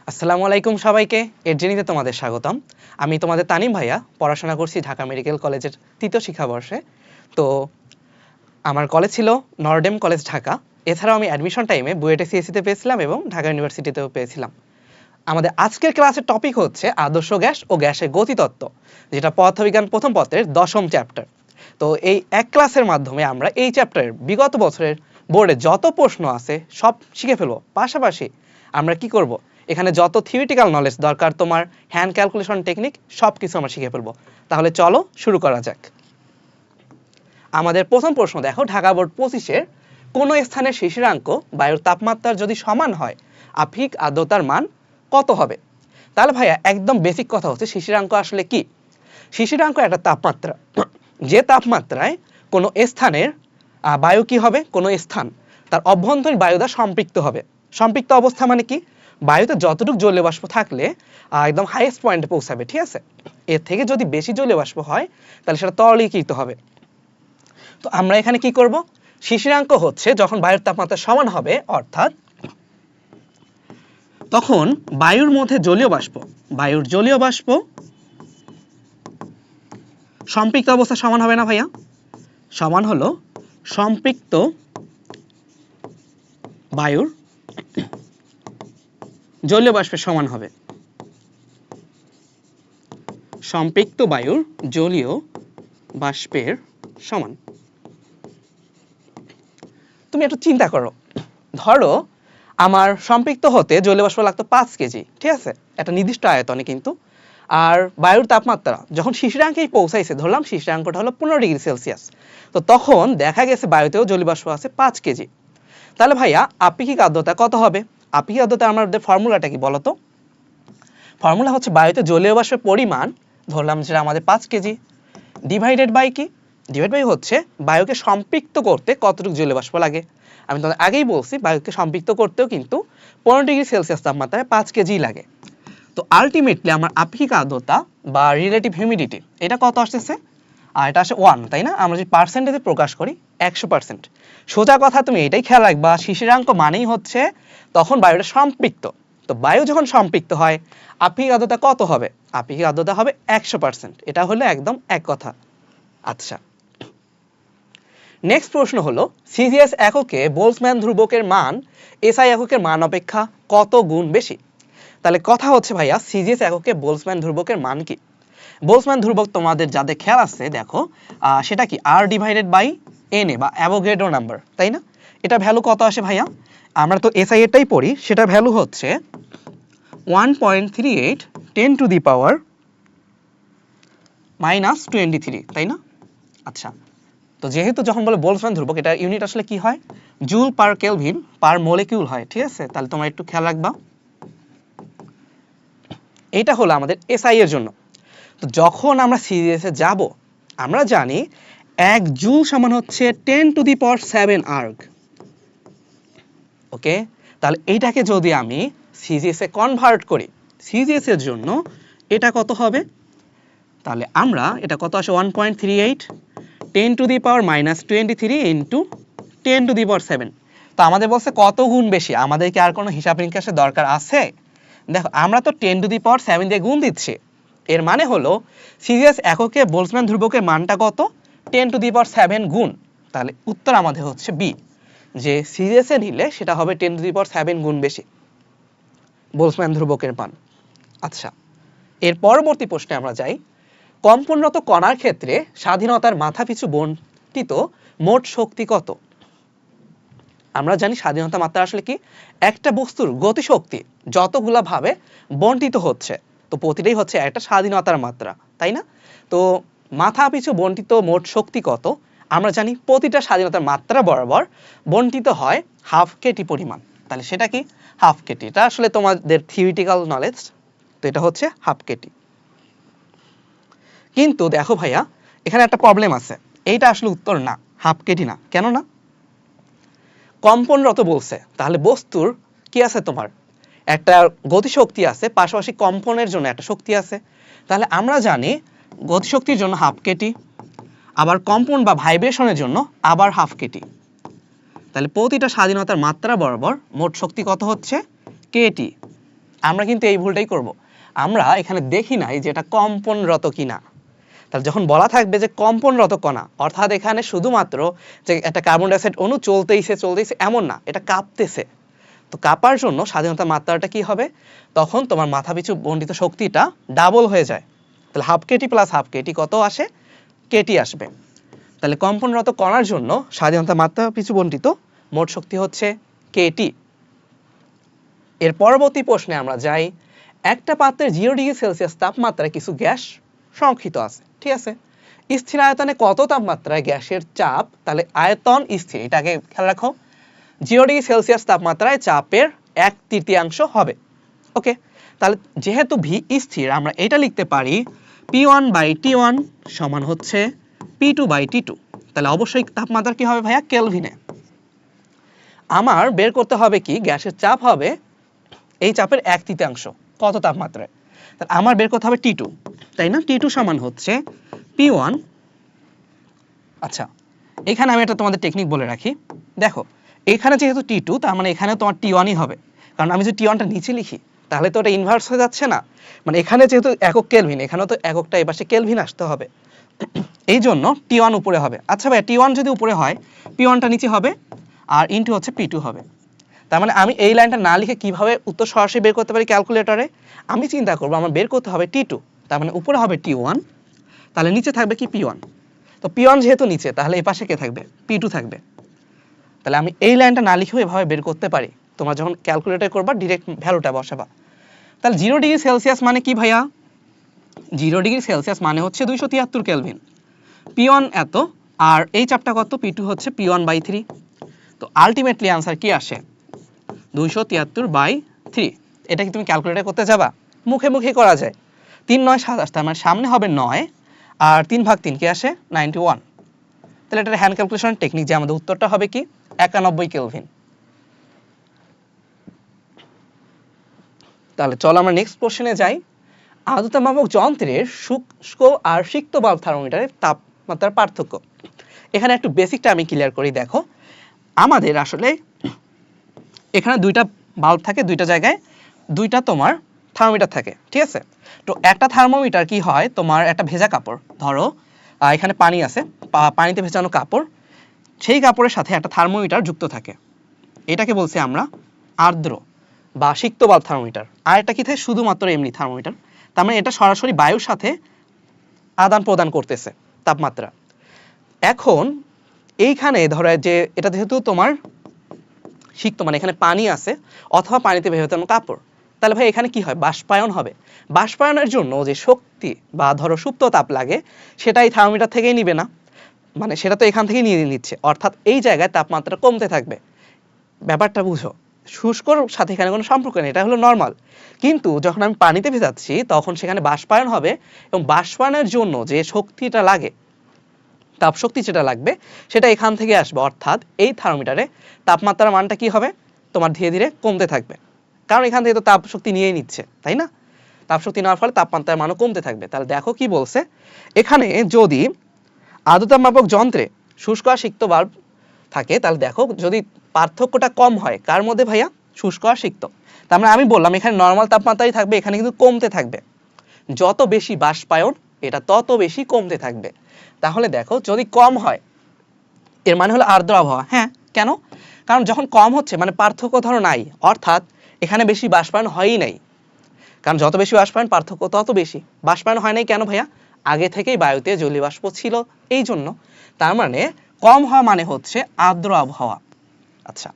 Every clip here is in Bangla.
আসসালামু আলাইকুম সবাইকে এডজেনিতে তোমাদের স্বাগতম। আমি তোমাদের তানিম ভাইয়া, পড়াশোনা করছি ঢাকা মেডিকেল কলেজের তৃতীয় শিক্ষাবর্ষে। তো আমার কলেজ ছিল নর্ডেম কলেজ ঢাকা। এছাড়াও আমি অ্যাডমিশন টাইমে বুয়েটে সিএসসিতে পেয়েছিলাম এবং ঢাকা ইউনিভার্সিটিতেও পেয়েছিলাম। আমাদের আজকের ক্লাসের টপিক হচ্ছে আদর্শ গ্যাস ও গ্যাসের গতিতত্ত্ব, যেটা পদার্থবিজ্ঞান প্রথম পত্রের 10ম চ্যাপ্টার। তো এই এক ক্লাসের মাধ্যমে আমরা এই চ্যাপ্টারের বিগত বছরের বোর্ডে যত প্রশ্ন আছে সব শিখে ফেলবো। পাশাপাশি আমরা কি করব, এখানে যত থিওরিটিক্যাল নলেজ দরকার তোমার হ্যান্ড ক্যালকুলেশন টেকনিক সব কিছু আমরা শিখে ফেলবো। তাহলে চলো শুরু করা যাক। আমাদের প্রথম প্রশ্ন দেখো, ঢাকা বোর্ড 25-এর কোন স্থানের শিশিরাঙ্ক বায়ুর তাপমাত্রার যদি সমান হয় আপেক্ষিক আর্দ্রতার মান কত হবে? তাহলে ভাইয়া একদম বেসিক কথা হচ্ছে শিশিরাঙ্ক আসলে কি। শিশিরাঙ্ক একটা তাপমাত্রা, যে তাপমাত্রায় কোনো স্থানের বায়ু কি হবে, কোনো স্থান তার অভ্যন্তরীণ বায়ু দ্বারা সম্পৃক্ত হবে। সম্পৃক্ত অবস্থা মানে কি, বায়ুতে যতটুকু জলীয় বাষ্প থাকলে একদম হাইয়েস্ট পয়েন্টে পৌঁছাবে, ঠিক আছে। এর থেকে যদি বেশি জলীয় বাষ্প হয় তাহলে সেটা তরলীকৃত হবে। তো আমরা এখানে কি করব, শিশিরাঙ্ক হচ্ছে যখন বায়ুর তাপমাত্রা সমান হবে, অর্থাৎ তখন বায়ুর মধ্যে বায়ুর জলীয় বাষ্প সম্পৃক্ত অবস্থা সমান হবে না ভাইয়া, সমান হলো সম্পৃক্ত বায়ুর জলীয় বাষ্পের সমান হবে। সম্পৃক্ত বায়ুর জলীয় বাষ্পের সমান। তুমি একটু চিন্তা করো, ধরো আমার সম্পৃক্ত হতে জলীয় বাষ্প লাগতো 5 কেজি, ঠিক আছে, একটা নির্দিষ্ট আয়তনে কিন্তু। আর বায়ুর তাপমাত্রা যখন শিশিরাঙ্কেই পৌঁছাইছে, ধরলাম শিশিরাঙ্কটা হলো 15°C, তো তখন দেখা গেছে বায়ুতেও জলীয় বাষ্প আছে 5 কেজি। তাহলে ভাইয়া আপেক্ষিক আর্দ্রতা কত হবে? আপেক্ষিক আর্দ্রতা আমাদের ফর্মুলাটা কি বলতো? ফর্মুলা হচ্ছে বায়ুতে জলীয় বাষ্পের পরিমাণ, ধরলাম যেটা আমাদের 5 কেজি, ডিভাইডেড বাই কি, ডিভাইড বাই হচ্ছে বায়ুকে সম্পৃক্ত করতে কতটুকু জলীয় বাষ্প লাগে। আমি তোমাদের আগেই বলছি বায়ুকে সম্পৃক্ত করতেও কিন্তু 15°C তাপমাত্রায় 5 কেজি লাগে। তো আলটিমেটলি আমার আপেক্ষিক আর্দ্রতা বা রিলেটিভ হিউমিডিটি এটা কত আসতেছে? আর এটা আসে 1, তাই না? আমরা যদি পার্সেন্টেজে প্রকাশ করি 100%। সোজা কথা তুমি এটাই খেয়াল রাখবা, শিশিরাঙ্ক মানেই হচ্ছে তখন বায়ুটা সম্পৃক্ত। তো বায়ু যখন সম্পৃক্ত হয় আপেক্ষিক আর্দ্রতা কত হবে? আপেক্ষিক আর্দ্রতা হবে 100%। এটা হলো একদম এক কথা। আচ্ছা, নেক্সট প্রশ্ন হলো সিজিএস এককে বোলসম্যান ধ্রুবকের মান এসআই এককের মান অপেক্ষা কত গুণ বেশি? তাহলে কথা হচ্ছে ভাইয়া সিজিএস এককে বোলসম্যান ধ্রুবকের মান কি? বোলসম্যান ধ্রুবক তোমাদের যাদের খেয়াল আছে দেখো, সেটা কি আর ডিভাইডেড বাই এন এ বা অ্যাভোগাড্রো নাম্বার, তাই না? এটা ভ্যালু কত আসে ভাইয়া? আমরা তো এসআই এরটাই পড়ি, সেটা ভ্যালু হচ্ছে 1.38 10⁻⁻23, তাই না? আচ্ছা, তো যেহেতু যখন বলে বোলসম্যান ধ্রুবক, এটা ইউনিট আসলে কি হয়? Joule per kelvin per molecule হয়, ঠিক আছে। তাহলে তোমরা একটু খেয়াল রাখবা, এটা হলো আমাদের এসআই এর জন্য। তো যখন আমরা সিরিয়াসে যাব, আমরা জানি 1 জুল সমান হচ্ছে 10⁻7 আর্গ। ওকে, তাহলে এইটাকে যদি আমি সিজিএসে কনভার্ট করি, সিজিএস এর জন্য এটা কত হবে? তাহলে আমরা এটা কত আসে 1.38 10⁻⁻23 ইন্টু 10⁻7। তো আমাদের বলছে কত গুণ বেশি, আমাদেরকে আর কোনো হিসাব নিকাশের দরকার আছে? দেখো আমরা তো 10⁻7 দিয়ে গুণ দিচ্ছি, এর মানে হলো সিজিএস এককে বোলসম্যান ধ্রুবকের মানটা কত? 10⁻7 গুণ। তাহলে উত্তর আমাদের হচ্ছে বি, যে সিজিএস এ নিলে সেটা হবে 10⁻7 গুণ বেশি বোলসম্যান ধ্রুবকের মান। আচ্ছা, এর পরবর্তী প্রশ্নে আমরা যাই। কম্পনরত কণার ক্ষেত্রে স্বাধীনতার মাথাপিছু বণ্টিত মোট শক্তি কত? আমরা জানি স্বাধীনতা মাত্রা আসলে কি, একটা বস্তুর গতিশক্তি যতগুলা ভাবে বণ্টিত হচ্ছে, তো প্রতিটাই হচ্ছে একটা স্বাধীনতার মাত্রা, তাই না? তো মাথাপিছু বণ্টিত মোট শক্তি কত? আমরা জানি প্রতিটা স্বাধীনতার মাত্রা বরাবর বণ্টিত হয় হাফ কেটি পরিমাণ। তাহলে সেটা কি? Half Katie. এটা আসলে তোমাদের থিওরিটিক্যাল নলেজ, তো এটা হচ্ছে হাফ কেটি। কিন্তু দেখো ভাইয়া, এখানে একটা প্রবলেম আছে, এইটা আসলে উত্তর না, হাফ কেটি না। কেন না? কম্পনরত বলছে, তাহলে বস্তুর কি আছে, তোমার একটা গতিশক্তি আছে, পাশাপাশি কম্পনের জন্য একটা শক্তি আছে। তাহলে আমরা জানি গতিশক্তির জন্য হাফ কেটি, আবার কম্পন বা ভাইব্রেশনের জন্য আবার হাফ কেটি। তাহলে প্রতিটা স্বাধীনতার মাত্রা বরাবর মোট শক্তি কত হচ্ছে? কেটি। আমরা কিন্তু এই ভুলটাই করব, আমরা এখানে দেখি নাই যে এটা কম্পনরত কিনা। তাহলে যখন বলা থাকবে যে কম্পনরত কণা, অর্থাৎ এখানে শুধুমাত্র যে একটা কার্বন ডাইঅক্সাইড অণু চলতেইছে এমন না, এটা কাঁপতেছে। তো কাঁপার জন্য স্বাধীনতার মাত্রাটা কি হবে, তখন তোমার মাথাপিছু বণ্টিত শক্তিটা ডাবল হয়ে যায়। তাহলে half Katie plus half Katie কত আসে, কেটি আসবে। তাহলে কম্পনরত কণার জন্য স্বাধীনতার মাত্রা পিছু বণ্টিত মোট শক্তি হচ্ছে কেটি। এর পরবর্তী প্রশ্নে আমরা যাই। একটা পাত্রের 0 ডিগ্রি সেলসিয়াস তাপমাত্রায় কিছু গ্যাস সংরক্ষিত আছে, ঠিক আছে। স্থির আয়তনে কত তাপমাত্রায় গ্যাসের চাপ, তাহলে আয়তন স্থির, এটাকে খেয়াল রাখো। 0 ডিগ্রি সেলসিয়াস তাপমাত্রায় চাপের 1/3 হবে। ওকে, তাহলে যেহেতু ভি স্থির, আমরা এটা লিখতে পারি P1/T1 সমান হচ্ছে P2/T2। তাহলে অবশ্যই তাপমাত্রা কি হবে ভাইয়া, কেলভিনে। আমার বের করতে হবে কি, গ্যাসের চাপ হবে এই চাপের 1/3 কত তাপমাত্রায়, তাহলে আমার বের করতে হবে T2, তাই না। T2 সমান হচ্ছে P1। আচ্ছা, এখানে আমি একটা তোমাদের টেকনিক বলে রাখি। দেখো এখানে যেহেতু T2, তার মানে এখানে তোমার T1ই হবে, কারণ আমি যদি T1টা নিচে লিখি তাহলে তো ওটা ইনভার্স হয়ে যাচ্ছে না। মানে এখানে যেহেতু একক কেলভিন, এখানেও তো এককটা এই পাশে কেলভিন আসতে হবে, এই জন্য T1 উপরে হবে। আচ্ছা ভাই, T1 যদি উপরে হয়, P1টা নিচে হবে, আর ইনটু হচ্ছে P2 হবে। তার মানে আমি এই লাইনটা না লিখে কিভাবে উত্তর সরাসরি বের করতে পারি ক্যালকুলেটরে, আমি চিন্তা করব আমার বের করতে হবে T2, তার মানে উপরে হবে T1, তাহলে নিচে থাকবে কি P1। তো P1 যেহেতু নিচে, তাহলে এই পাশে কে থাকবে, P2 থাকবে। তাহলে আমি এই লাইনটা না লিখেও এভাবে বের করতে পারি। তোমরা যখন ক্যালকুলেটর করবা ডিরেক্ট ভ্যালুটা বসাবা। তাহলে 0 ডিগ্রি সেলসিয়াস মানে কি ভাইয়া, 0 ডিগ্রি সেলসিয়াস মানে হচ্ছে 273 কেলভিন। P1 এত, আর এই চাপটা কত, P2 হচ্ছে P1/3। তো আলটিমেটলি আনসার কি আসে, 273/3। এটা কি তুমি ক্যালকুলেটর করতে যাবা, মুখে মুখে করা যায়। 3 9 27, তার মানে সামনে হবে 9, আর 3/3 কি আসে, 91। তাহলে এটা হ্যান্ড ক্যালকুলেশন টেকনিক, যে আমাদের উত্তরটা হবে কি 91 কেলভিন। তাহলে চলো আমরা নেক্সট কোশ্চেনে যাই। আর্দ্রতা মাপক যন্ত্রের শুষ্ক আর সিক্ত বাল্ব থার্মোমিটারের তাপমাত্রার পার্থক্য। এখানে একটু বেসিকটা আমি ক্লিয়ার করি। দেখো আমাদের আসলে এখানে দুইটা বাল্ব থাকে, দুইটা জায়গায় দুইটা তোমার থার্মোমিটার থাকে, ঠিক আছে। তো একটা থার্মোমিটার কি হয়, তোমার একটা ভেজা কাপড়, ধরো এখানে পানি আছে, পানিতে ভেজানো কাপড়, সেই কাপড়ের সাথে একটা থার্মোমিটার যুক্ত থাকে। এটাকে বলছি আমরা আর্দ্র বা সিক্ত বাল্ব থার্মোমিটার। আর এটা কি থাকে, শুধুমাত্র এমনি থার্মোমিটার। তার মানে এটা সরাসরি বায়ুর সাথে আদান প্রদান করতেছে তাপমাত্রা। এখন এইখানে ধরো যে এটা যেহেতু তোমার সিক্ত, মানে এখানে পানি আছে অথবা পানিতে ভেজানো কাপড়, তাহলে ভাই এখানে কি হয়, বাষ্পায়ন হবে। বাষ্পায়নের জন্য যে শক্তি বা ধরো সুপ্ত তাপ লাগে, সেটা এই থার্মোমিটার থেকেই নিবে না, মানে সেটা তো এখান থেকেই নিয়ে নিচ্ছে, অর্থাৎ এই জায়গায় তাপমাত্রা কমতে থাকবে। ব্যাপারটা বুঝো, শুষ্কর সাথে এখানে কোনো সম্পর্ক নেই, এটা হলো নর্মাল। কিন্তু যখন আমি পানিতে ভেজাচ্ছি, তখন সেখানে বাষ্পায়ন হবে, এবং বাষ্পায়নের জন্য যে শক্তিটা লাগে, তাপ শক্তি যেটা লাগবে, সেটা এখান থেকে আসবে। অর্থাৎ এই থার্মোমিটারে তাপমাত্রার মানটা কি হবে, তোমার ধীরে ধীরে কমতে থাকবে, কারণ এখান থেকে তো তাপ শক্তি নিয়েই নিচ্ছে, তাই না। তাপ শক্তি নেওয়ার ফলে তাপমাত্রার মানও কমতে থাকবে। তাহলে দেখো কি বলছে এখানে, যদি আর্দ্রতা মাপক যন্ত্রে শুষ্ক আর সিক্ত বাল্ব থাকে, তাহলে দেখো যদি পার্থক্যটা কম হয়, কার মধ্যে ভাইয়া, শুষ্ক আর সিক্ত। তার মানে আমি বললাম এখানে নর্মাল তাপমাত্রাই থাকবে, এখানে কিন্তু কমতে থাকবে। যত বেশি বাষ্পায়ন, এটা তত বেশি কমতে থাকবে। তাহলে দেখো যদি কম হয়, এর মানে হলো আর্দ্র আবহাওয়া। হ্যাঁ, কেন, কারণ যখন কম হচ্ছে মানে পার্থক্য ধরো নাই, অর্থাৎ এখানে বেশি বাষ্পায়ন হয়ই নাই। কারণ যত বেশি বাষ্পায়ন, পার্থক্য তত বেশি। বাষ্পায়ন হয় নাই কেন ভাইয়া, আগে থেকেই বায়ুতে জলীয় বাষ্প ছিল, এই জন্য। তার মানে কম হওয়া মানে হচ্ছে আর্দ্র আবহাওয়া। আচ্ছা,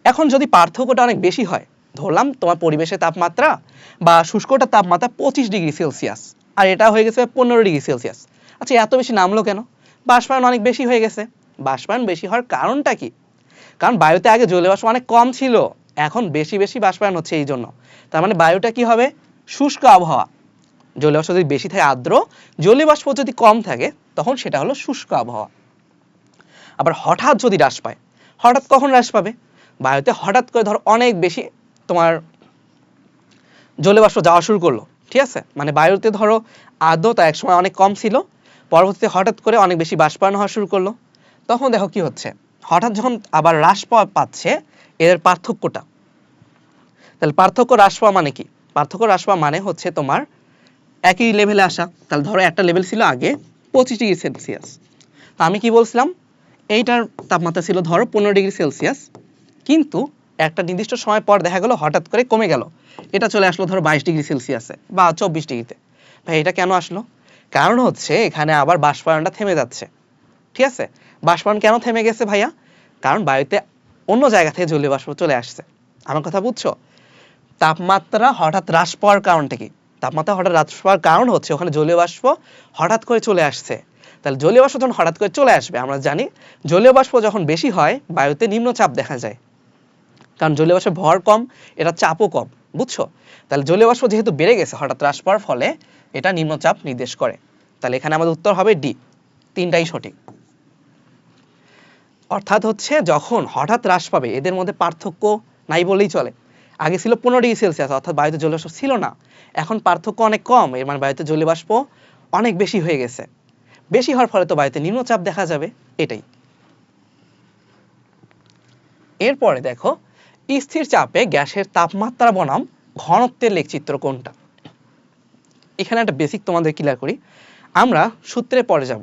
এখন যদি পার্থক্যটা অনেক বেশি হয়, ধরলাম তোমার পরিবেশের তাপমাত্রা বা শুষ্কটার তাপমাত্রা 25 ডিগ্রি সেলসিয়াস, আর এটা হয়ে গেছে 15 ডিগ্রি সেলসিয়াস। আচ্ছা, এত বেশি নামলো কেন, বাষ্পায়ন অনেক বেশি হয়ে গেছে। বাষ্পায়ন বেশি হওয়ার কারণটা কি, কারণ বায়ুতে আগে জলীয় বাষ্প অনেক কম ছিল, এখন বেশি বেশি বাষ্পায়ন হচ্ছে, এই জন্য। তার মানে বায়ুটা কি হবে, শুষ্ক আবহাওয়া। জলীয় বাষ্প যদি বেশি থাকে আর্দ্র, জলীয় বাষ্প যদি কম থাকে, তখন সেটা হলো শুষ্ক আবহাওয়া। আবার হঠাৎ যদি হ্রাস পায়, হঠাৎ কখন হ্রাস পাবে, বায়ুতে হঠাৎ করে ধর অনেক বেশি তোমার জলীয় বাষ্প যাওয়া শুরু করলো, ঠিক আছে। মানে বায়ুতে ধরো আর্দ্রতা একসময় অনেক কম ছিল, পরবর্তীতে হঠাৎ করে অনেক বেশি বাষ্পায়ন হওয়া শুরু করলো, তখন দেখো কি হচ্ছে, হঠাৎ যখন আবার হ্রাস পাচ্ছে এর পার্থক্যটা। তাহলে পার্থক্য হ্রাস পাওয়া মানে কি, পার্থক্য হ্রাস পাওয়া মানে হচ্ছে তোমার একই লেভেলে আসা। তাহলে ধরো একটা লেভেল ছিল আগে 25 ডিগ্রি সেলসিয়াস, তো আমি কি বলছিলাম এইটার তাপমাত্রা ছিল ধরো 15 ডিগ্রি সেলসিয়াস, কিন্তু একটা নির্দিষ্ট সময় পর দেখা গেল হঠাৎ করে কমে গেল, এটা চলে আসলো ধরো 22 ডিগ্রি সেলসিয়াসে বা 24 ডিগ্রিতে। ভাই এটা কেন আসলো? কারণ হচ্ছে এখানে আবার বাষ্পায়নটা থেমে যাচ্ছে, ঠিক আছে? বাষ্পায়ন কেন থেমে গেছে ভাইয়া? কারণ বায়ুতে অন্য জায়গা থেকে জলীয় বাষ্প চলে আসছে। আমার কথা বুঝছো? তাপমাত্রা হঠাৎ হ্রাস পাওয়ার কারণটা কি? তাপমাত্রা হঠাৎ হ্রাস পাওয়ার কারণ হচ্ছে ওখানে জলীয় বাষ্প হঠাৎ করে চলে আসছে। তাহলে জলীয় বাষ্প যখন হঠাৎ করে চলে আসবে, আমরা জানি জলীয় বাষ্প যখন বেশি হয় বায়ুতে নিম্নচাপ দেখা যায়, কারণ জলীয় বাষ্পের ভর কম, এটা চাপও কম, বুঝছো? তাহলে জলীয় বাষ্প যেহেতু বেড়ে গেছে হঠাৎ হ্রাস পাওয়ার ফলে, এটা নিম্নচাপ নির্দেশ করে। তাহলে এখানে আমাদের উত্তর হবে ডি, তিনটাই সঠিক। অর্থাৎ হচ্ছে যখন হঠাৎ হ্রাস পাবে এদের মধ্যে পার্থক্য নাই বলেই চলে। আগে ছিল 15 ডিগ্রি সেলসিয়াস, অর্থাৎ বায়ুতে জলীয় বাষ্প ছিল না, এখন পার্থক্য অনেক কম, এর মানে বায়ুতে জলীয় বাষ্প অনেক বেশি হয়ে গেছে। বেশি হওয়ার ফলে তো বায়ুতে নিম্নচাপ দেখা যাবে, এটাই। এরপরে দেখো স্থির চাপে গ্যাসের তাপমাত্রা বনাম ঘনত্বের লেখচিত্র কোনটা? এখানে একটা বেসিক তোমাদের ক্লিয়ার করি, আমরা সূত্রে পরে যাব,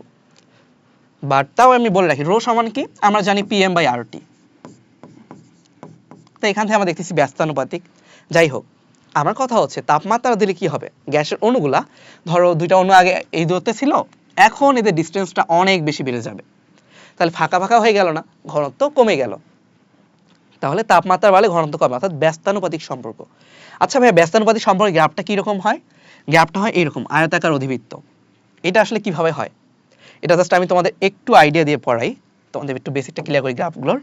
বাট তাও আমি বলে রাখি রো সমান কি আমরা জানি PM/RT। তো এখান থেকে আমরা দেখতেছি ব্যস্তানুপাতিক। যাই হোক, আমার কথা হচ্ছে তাপমাত্রা দিলে কি হবে, গ্যাসের অণুগুলা ধরো দুইটা অণু আগে এই দূরত্বে ছিল, এখন এদের ডিস্টেন্সটা অনেক বেশি বেড়ে যাবে, তাহলে ফাঁকা ফাঁকা হয়ে গেল না, ঘনত্ব কমে গেল। তাহলে তাপমাত্রা বাড়লে ঘনত্ব কমে, অর্থাৎ ব্যস্তানুপাতিক সম্পর্ক। আচ্ছা ভাই, ব্যস্তানুপাতিক সম্পর্কে গ্রাফটা কিরকম হয়? গ্রাফটা হয় এরকম, আয়তাকার অধিবৃত্ত। এটা আসলে কিভাবে হয় এটা জাস্ট আমি তোমাদের একটু আইডিয়া দিয়ে পড়াই, তোমাদের একটু বেসিকটা ক্লিয়ার করি গ্রাফগুলোর,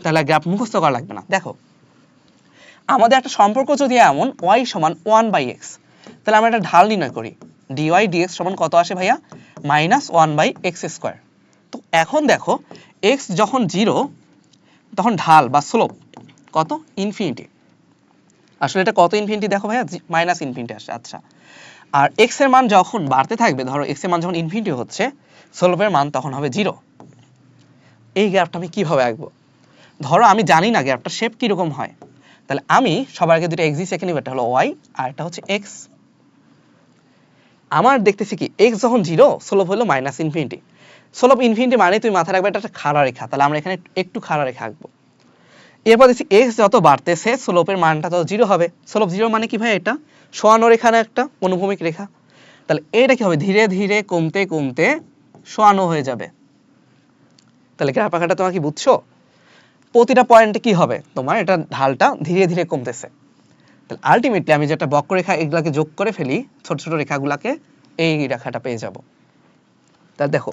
তাহলে গ্রাফ মুখস্থ করা লাগবে না। দেখো আমাদের একটা সম্পর্ক যদি এমন y সমান 1/x, তাহলে আমরা একটা ঢাল নির্ণয় করি, dy dx সমান কত আসে ভাইয়া? -1/x²। তো এখন দেখো x যখন 0 তখন ঢাল বা স্লোপ কত? ইনফিনিটি। আসলে এটা কত ইনফিনিটি দেখো ভাইয়া, মাইনাস ইনফিনিটি আসে। আচ্ছা, আর x এর মান যখন বাড়তে থাকবে, ধরো x এর মান যখন ইনফিনিটি হচ্ছে, স্লোপের মান তখন হবে 0। এই গ্রাফটা আমি কিভাবে আঁকবো? ধরো আমি জানি না গ্রাফটার শেপ কিরকম হয়, তাহলে আমি সবার আগে দুটো এক্সিস এঁকে নিব, একটা হলো y আর একটা হচ্ছে x। আমার দেখতেছি কি x যখন 0 স্লোপ হলো মাইনাস ইনফিনিটি, স্লোপ ইনফিনিটি মানে তুমি মাথায় রাখবে এটা একটা খাড়া রেখা, তাহলে আমরা এখানে একটু খাড়া রেখা আঁকবো। এরপর দেখছি x যত বাড়তেছে স্লোপের মানটা তত 0 হবে। স্লোপ 0 মানে কি ভাই? এটা সোয়ানো রেখা না, একটা অনুভূমিক রেখা, তাহলে এটা কি হবে? ধীরে ধীরে কমতে কমতে সোয়ানো হয়ে যাবে। তাহলে গ্রাফ আঁকাটা তোমরা কি বুঝছো? প্রতিটা পয়েন্টে কি হবে তোমার, এটা ঢালটা ধীরে ধীরে কমতেছে। তাহলে আলটিমেটলি আমি যেটা বক্ররেখা এগুলাকে যোগ করে ফেলি, ছোট ছোট রেখাগুলাকে, এই রেখাটা পেয়ে যাব। তাহলে দেখো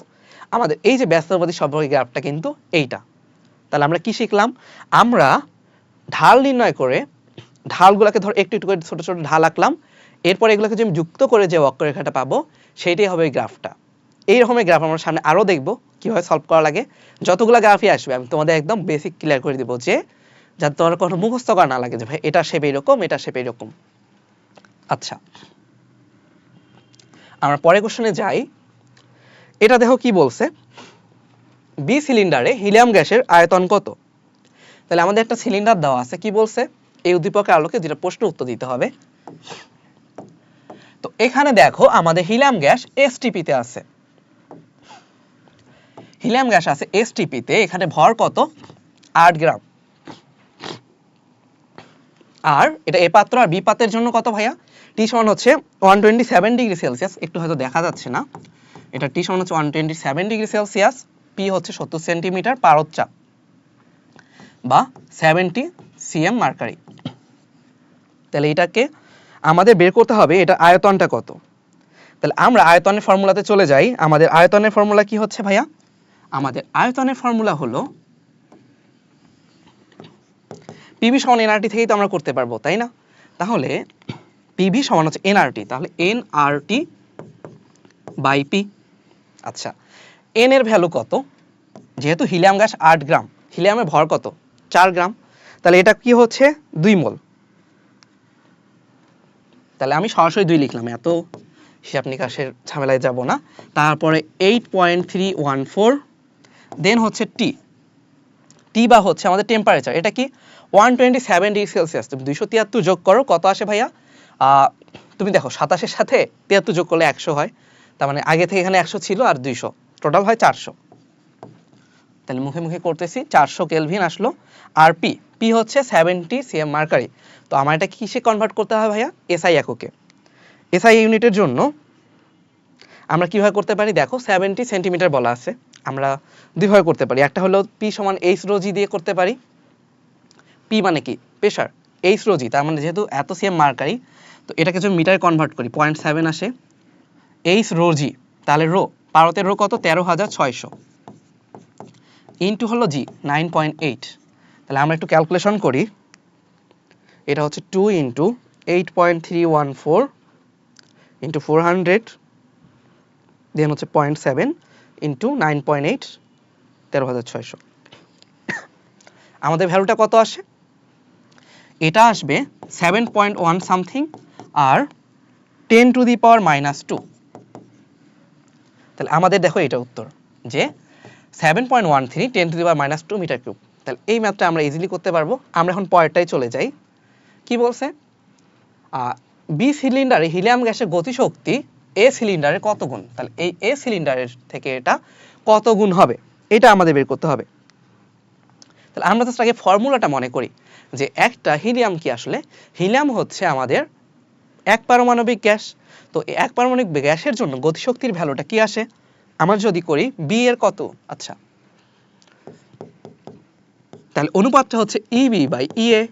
আমাদের এই যে ব্যস্তানুপাতিক সম্পর্কের গ্রাফটা কিন্তু এইটা। তাহলে আমরা কি শিখলাম? আমরা ঢাল নির্ণয় করে ঢালগুলোকে ধর একটু একটু করে ছোট ছোট ঢাল আঁকলাম, এরপর এগুলোকে যে আমি যুক্ত করে যে বক্ররেখাটা পাবো সেইটাই হবে এই গ্রাফটা। এই রকমের গ্রাফ আমরা সামনে আরো দেখবো কিভাবে সলভ করা লাগে। যতগুলো গ্রাফই আসবে আমি তোমাদের একদম বেসিক ক্লিয়ার করে দিব, যে যাতে তোমার কোনো মুখস্থ করা না লাগে যে ভাই এটা শেপ এইরকম, এটা শেপ এইরকম। আচ্ছা, আমরা পরের কোশ্চেনে যাই। এটা দেখো কি বলছে, বি সিলিন্ডারে হিলিয়াম গ্যাসের আয়তন কত? তাহলে আমাদের একটা সিলিন্ডার দেওয়া আছে, কি বলছে? এই উদ্দীপকের আলোকে যেটা প্রশ্ন উত্তর দিতে হবে। তো এখানে দেখো আমাদের হিলিয়াম গ্যাস এসটিপি তে আছে, হিলিয়াম গ্যাস আছে এসটিপি তে, এখানে ভর কত? 8 গ্রাম। আর এটা এ পাত্র আর বি পাত্রের জন্য কত ভাইয়া? টি সমান হচ্ছে 127 ডিগ্রি সেলসিয়াস, একটু হয়তো দেখা যাচ্ছে না, এটা টি সমান হচ্ছে 127 ডিগ্রি সেলসিয়াস, পি হচ্ছে 70 সেন্টিমিটার পারদ চাপ বা 70 সিএম মার্কারি। তাহলে এটাকে আমাদের বের করতে হবে এটা আয়তনটা কত। তাহলে আমরা আয়তনের ফর্মুলাতে চলে যাই। আমাদের আয়তনের ফর্মুলা কি হচ্ছে ভাইয়া? আমাদের আয়তনের ফর্মুলা হলো পিভি সমান এনআরটি থেকেই তো আমরা করতে পারবো, তাই না? তাহলে পিভি সমান হচ্ছে এনআরটি, তাহলে এনআরটি বাই পি। আচ্ছা, এন এর ভ্যালু কত? যেহেতু হিলিয়াম গ্যাস 8 গ্রাম, হিলিয়ামের ভর কত? 4 গ্রাম, তাহলে এটা কি হচ্ছে? 2 মোল। তাহলে আমি সরাসরি 2 লিখলাম, এত হিসাব নিকাশের ঝামেলায় যাব না। তারপরে 8.314, দেন হচ্ছে টি, টি বা হচ্ছে আমাদের টেম্পারেচার, এটা কি 127 ডিগ্রি সেলসিয়াস। তুমি 273 যোগ করো, কত আসে ভাইয়া? তুমি দেখো 27-এর সাথে 73 যোগ করলে 100 হয়, তার মানে আগে থেকে এখানে 100 ছিল আর 200, টোটাল হয় 400। তাহলে মুখে মুখে করতেছি, 400 কেলভিন আসলো। আর পি, পি হচ্ছে 70 সিএম মার্কারি। তো আমার এটা কিসে কনভার্ট করতে হবে ভাইয়া? এসআই এককে। এসআই ইউনিটের জন্য আমরা কিভাবে করতে পারি দেখো, 70 সেন্টিমিটার বলা আছে, আমরা দুইভাবে করতে পারি। একটা হলো পি সমান এইচ রো জি দিয়ে করতে পারি। পি মানে কি? প্রেসার। এইচ রো জি, তার মানে যেহেতু এত সিএম মার্কারি, তো এটাকে যদি মিটারে কনভার্ট করি 0.7 আসে। এইচ রো জি, তাহলে রো, পারতের রো কত? 13,600 ইন্টু হলো জি 9.8। তাহলে আমরা একটু ক্যালকুলেশন করি, এটা হচ্ছে 2 ইন্টু 8.314 ইন্টু 400 দেন হচ্ছে 0.7 ইন্টু 9.8, 13,600। আমাদের ভ্যালুটা কত আসে? এটা আসবে 7.1 something R 10 to the power -2। তাহলে আমাদের দেখো এটা উত্তর, যে 7.13 10 to the power -2 metre cube. তাহলে এই ম্যাথটা আমরা ইজিলি করতে পারবো। আমরা এখন পরেরটাই চলে যাই। কি বলছে? বি সিলিন্ডারে হিলিয়াম গ্যাসের গতিশক্তি এ সিলিন্ডারের কত গুণ? তাহলে এই এ সিলিন্ডারের থেকে এটা কত গুণ হবে, এটা আমাদের বের করতে হবে। তাহলে আমরা জাস্ট আগে ফর্মুলাটা মনে করি, যে একটা হিলিয়াম কি আসলে? হিলিয়াম হচ্ছে আমাদের এক পারমাণবিক গ্যাস। তো এই এক পারমাণবিক গ্যাসের জন্য গতিশক্তির ভ্যালুটা কি আসে? আমরা যদি করি বি এর কত, আচ্ছা তাহলে অনুপাতটা হচ্ছে ইবি বাই ইএ।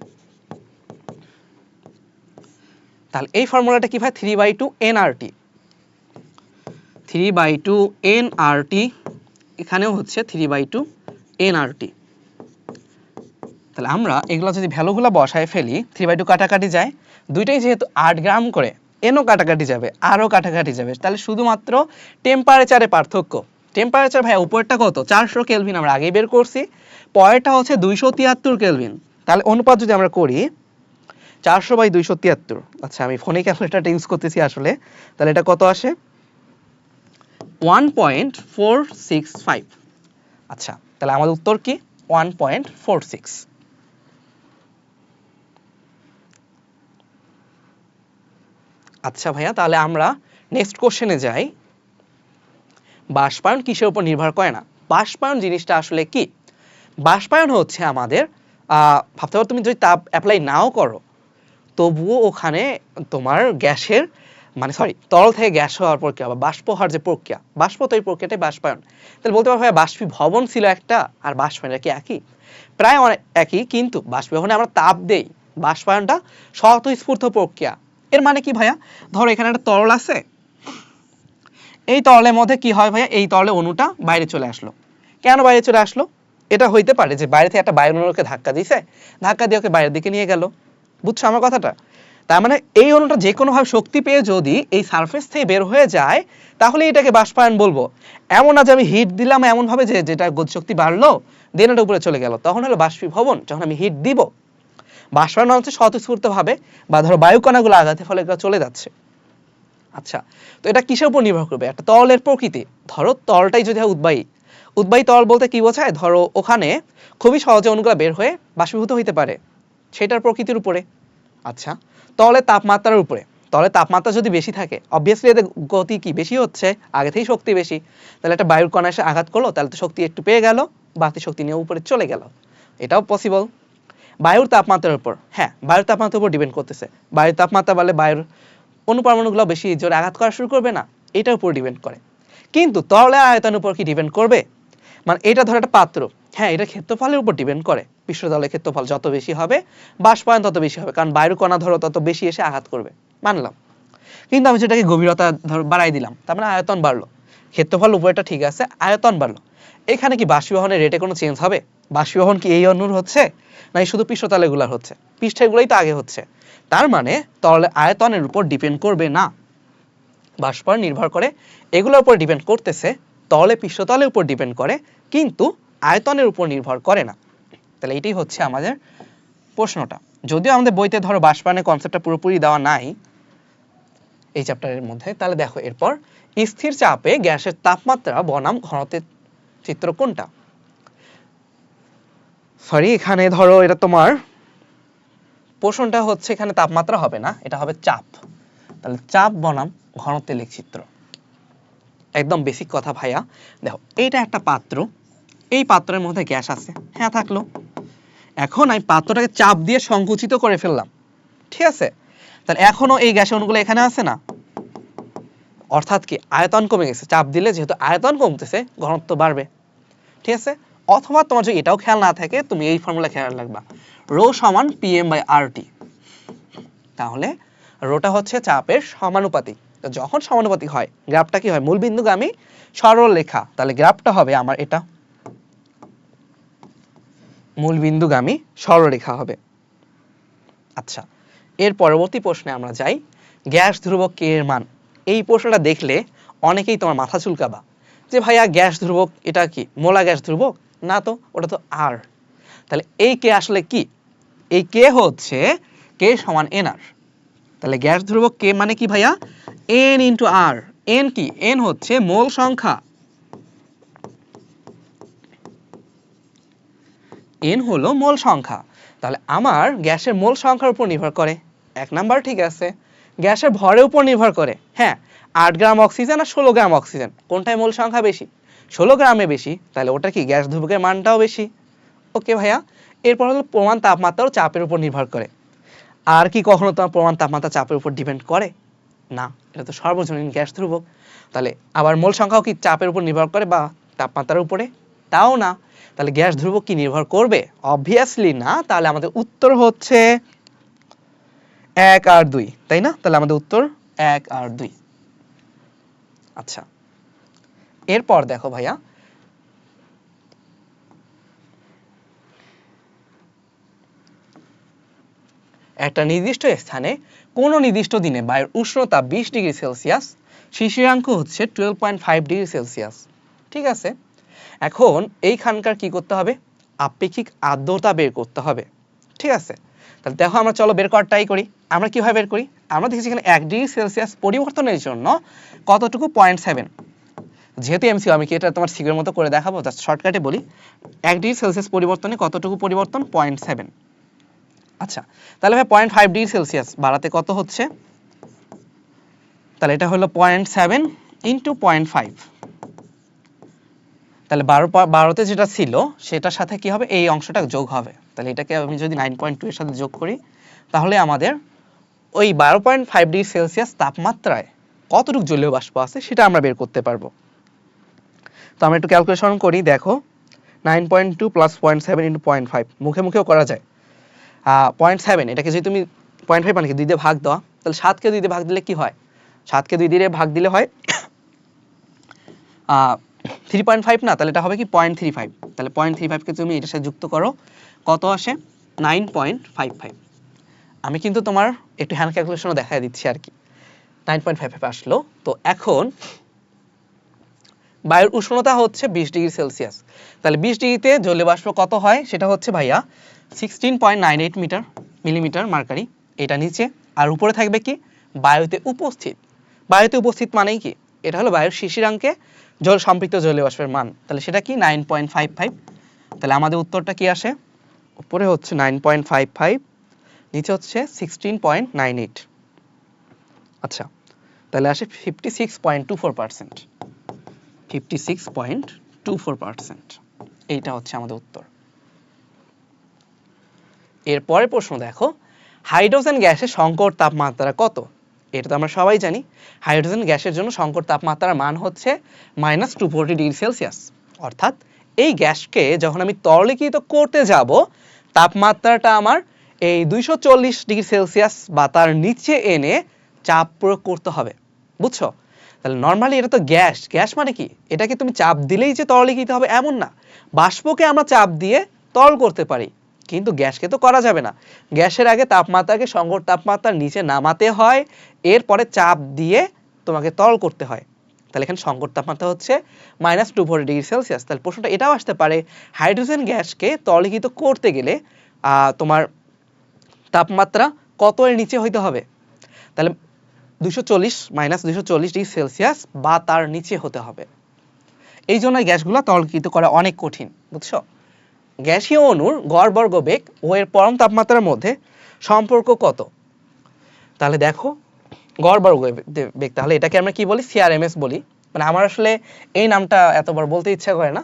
তাহলে এই ফর্মুলাটা কি হয়? 3/2 nRT, 3/2 nRT, এখানেও হচ্ছে 3/2 nRT। তাহলে আমরা এগুলো যদি ভ্যালুগুলো বসায় ফেলি, 3/2 কাটাকাটি যায়, দুইটাই যেহেতু 8 গ্রাম করে, এনও কাটাকাটি যাবে, আরও কাটাকাটি যাবে, তাহলে শুধুমাত্র টেম্পারেচারে পার্থক্য। টেম্পারেচার ভাই উপরটা কত? 400 কেলভিন, আমরা আগেই বের করছি। পরেরটা হচ্ছে 273 কেলভিন। তাহলে অনুপাত যদি আমরা করি 400/273, আচ্ছা আমি ফোনে ক্যালকুলেটরটা ইউজ করতেছি আসলে, তাহলে এটা কত আসে? 1.465। আচ্ছা তাহলে আমাদের উত্তর কি? 1.46। আচ্ছা ভাইয়া, তাহলে আমরা নেক্সট কোশ্চেনে যাই। বাষ্পায়ন কিসের উপর নির্ভর করে না? বাষ্পায়ন জিনিসটা আসলে কি? বাষ্পায়ন হচ্ছে আমাদের ভাবতে পারো তুমি যদি তাপ অ্যাপ্লাই নাও করো, তবুও ওখানে তোমার গ্যাসের মানে তরল থেকে গ্যাস হওয়ার প্রক্রিয়া বা বাষ্প হওয়ার যে প্রক্রিয়া, বাষ্প তৈরি প্রক্রিয়াটাই বাষ্পায়ন। তাহলে বলতে পারো ভাইয়া বাষ্পীভবন ছিল একটা আর বাষ্পায়নটা কি একই? প্রায় অনেক একই, কিন্তু বাষ্পীভবনে আমরা তাপ দেই, বাষ্পায়নটা স্বতঃস্ফূর্ত প্রক্রিয়া। এর মানে কি ভাইয়া? ধরো এখানে একটা তরল আছে, এই তরলের মধ্যে কি হয় ভাইয়া? এই তরলে অণুটা বাইরে চলে আসলো। কেন বাইরে চলে আসলো? এটা হইতে পারে যে বাইরে থেকে একটা বায়ুমণ্ডলকে ধাক্কা দিয়েছে, ধাক্কা দিয়ে ওকে বাইরের দিকে নিয়ে গেল। বুঝছো আমার কথাটা? তার মানে এই অণুটা যে কোনোভাবে শক্তি পেয়ে যদি এই সারফেস থেকে বের হয়ে যায়, তাহলে এটাকে বাষ্পায়ন বলবো। এমন না যে আমি হিট দিলাম এমন ভাবে যে যেটা গতিশক্তি বাড়লো দেন এটা উপরে চলে গেল, তখন হলো বাষ্পীভবন। যখন আমি হিট দিব, বাষ্পায়ন হচ্ছে স্বতঃস্ফূর্ত ভাবে বা ধরো বায়ুকণাগুলো আঘাতের ফলে এগুলো চলে যাচ্ছে। আচ্ছা, তো এটা কিসের উপর নির্ভর করবে? একটা তরলের প্রকৃতি। ধরো তরলটাই যদি হয় উদ্বায়ী, উদ্বায়ী তরল বলতে কি বোঝায়? ধরো ওখানে খুবই সহজে অণুগুলো বের হয়ে বাষ্পীভূত হইতে পারে, সেটার প্রকৃতির উপরে। আচ্ছা, তরলের তাপমাত্রার উপরে। তরলের তাপমাত্রা যদি বেশি থাকে, অবভিয়াসলি এদের গতি কি বেশি হচ্ছে, আগে থেকেই শক্তি বেশি, তাহলে একটা বায়ুর কণা এসে আঘাত করলো, তাহলে তো শক্তি একটু পেয়ে গেল, বাড়তি শক্তি নিয়ে উপরে চলে গেল, এটাও পসিবল। বায়ুর তাপমাত্রার উপর, হ্যাঁ বায়ুর তাপমাত্রার উপর ডিপেন্ড করতেছে। বায়ুর তাপমাত্রা বাড়লে বায়ুর অণুপরমাণুগুলো বেশি জোরে আঘাত করা শুরু করবে না, এটার উপর ডিপেন্ড করে। কিন্তু তরলের আয়তনের উপর কি ডিপেন্ড করবে? মানে এটা ধরো একটা পাত্র, হ্যাঁ এটা ক্ষেত্রফলের উপর ডিপেন্ড করে। পৃষ্ঠতলের ক্ষেত্রফল যত বেশি হবে বাষ্পায়ন তত বেশি হবে, কারণ বায়ুর কণা ধরো তত বেশি এসে আঘাত করবে, মানলাম। কিন্তু আমি সেটাকে গভীরতা ধরো বাড়াই দিলাম, তার মানে আয়তন বাড়লো। ক্ষেত্রফল উপরেটা ঠিক আছে, আয়তন বাড়লো। এখানে কি বাষ্পীভবনের রেটে কোনো চেঞ্জ হবে? বাষ্পীভবন কি এই অণুর হচ্ছে, নাকি শুধু পৃষ্ঠতলেগুলোর হচ্ছে? পৃষ্ঠেগুলোই তো আগে হচ্ছে। তার মানে তরলের আয়তনের উপর ডিপেন্ড করবে না, বাষ্পায়ন নির্ভর করে এগুলোর উপর ডিপেন্ড করতেছে, তরলে পৃষ্ঠতলের উপর ডিপেন্ড করে, কিন্তু আয়তনের উপর নির্ভর করে না। তাহলে এটাই হচ্ছে আমাদের প্রশ্নটা। যদিও আমাদের বইতে ধরো বাষ্পায়নের কনসেপ্টটা পুরোপুরি দেওয়া নাই এই চ্যাপ্টারের মধ্যে। তাহলে দেখো এরপর, স্থির চাপে গ্যাসের তাপমাত্রা বনাম ঘনত্বের চিত্র কোনটা? এখানে ধরো এটা তোমার পোষণটা হচ্ছে এখানে তাপমাত্রা হবে না, এটা হবে চাপ। তাহলে চাপ বনাম ঘনত্বের লেখচিত্র, একদম বেসিক কথা ভাইয়া। দেখো এইটা একটা পাত্র, এই পাত্রের মধ্যে গ্যাস আছে, হ্যাঁ থাকলো। এখন আমি পাত্রটাকে চাপ দিয়ে সংকুচিত করে ফেললাম, ঠিক আছে? তাহলে এখনো এই গ্যাসের অণুগুলো এখানে আছে না, অর্থাৎ কি আয়তন কমে গেছে। চাপ দিলে যেহেতু আয়তন কমতেছে ঘনত্ব বাড়বে, ঠিক আছে? অথবা তোমার যদি এটাও খেয়াল না থাকে, তুমি এই ফর্মুলা খেয়াল রাখবা, রো সমান PM/RT। তাহলে রোটা হচ্ছে চাপের সমানুপাতিক। তো যখন সমানুপাতিক হয় গ্রাফটা কি হয়, মূলবিন্দুগামী সরল রেখা। তাহলে গ্রাফটা হবে আমার এটা মূলবিন্দুগামী সরলরেখা হবে। আচ্ছা, এর পরবর্তী প্রশ্নে আমরা যাই, গ্যাস ধ্রুবক কে এর মান। এই প্রশ্নটা দেখলে অনেকেই তোমার মাথা চুলকাবা যে ভাইয়া গ্যাস ধ্রুবক এটা কি মোলা গ্যাস ধ্রুবক? না তো, ওটা তো আর। তাহলে এই কে আসলে কি? এই কে হচ্ছে কে সমান nr। তাহলে গ্যাস ধ্রুবক কে মানে কি ভাইয়া? n ইন্টু আর। n কি? n হচ্ছে মোল সংখ্যা, n হলো মোল সংখ্যা। তাহলে আমার গ্যাসের মোল সংখ্যার উপর নির্ভর করে, এক নাম্বার ঠিক আছে। গ্যাসের ভরের উপর নির্ভর করে, হ্যাঁ 8 গ্রাম অক্সিজেন আর 16 গ্রাম অক্সিজেন, কোনটায় মোল সংখ্যা বেশি? 16 গ্রামে বেশি, তাহলে ওটা কি গ্যাস ধ্রুবকের মানটাও বেশি। ওকে ভাইয়া। এরপর হলো প্রমাণ তাপমাত্রা ও চাপের উপর নির্ভর করে। আর কি কখনো তোমার প্রমাণ তাপমাত্রা চাপের উপর ডিপেন্ড করে? না, এটা তো সর্বজনীন গ্যাস ধ্রুবক। তাহলে আবার মোল সংখ্যাও কি চাপের উপর নির্ভর করে বা তাপমাত্রার উপরে? তাও না। তাহলে গ্যাস ধ্রুবক কি নির্ভর করবে? অবভিয়াসলি না। তাহলে আমাদের উত্তর হচ্ছে 1 আর 2, তাই না? তাহলে আমাদের উত্তর 1 আর 2। আচ্ছা, এরপর দেখো ভাইয়া, একটা নির্দিষ্ট স্থানে কোন নির্দিষ্ট দিনে বায়ুর উষ্ণতা 20 ডিগ্রি সেলসিয়াস, শিশিরাঙ্ক হচ্ছে 12.5 ডিগ্রি সেলসিয়াস, ঠিক আছে? এখন এইখানকার কি করতে হবে? আপেক্ষিক আর্দ্রতা বের করতে হবে, ঠিক আছে? তাহলে দেখো আমরা চলো বের করার ট্রাই করি। আমরা কিভাবে বের করি? আমরা দেখেছি এখানে 1 ডিগ্রি সেলসিয়াস পরিবর্তনের জন্য কতটুকু? 0.7। যেহেতু এমসিকিউ, আমি কি এটা তোমার সিগের মতো করে দেখাবো? জাস্ট শর্টকাটে বলি, 1 ডিগ্রি সেলসিয়াস পরিবর্তনে কতটুকু পরিবর্তন? 0.7। আচ্ছা, তাহলে ভাই 0.5 ডিগ্রি সেলসিয়াস বাড়াতে কত হচ্ছে? তাহলে এটা হলো 0.7 ইন্টু 0.5। তাহলে 12তে যেটা ছিল সেটার সাথে কি হবে? এই অংশটা যোগ হবে। তাহলে এটাকে আমি যদি 9.2 এর সাথে যোগ করি, তাহলে আমাদের ওই 12.5 ডিগ্রি সেলসিয়াস তাপমাত্রায় কতটুকু জলীয় বাষ্প আছে সেটা আমরা বের করতে পারবো। তো আমরা একটু ক্যালকুলেশন করি। দেখো 9.2 প্লাস 0.7 ইন্টু 0.5, মুখে মুখেও করা যায়। 0.7 এটাকে যদি তুমি 0.5 মানে কি 2 দিয়ে ভাগ দাও, তাহলে 7কে 2 দিয়ে ভাগ দিলে কি হয়? 7কে 2 দিয়ে ভাগ দিলে হয় 3.5 না, তাহলে এটা হবে কি 0.35। তাহলে 0.35 কে তুমি এটার সাথে যুক্ত করো, কত আসে? 9.55। আমি কিন্তু তোমার একটু হ্যান্ড ক্যালকুলেশনও দেখাই দিচ্ছি আর কি। 9.55 আসলো। তো এখন বায়ুর উষ্ণতা হচ্ছে 20 ডিগ্রি সেলসিয়াস। তাহলে 20 ডিগ্রিতে জলীয় বাষ্প কত হয়? সেটা হচ্ছে ভাইয়া 16.98 মিলিমিটার মার্কারি। এটা নিচে, আর উপরে থাকবে কি? বায়ুতে উপস্থিত। বায়ুতে উপস্থিত মানেই কি? এটা হলো বায়ুর শিশিরাঙ্কে জল সম্পৃক্ত জলীয় বাষ্পের মান। তাহলে সেটা কি? 9.55। তাহলে আমাদের উত্তরটা কি আসে? উপরে হচ্ছে 9.55, নিচে হচ্ছে 16.98। আচ্ছা, তাহলে আসে 56.24%। 56.24%, এইটা হচ্ছে আমাদের উত্তর। এরপরের প্রশ্ন দেখো, হাইড্রোজেন গ্যাসের সংকট তাপমাত্রা কত? এটা তো আমরা সবাই জানি, হাইড্রোজেন গ্যাসের জন্য সংকট তাপমাত্রার মান হচ্ছে -240 ডিগ্রি সেলসিয়াস। অর্থাৎ এই গ্যাসকে যখন আমি তরলীকৃত করতে যাব, তাপমাত্রাটা আমার এই 240 ডিগ্রি সেলসিয়াস বা তার নিচে এনে চাপ প্রয়োগ করতে হবে, বুঝছো? তাহলে নরমালি এটা তো গ্যাস, গ্যাস মানে কি এটাকে তুমি চাপ দিলেই যে তরলীকৃত হবে এমন না। বাষ্পকে আমরা চাপ দিয়ে তরল করতে পারি, কিন্তু গ্যাসকে তো করা যাবে না। গ্যাসের আগে তাপমাত্রাকে সংকট তাপমাত্রার নিচে নামাতে হয়, এরপরে চাপ দিয়ে তোমাকে তরল করতে হয়। তাহলে এখানে সংকট তাপমাত্রা হচ্ছে -240 ডিগ্রি সেলসিয়াস। তাহলে প্রশ্নটা এটাও আসতে পারে, হাইড্রোজেন গ্যাসকে তরলীকৃত করতে গেলে তোমার তাপমাত্রা কত এর নিচে হইতে হবে? তাহলে 240 ডিগ্রি সেলসিয়াস বা তার নিচে হতে হবে। এই জন্য গ্যাসগুলো তরলীকৃত করা অনেক কঠিন, বুঝছো? গ্যাসীয় অণুর গড় বর্গবেগ ও এর পরম তাপমাত্রার মধ্যে সম্পর্ক কত? তাহলে দেখো গড় বর্গ বেগ, তাহলে এটাকে আমরা কি বলি? সিআরএমএস বলি। মানে আমার আসলে এই নামটা এতবার বলতে ইচ্ছা করে না,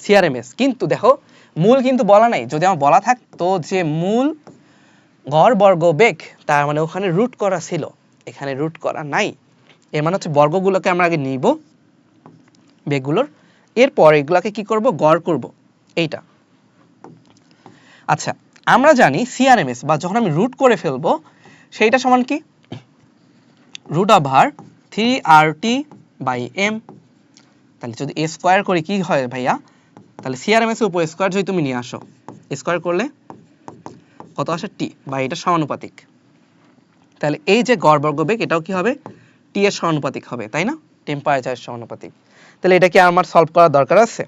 সিআরএমএস। কিন্তু দেখো মূল কিন্তু বলা নাই। যদি আমার বলা থাকতো যে মূল গড় বর্গ বেগ, তার মানে ওখানে রুট করা ছিল, এখানে রুট করা নাই। এর মানে হচ্ছে বর্গগুলোকে আমরা আগে নিব বেগগুলোর, এরপর এগুলাকে কি করব? গড় করব, এইটা। আচ্ছা, আমরা জানি সিআরএমএস বা যখন আমি রুট করে ফেলবো সেইটা সমান কি? Root over 3RT/m। তাহলে যদি a স্কয়ার করি কি হয় ভাইয়া? তাহলে সিআরএমএস এর উপর স্কয়ার যদি তুমি নিয়ে আসো, স্কয়ার করলে কত আসে? t, বা এটা সমানুপাতিক। তাহলে এই যে গড় বর্গ বেগ এটাও কি হবে? t এর সমানুপাতিক হবে, তাই না? টেম্পারেচারের সমানুপাতিক। তাহলে এটা কি আমার সলভ করার দরকার আছে?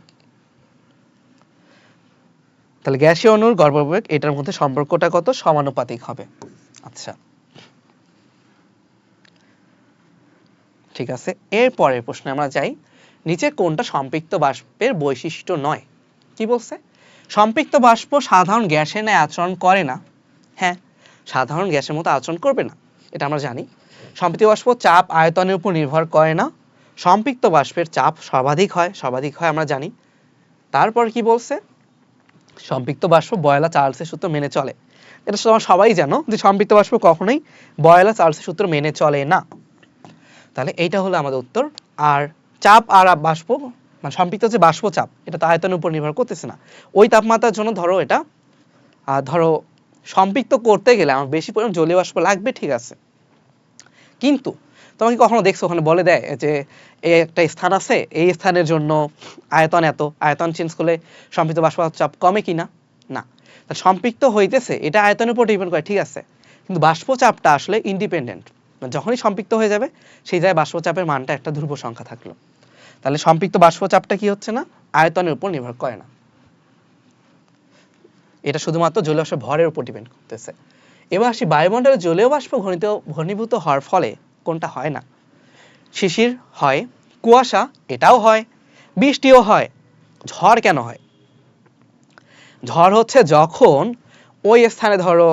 তাহলে গ্যাসীয় অণুর গড় বর্গ বেগ এটার মধ্যে সম্পর্কটা কত? সমানুপাতিক হবে। আচ্ছা, ঠিক আছে। এর পরের প্রশ্নে আমরা যাই। নিচে কোনটা সম্পৃক্ত বাষ্পের বৈশিষ্ট্য নয়? কি বলছে? সম্পৃক্ত বাষ্প সাধারণ গ্যাসের ন্যায় আচরণ করে না। হ্যাঁ, সাধারণ গ্যাসের মতো আচরণ করবে না, এটা আমরা জানি। সম্পৃক্ত বাষ্প চাপ আয়তনের উপর নির্ভর করে না। সম্পৃক্ত বাষ্পের চাপ সর্বাধিক হয়, আমরা জানি। তারপর কি বলছে? সম্পৃক্ত বাষ্প বয়লা চার্লসের সূত্র মেনে চলে। এটা তোমরা সবাই জানো যে সম্পৃক্ত বাষ্প কখনোই বয়লা চার্লসের সূত্র মেনে চলে না। তাহলে এইটা হলো আমাদের উত্তর। আর চাপ আর বাষ্প, মানে সম্পৃক্ত যে বাষ্প চাপ, এটা তো আয়তনের উপর নির্ভর করতেছে না। ওই তাপমাত্রার জন্য ধরো এটা ধরো সম্পৃক্ত করতে গেলে আমার বেশি পরিমাণ জলীয় বাষ্প লাগবে, ঠিক আছে। কিন্তু তোমাকে কখনো দেখছো ওখানে বলে দেয় যে এই একটা স্থান আছে, এই স্থানের জন্য আয়তন এত, আয়তন চেঞ্জ করলে সম্পৃক্ত বাষ্প চাপ কমে কিনা? না। তাহলে সম্পৃক্ত হইতেছে এটা আয়তনের উপর ডিপেন্ড করে, ঠিক আছে, কিন্তু বাষ্প চাপটা আসলে ইন্ডিপেন্ডেন্ট। যখনই সম্পৃক্ত হয়ে যাবে সেই জায়গায় বাষ্প চাপের মানটা একটা ধ্রুব সংখ্যা থাকলো। তাহলে সম্পৃক্ত বাষ্প চাপটা কি হচ্ছে না? আয়তনের উপর নির্ভর করে না, এটা শুধুমাত্র জলীয় বাষ্পের ভরের উপর ডিপেন্ড করতেছে। এবার আসি বায়ুমণ্ডলে জলীয় বাষ্প ঘনীভূত হওয়ার ফলে কোনটা হয় না? শিশির হয়, কুয়াশা এটাও হয়, বৃষ্টিও হয়। ঝড় কেন হয়? ঝড় হচ্ছে যখন ওই স্থানে ধরো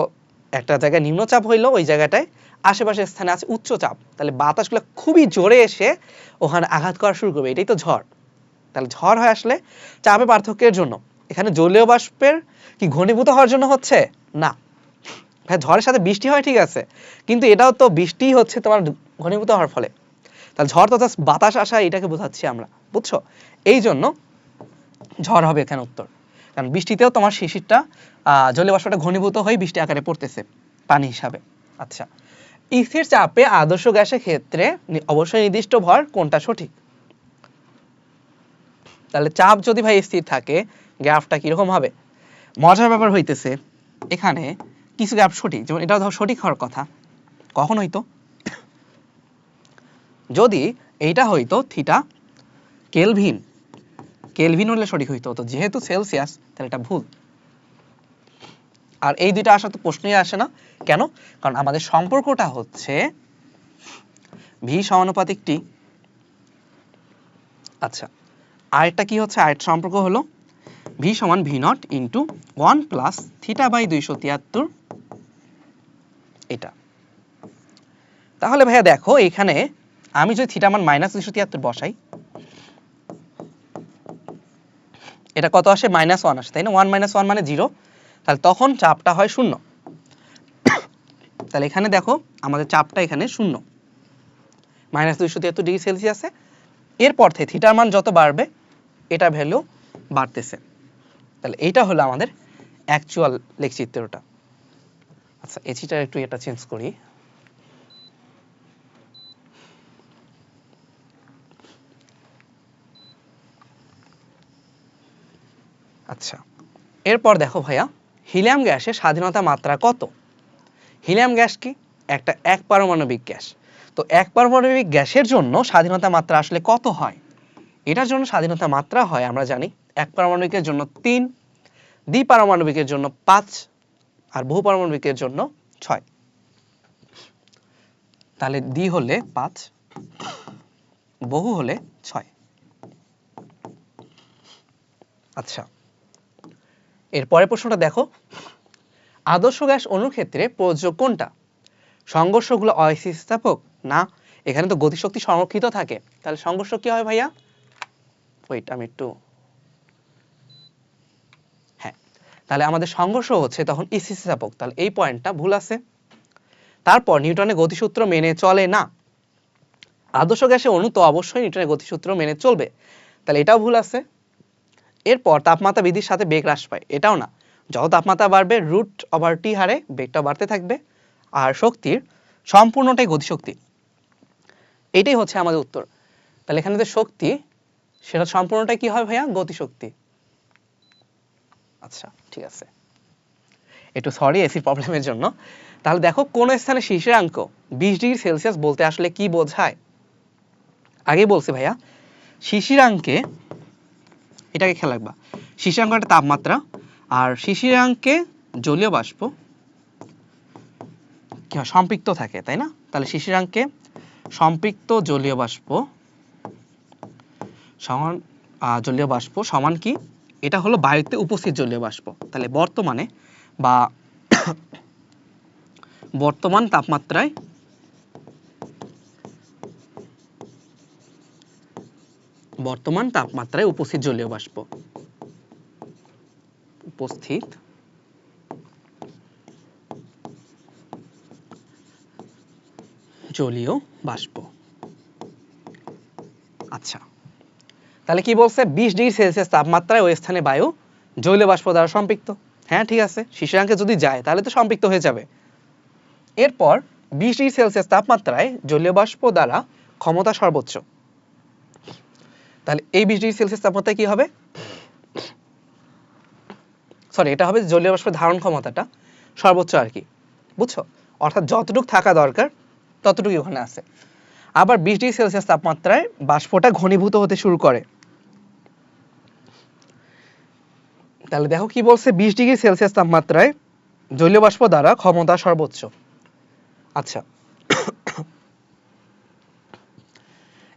একটা জায়গায় নিম্নচাপ হইলো, ওই জায়গাটায় আশেপাশের স্থানে আছে উচ্চচাপ, তাহলে বাতাসগুলো খুবই জোরে এসে ওখানে আঘাত করা শুরু করবে, এটাই তো ঝড়। তাহলে ঝড় হয় আসলে চাপের পার্থক্যের জন্য। এখানে জলীয় বাষ্পের কি ঘনীভূত হওয়ার জন্য হচ্ছে না। ভাই ঝড়ের সাথে বৃষ্টি হয়, ঠিক আছে, কিন্তু এটাও তো বৃষ্টি হচ্ছে তোমার ঘনীভূত হওয়ার ফলে। তাহলে ঝড় তথা বাতাস আসা এটাকে বোঝাচ্ছি আমরা, বুঝছো? এই জন্য ঝড় হবে এখানে উত্তর। কারণ বৃষ্টিতেও তোমার শিশিরটা জলীয় বাষ্পটা ঘনীভূত হয়ে বৃষ্টি আকারে পড়তেছে পানি হিসাবে। আচ্ছা, স্থির চাপে আদর্শ গ্যাসের ক্ষেত্রে অবশ্যই নির্দিষ্ট ভর কোনটা সঠিক? তাহলে চাপ যদি ভাই স্থির থাকে গ্রাফটা কিরকম হবে? মজার ব্যাপার হইতেছে এখানে কিছু গ্রাফ সঠিক, যেমন এটা ধর সঠিক হওয়ার কথা। কখন হইতো? যদি এইটা হইতো থিটা কেলভিন, কেলভিন হলে সঠিক হইতো, তো যেহেতু সেলসিয়াস তাহলে এটা ভুল। আর এই দুইটা আসা তো প্রশ্নই আসে না। কেন? কারণ আমাদের সম্পর্কটা হচ্ছে ভি সমানুপাতিক টি। আচ্ছা, আরেকটা কি হচ্ছে? আরেকটা সম্পর্ক হলো ভি সমান V naught into 1 plus theta by 273, এটা। তাহলে ভাইয়া দেখো এখানে আমি যদি থিটা মান -273 বসাই, এটা কত আসে? -1 আসে, তাই না? 1 - 1 মানে 0, তাহলে তখন চাপটা হয় 0। তাহলে এখানে দেখো আমাদের চাপটা এখানে 0, -273 ডিগ্রি সেলসিয়াসে। এরপর থেকে থিটার মান যত বাড়বে এটা ভ্যালু বাড়তেছে। তাহলে এইটা হলো আমাদের অ্যাকচুয়াল লেখচিত্রটা। আচ্ছা, এচিটা একটু এটা চেঞ্জ করি। আচ্ছা, এরপর দেখো ভাইয়া হিলিয়াম গ্যাসের স্বাধীনতা মাত্রা কত? হিলিয়াম গ্যাস কি? একটা এক পারমাণবিক গ্যাস। তো এক পারমাণবিক গ্যাসের জন্য স্বাধীনতা মাত্রা আসলে কত হয়? এটার জন্য স্বাধীনতা মাত্রা হয় আমরা জানি এক পারমাণবিকের জন্য 3, দ্বিপারমাণবিকের জন্য 5, আর বহু পারমাণবিকের জন্য 6। তাহলে দ্বি হলে 5, বহু হলে 6। আচ্ছা, এর পরের প্রশ্নটা দেখো, আদর্শ গ্যাস অণুর ক্ষেত্রে প্রযোজ্য কোনটা? সংঘর্ষগুলো অস্থিতিস্থাপক না, এখানে তো গতিশক্তি সংরক্ষিত থাকে, তাহলে সংঘর্ষ কি হয় ভাইয়া? ওয়েট আমি একটু, হ্যাঁ, তাহলে আমাদের সংঘর্ষ হচ্ছে তখন স্থিতিস্থাপক, তাহলে এই পয়েন্টটা ভুল আছে। তারপর নিউটনের গতিসূত্র মেনে চলে না, আদর্শ গ্যাসের অণু তো অবশ্যই নিউটনের গতিসূত্র মেনে চলবে, তাহলে এটাও ভুল আছে। এরপর তাপমাত্রা বৃদ্ধির সাথে বেগ হ্রাস পায়, এটাও না, যত তাপমাত্রা বাড়বে √T হারে বেগটা বাড়তে থাকবে, আর শক্তির সম্পূর্ণটাই গতিশক্তি, এটাই হচ্ছে আমাদের উত্তর। তাহলে এখানে যে শক্তি সেটা সম্পূর্ণটাই কি হয় ভাইয়া? গতিশক্তি। আচ্ছা ঠিক আছে, একটু সরি এসি প্রবলেমের জন্য। তাহলে দেখো কোন স্থানে শিশিরাঙ্ক 20°C বলতে আসলে কি বোঝায়? আগে বলছি ভাইয়া, শিশিরাঙ্কে, এটাকে খেয়াল রাখবা, শিশিরাঙ্ক একটা তাপমাত্রা, আর শিশিরাঙ্কে জলীয় বাষ্প কি হয়? সম্পৃক্ত থাকে, তাই না? তাহলে শিশিরাঙ্কে সম্পৃক্ত জলীয় বাষ্প সমান জলীয় বাষ্প সমান কি? এটা হলো বায়ুতে উপস্থিত জলীয় বাষ্প। তাহলে বর্তমানে বা বর্তমান তাপমাত্রায় উপস্থিত জলীয় বাষ্প, উপস্থিত জলীয় বাষ্প। আচ্ছা, তাহলে কি বলছে? 20°C তাপমাত্রায় ওই স্থানে বায়ু জলীয় বাষ্প দ্বারা সম্পৃক্ত। হ্যাঁ ঠিক আছে, শিশিরাঙ্কে যদি যায় তাহলে তো সম্পৃক্ত হয়ে যাবে। এরপর 20°C তাপমাত্রায় জলীয় বাষ্প দ্বারা ক্ষমতা সর্বোচ্চ, তাহলে এই 20°C তাপমাত্রায় কি হবে? সরি, এটা হবে জলীয় বাষ্পের ধারণ ক্ষমতাটা সর্বোচ্চ আর কি, বুঝছো? অর্থাৎ যতটুকু থাকা দরকার ততটুকু ওখানে আছে। আবার 20°C তাপমাত্রায় বাষ্পটা ঘনীভূত হতে শুরু করে। তাহলে দেখো কি বলছে? 20°C তাপমাত্রায় জলীয় বাষ্প দ্বারা ক্ষমতা সর্বোচ্চ। আচ্ছা,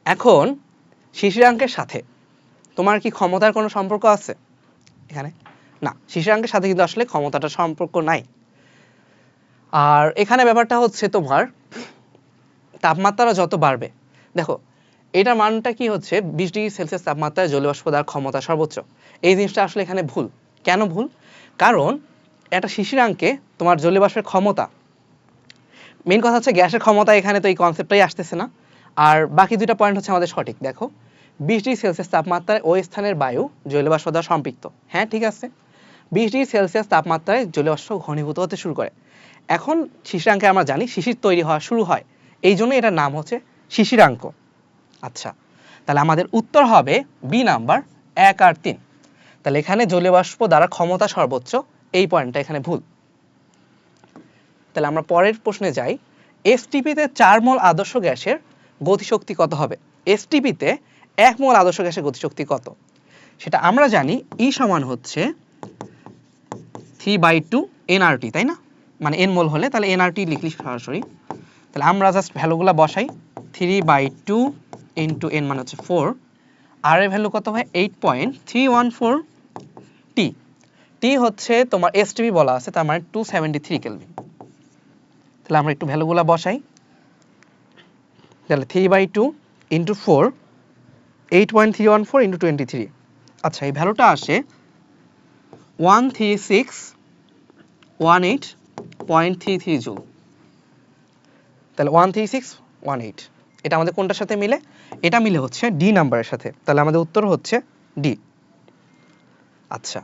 এখন শিশিরাঙ্কের সাথে তোমার কি ক্ষমতার কোনো সম্পর্ক আছে এখানে? না, শিশিরাঙ্কের সাথে কিন্তু আসলে ক্ষমতাটার সম্পর্ক নাই। আর এখানে ব্যাপারটা হচ্ছে তোমার তাপমাত্রা যত বাড়বে, দেখো এটার মানটা কি হচ্ছে? 20°C তাপমাত্রায় জলীয় বাষ্প দ্বারা ক্ষমতা সর্বোচ্চ, এই জিনিসটা আসলে এখানে ভুল। কেন ভুল? কারণ একটা শিশিরাঙ্কে তোমার জলীয় বাষ্পের ক্ষমতা, মেইন কথা হচ্ছে গ্যাসের ক্ষমতা, এখানে তো এই কনসেপ্টটাই আসতেছে না। আর বাকি দুইটা পয়েন্ট হচ্ছে আমাদের সঠিক। দেখো 20°C তাপমাত্রায় ওই স্থানের বায়ু জলীয় বাষ্প দ্বারা সম্পৃক্ত, হ্যাঁ ঠিক আছে, 20°C তাপমাত্রায় জলীয় বাষ্প ঘনীভূত হতে শুরু করে। এখন শিশিরাঙ্কে আমরা জানি শিশির তৈরি হওয়া শুরু হয়, এই জন্য এটার নাম হচ্ছে শিশিরাঙ্ক। আচ্ছা, তাহলে আমাদের উত্তর হবে বি নাম্বার 1 আর 3। তাহলে এখানে জলীয় বাষ্প দ্বারা ক্ষমতা সর্বোচ্চ, এই পয়েন্টটা এখানে ভুল। তাহলে আমরা পরের প্রশ্নে যাই। এসটিপিতে 4 মোল আদর্শ গ্যাসের গতিশক্তি কত হবে? এসটিপিতে 1 মোল আদর্শ গ্যাসের গতিশক্তি কত? সেটা আমরা জানি ই সমান হচ্ছে 3/2 nRT, তাই না? মানে n মোল হলে তাহলে nRT লিখলি সরাসরি। তাহলে আমরা জাস্ট ভ্যালুগুলো বসাই, 3/2 ইনটু n মানে হচ্ছে 4, আর এর ভ্যালু কত হয়? 8.314 T। T হচ্ছে তোমার এসটিপি বলা আছে, তার মানে 273 কেলভিন। তাহলে আমরা একটু ভ্যালুগুলো বসাই, তাহলে 3/2 ইন্টু 4, 8.314 ইন্টু 23। আচ্ছা, এই ভ্যালুটা আসে 13618.33 জুল। তাহলে 13618, এটা আমাদের কোনটার সাথে মিলে? এটা মিলে হচ্ছে ডি নাম্বারের সাথে, তাহলে আমাদের উত্তর হচ্ছে ডি। আচ্ছা,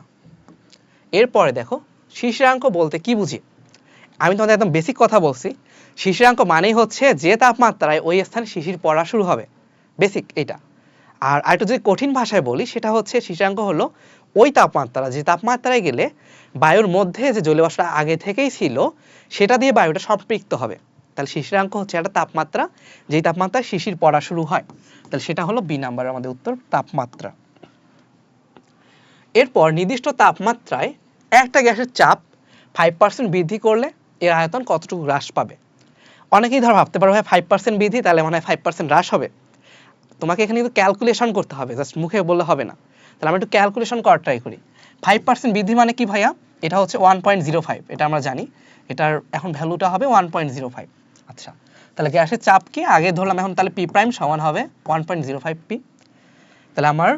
এরপরে দেখো শিশিরাঙ্ক বলতে কি বুঝি? আমি তোমাদের একদম বেসিক কথা বলছি, শিশিরাঙ্ক মানেই হচ্ছে যে তাপমাত্রায় ওই স্থানে শিশির পড়া শুরু হবে, বেসিক এটা। আর আরেকটু যদি কঠিন ভাষায় বলি, সেটা হচ্ছে শিশিরাঙ্ক হলো ওই তাপমাত্রা যে তাপমাত্রায় গেলে বায়ুর মধ্যে যে জলীয় বাষ্পটা আগে থেকেই ছিল সেটা দিয়ে বায়ুটা সম্পৃক্ত হবে। তাহলে শিশিরাঙ্ক হচ্ছে একটা তাপমাত্রা যেই তাপমাত্রায় শিশির পড়া শুরু হয়, তাহলে সেটা হলো বি নাম্বার আমাদের উত্তর, তাপমাত্রা। এরপর নির্দিষ্ট তাপমাত্রায় একটা গ্যাসের চাপ 5% বৃদ্ধি করলে এর আয়তন কতটুকু হ্রাস পাবে? অনেকেই ধর ভাবতে পারো ভাই 5% বৃদ্ধি তাহলে মনে হয় 5% হ্রাস হবে। তোমাকে এখানে কিন্তু ক্যালকুলেশন করতে হবে, জাস্ট মুখে বললে হবে না। তাহলে আমরা একটু ক্যালকুলেশন করার ট্রাই করি। 5% বৃদ্ধি মানে কি ভাইয়া? এটা হচ্ছে 1.05, এটা আমরা জানি। এটার এখন ভ্যালুটা হবে 1.05। আচ্ছা, তাহলে গ্যাসের চাপ কি আগে ধরলাম, এখন তাহলে পি প্রাইম সমান হবে 1.05 পি। তাহলে আমার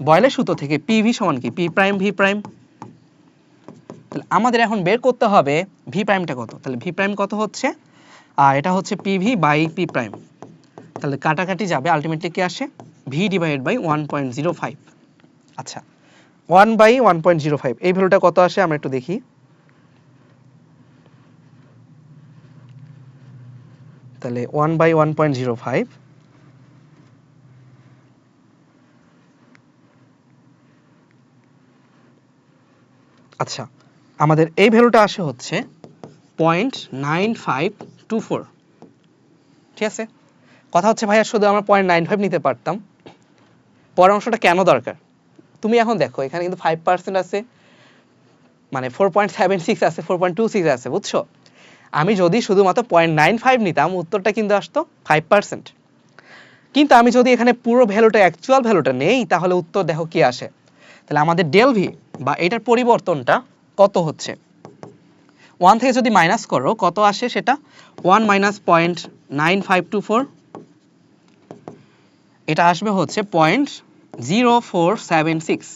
বয়লের সূত্র থেকে পিভি সমান কি? P prime V prime. তাহলে আমাদের এখন বের করতে হবে ভি প্রাইমটা কত। তাহলে ভি প্রাইম কত হচ্ছে? এটা হচ্ছে পিভি বাই পি প্রাইম। তাহলে কাটাকাটি যাবে, আলটিমেটলি কি আসে? V divided by 1.05। আচ্ছা, 1/1.05 এই ভ্যালুটা কত আসে আমরা একটু দেখি। তাহলে 1/1.05, আচ্ছা আমাদের এই ভ্যালুটা আসে হচ্ছে 0.9524। ঠিক আছে, কথা হচ্ছে ভাইয়া শুধু আমরা 0.95 নিতে পারতাম, পরের অংশটা কেন দরকার? তুমি এখন দেখো এখানে কিন্তু 5% আছে, মানে 4.76 আছে, 4.26 আছে, বুঝছো? আমি যদি শুধুমাত্র 0.95 নিতাম উত্তরটা কিন্তু আসতো 5%। কিন্তু আমি যদি এখানে পুরো ভ্যালুটা, অ্যাকচুয়াল ভ্যালুটা নেই, তাহলে উত্তর দেখো কি আসে। তাহলে আমাদের ডেল ভি বা এটার পরিবর্তনটা কত হচ্ছে? 1 থেকে যদি মাইনাস করো কত আসে সেটা? 1 মাইনাস 0.9524, এটা আসবে হচ্ছে 0.0476।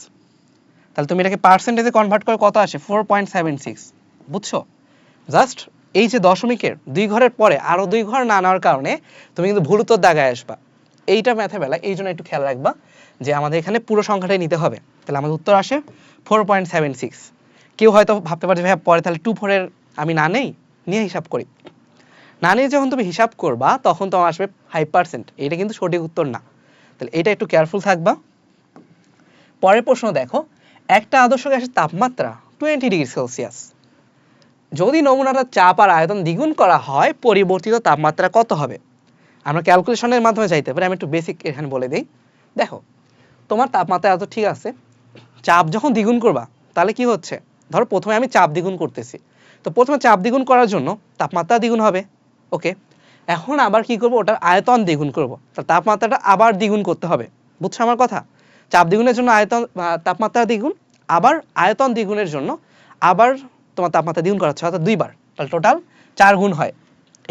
তাহলে তুমি এটাকে পার্সেন্টেজে কনভার্ট করে কত আসে? 4.76। বুঝছো? জাস্ট এই যে দশমিকের 2 ঘরের পরে আরো 2 ঘর না নেওয়ার কারণে তুমি কিন্তু ভুল উত্তর দাগায় আসবা। এইটা ম্যাথে বেলা এই জন্য একটু খেয়াল রাখবা যে আমাদের এখানে পুরো সংখ্যাটাই নিতে হবে। তাহলে আমাদের উত্তর আসে 4.76। কেউ হয়তো ভাবতে পারে ভাই পরে তাহলে 2 4 এর আমি না নেই, নিয়ে হিসাব করি। না নিয়ে যখন তুমি হিসাব করবা তখন তোমার আসবে 5%। এটা কিন্তু সঠিক উত্তর না। তাহলে এটা একটু কেয়ারফুল থাকবা। পরের প্রশ্ন দেখো, একটা আদর্শ গ্যাসের তাপমাত্রা 20 ডিগ্রি সেলসিয়াস। যদি নমুনাটার চাপ আর আয়তন দ্বিগুণ করা হয় পরিবর্তিত তাপমাত্রা কত হবে? আমরা ক্যালকুলেশনের মাধ্যমে যাইতে পারি, আমি একটু বেসিক এখানে বলে দিই। দেখো তোমার তাপমাত্রা এত ঠিক আছে, চাপ যখন দ্বিগুণ করবা তাহলে কি হচ্ছে? ধরো প্রথমে আমি চাপ দ্বিগুণ করতেছি, তো প্রথমে চাপ দ্বিগুণ করার জন্য তাপমাত্রা দ্বিগুণ হবে, ওকে। এখন আবার কি করব? ওটার আয়তন দ্বিগুণ করব, তার তাপমাত্রাটা আবার দ্বিগুণ করতে হবে। বুঝছো আমার কথা? চাপ দ্বিগুণের জন্য আয়তন তাপমাত্রা দ্বিগুণ, আবার আয়তন দ্বিগুণের জন্য আবার তোমার তাপমাত্রা দ্বিগুণ করা হচ্ছে, অর্থাৎ 2 বার, তাহলে টোটাল 4 গুণ হয়।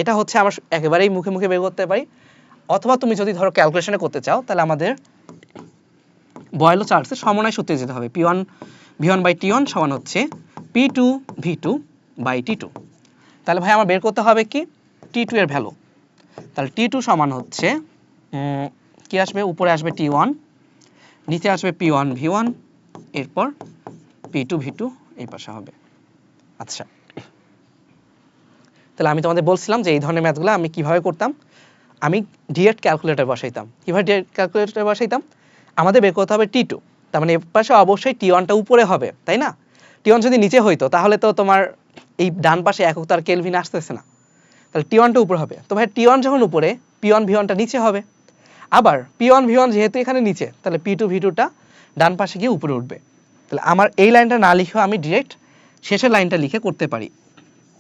এটা হচ্ছে আমরা একেবারেই মুখে মুখে বের করতে পারি। অথবা তুমি যদি ধরো ক্যালকুলেশনে করতে চাও তাহলে আমাদের বয়েলো চার্লসের সমন্বয় সূত্রে যেতে হবে। P1 V1 বাই T1 সমান হচ্ছে P2 V2 বাই T2। তাহলে ভাই আমার বের করতে হবে কি? T2 এর ভ্যালু। তাহলে T2 সমান হচ্ছে কি আসবে? উপরে আসবে T1, নিচে আসবে P1 V1, এরপর P2 V2 এই পাশে হবে। আচ্ছা, তাহলে আমি তোমাদের বলছিলাম যে এই ধরনের ম্যাথগুলো আমি কিভাবে করতাম। আমি ডিরেক্ট ক্যালকুলেটর বসাইতাম। কিভাবে ডিরেক্ট ক্যালকুলেটর বসাইতাম? আমাদের বের করতে হবে T2, তার মানে এর পাশে অবশ্যই T1টা উপরে হবে, তাই না? T1 যদি নিচে হইতো তাহলে তো তোমার এই ডান পাশে একক তার কেলভিন আসতেছে না, তাহলে T1টা উপরে হবে। তো ভাই T1 যখন উপরে, P1 V1টা নিচে হবে। আবার P1 V1 যেহেতু এখানে নিচে, তাহলে P2 V2টা ডান পাশে গিয়ে উপরে উঠবে। তাহলে আমার এই লাইনটা না লিখেও আমি ডিরেক্ট শেষের লাইনটা লিখে করতে পারি।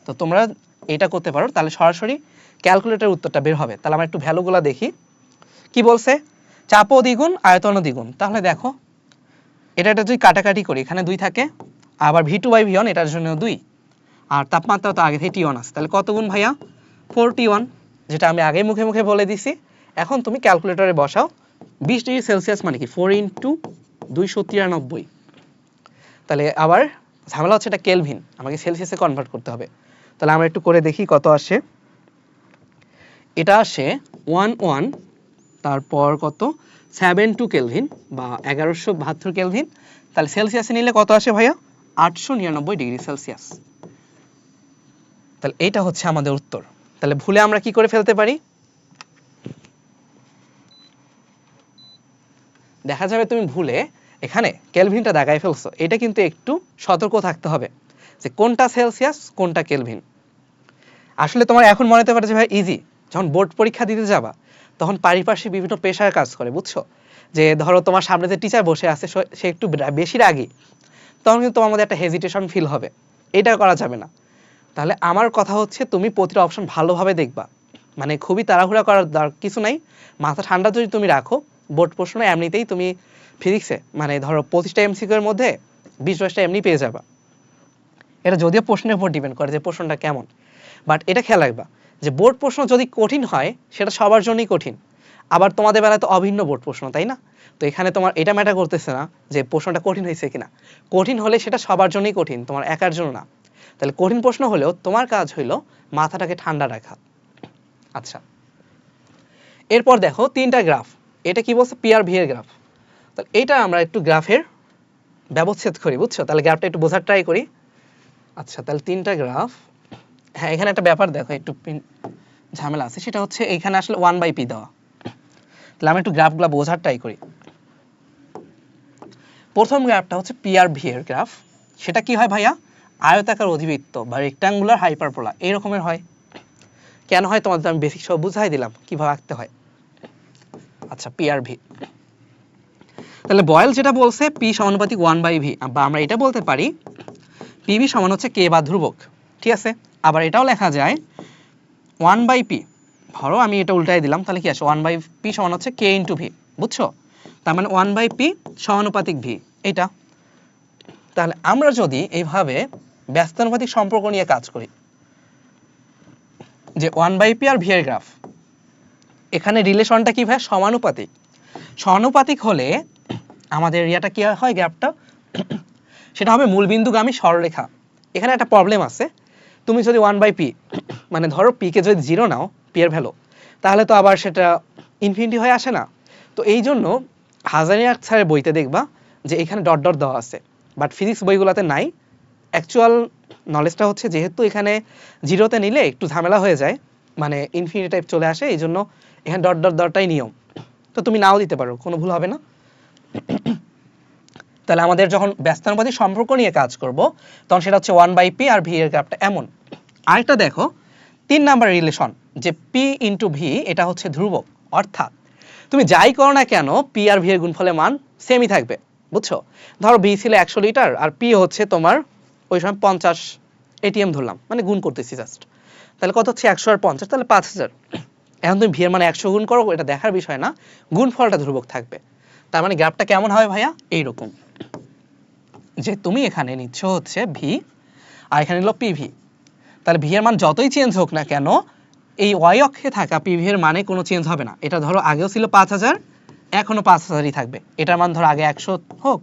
তো তোমরা এটা করতে পারো, তাহলে সরাসরি ক্যালকুলেটরের উত্তরটা বের হবে। তাহলে আমরা একটু ভ্যালুগুলো দেখি কি বলছে। চাপও দ্বিগুণ, আয়তনও দ্বিগুণ। তাহলে দেখো এটা যদি কাটাকাটি করি, এখানে 2 থাকে, আবার V2 বাই V1 এটার জন্য 2, আর তাপমাত্রা তো আগে থেকে T1 আছে, তাহলে কত গুণ ভাইয়া? 4T1, যেটা আমি আগে মুখে মুখে বলে দিছি। এখন তুমি ক্যালকুলেটরে বসাও। 20 ডিগ্রি সেলসিয়াস মানে কি? 4 × 293। তাহলে আবার ঝামেলা হচ্ছে এটা কেলভিন, আমাকে সেলসিয়াসে কনভার্ট করতে হবে। তাহলে আমরা একটু করে দেখি কত আসে। এটা আসে 11, তারপর কত 72 কেলভিন বা 1172 কেলভিন। তাহলে সেলসিয়াসে নিলে কত আসে ভাইয়া? 899 ডিগ্রি সেলসিয়াস। তাহলে এইটা হচ্ছে আমাদের উত্তর। তাহলে ভুলে আমরা কি করে ফেলতে পারি? দেখা যাবে তুমি ভুলে এখানে কেলভিনটা দাগায় ফেলছো, এটা কিন্তু একটু সতর্ক থাকতে হবে যে কোনটা সেলসিয়াস কোনটা কেলভিন। আসলে তোমার এখন মনে হতে পারে যে ভাই ইজি, যখন বোর্ড পরীক্ষা দিতে যাবা তখন পারিপার্শ্বিক বিভিন্ন প্রেশার কাজ করে, বুঝছো? যে ধরো তোমার সামনে যে টিচার বসে আছে সে একটু বেশি রাগী, তখন কিন্তু তোমার মধ্যে একটা হেজিটেশন ফিল হবে। এটা করা যাবে না। তাহলে আমার কথা হচ্ছে তুমি প্রতিটা অপশন ভালোভাবে দেখবা, মানে খুবই তাড়াহুড়া করার কিছু নাই। মাথা ঠান্ডা যদি তুমি রাখো, বোর্ড প্রশ্ন এমনিতেই তুমি ফিজিক্সে মানে ধরো 25টা এমসিকিউ এর মধ্যে 20-22টা এমনি পেয়ে যাবা। এটা যদিও প্রশ্নের উপর ডিপেন্ড করে যে প্রশ্নটা কেমন, বাট এটা খেয়াল রাখবা যে বোর্ড প্রশ্ন যদি কঠিন হয় সেটা সবার জন্যই কঠিন। আবার তোমাদের বেলায় তো অভিন্ন বোর্ড প্রশ্ন, তাই না? তো এখানে তোমার এটা ম্যাটার করতেছে না যে প্রশ্নটা কঠিন হয়েছে কিনা। কঠিন হলে সেটা সবার জন্যই কঠিন, তোমার একার জন্য না। তাহলে কঠিন প্রশ্ন হলেও তোমার কাজ হইলো মাথাটাকে ঠান্ডা রাখা। আচ্ছা, এরপর দেখো 3টা গ্রাফ। এটা কি বলছে? PRV এর গ্রাফ। তাহলে এটা আমরা একটু গ্রাফের ব্যবচ্ছেদ করি, বুঝছো? তাহলে গ্রাফটা একটু বোঝার ট্রাই করি। আচ্ছা, তাহলে 3টা গ্রাফ। হ্যাঁ, এখানে একটা ব্যাপার দেখো, একটু ঝামেলা আছে, সেটা হচ্ছে এখানে আসলে 1/p দেওয়া। তাহলে আমি একটু গ্রাফগুলো বোঝার ট্রাই করি। প্রথম গ্রাফটা হচ্ছে PRV এর গ্রাফ। সেটা কি হয় ভাইয়া? আয়তাকার অধিবৃত্ত বা রেক্টাঙ্গুলার হাইপারবোলা এই রকমের হয়। কেন হয় তোমাদের আমি বেসিক সব বুঝাই দিলাম কিভাবে আঁকতে হয়। আচ্ছা, PRV। তাহলে বয়েল যেটা বলছে P সমানুপাতিক 1/v, বা আমরা এটা বলতে পারি PV সমান হচ্ছে K বা ধ্রুবক, ঠিক আছে? আবার এটাও লেখা যায় 1/p। ধরো আমি এটা উল্টাই দিলাম, তাহলে কি আসে? 1/p সমান হচ্ছে K × V, বুঝছো? তার মানে 1/p সমানুপাতিক V এটা। তাহলে আমরা যদি এইভাবে ব্যস্তানুপাতিক সম্পর্ক নিয়ে কাজ করি, যে 1/p আর V এর গ্রাফ, এখানে রিলেশনটা কি ভাই? সমানুপাতিক। সমানুপাতিক হলে আমাদের ইয়াটা কি হয়? গ্রাফটা সেটা হবে মূলবিন্দুগামী সরলরেখা। এখানে একটা প্রবলেম আছে, তুমি যদি 1/p মানে ধরো p কে যদি 0 নাও, p এর ভ্যালু, তাহলে তো আবার সেটা ইনফিনিটি হয়ে আসে না। তো এই জন্য হাজারিয়ার স্যারের বইতে দেখবা যে এখানে ডট ডট দেওয়া আছে, বাট ফিজিক্স বইগুলোতে নাই। অ্যাকচুয়াল নলেজটা হচ্ছে যেহেতু এখানে 0তে নিলে একটু ঝামেলা হয়ে যায়, মানে ইনফিনিটি টাইপ চলে আসে, এই জন্য এখানে ডট ডট দেওয়াটাই নিয়ম। তো তুমি নাও দিতে পারো, কোনো ভুল হবে না। তাহলে আমাদের যখন ব্যস্তানুপাতিক সম্পর্ক নিয়ে কাজ করব, তখন সেটা হচ্ছে 1/p আর V এর গ্রাফটা এমন। আরেকটা দেখো 3 নাম্বার রিলেশন, যে P × V এটা হচ্ছে ধ্রুবক, অর্থাৎ তুমি যাই করো না কেন P আর V এর গুণফলের মান সেমই থাকবে, বুঝছো? ধরো V ছিল 100 লিটার আর P হচ্ছে তোমার ওই সময় 50 ATM ধরলাম, মানে গুণ করতেছি জাস্ট। তাহলে কত হচ্ছে? 100 আর 50, তাহলে 5000। এখন তুমি V এর মানে 100 গুণ করো, এটা দেখার বিষয় না, গুণফলটা ধ্রুবক থাকবে। তার মানে গ্রাফটা কেমন হবে ভাইয়া? এইরকম, যে তুমি এখানে নিচ্ছ হচ্ছে V আর এখানে নিল PV। তাহলে V এর মান যতই চেঞ্জ হোক না কেন, এই y অক্ষে থাকা PV এর মানে কোনো চেঞ্জ হবে না। এটা ধরো আগেও ছিল 5000, এখনো 5000ই থাকবে। এটার মান ধরো আগে 100 হোক,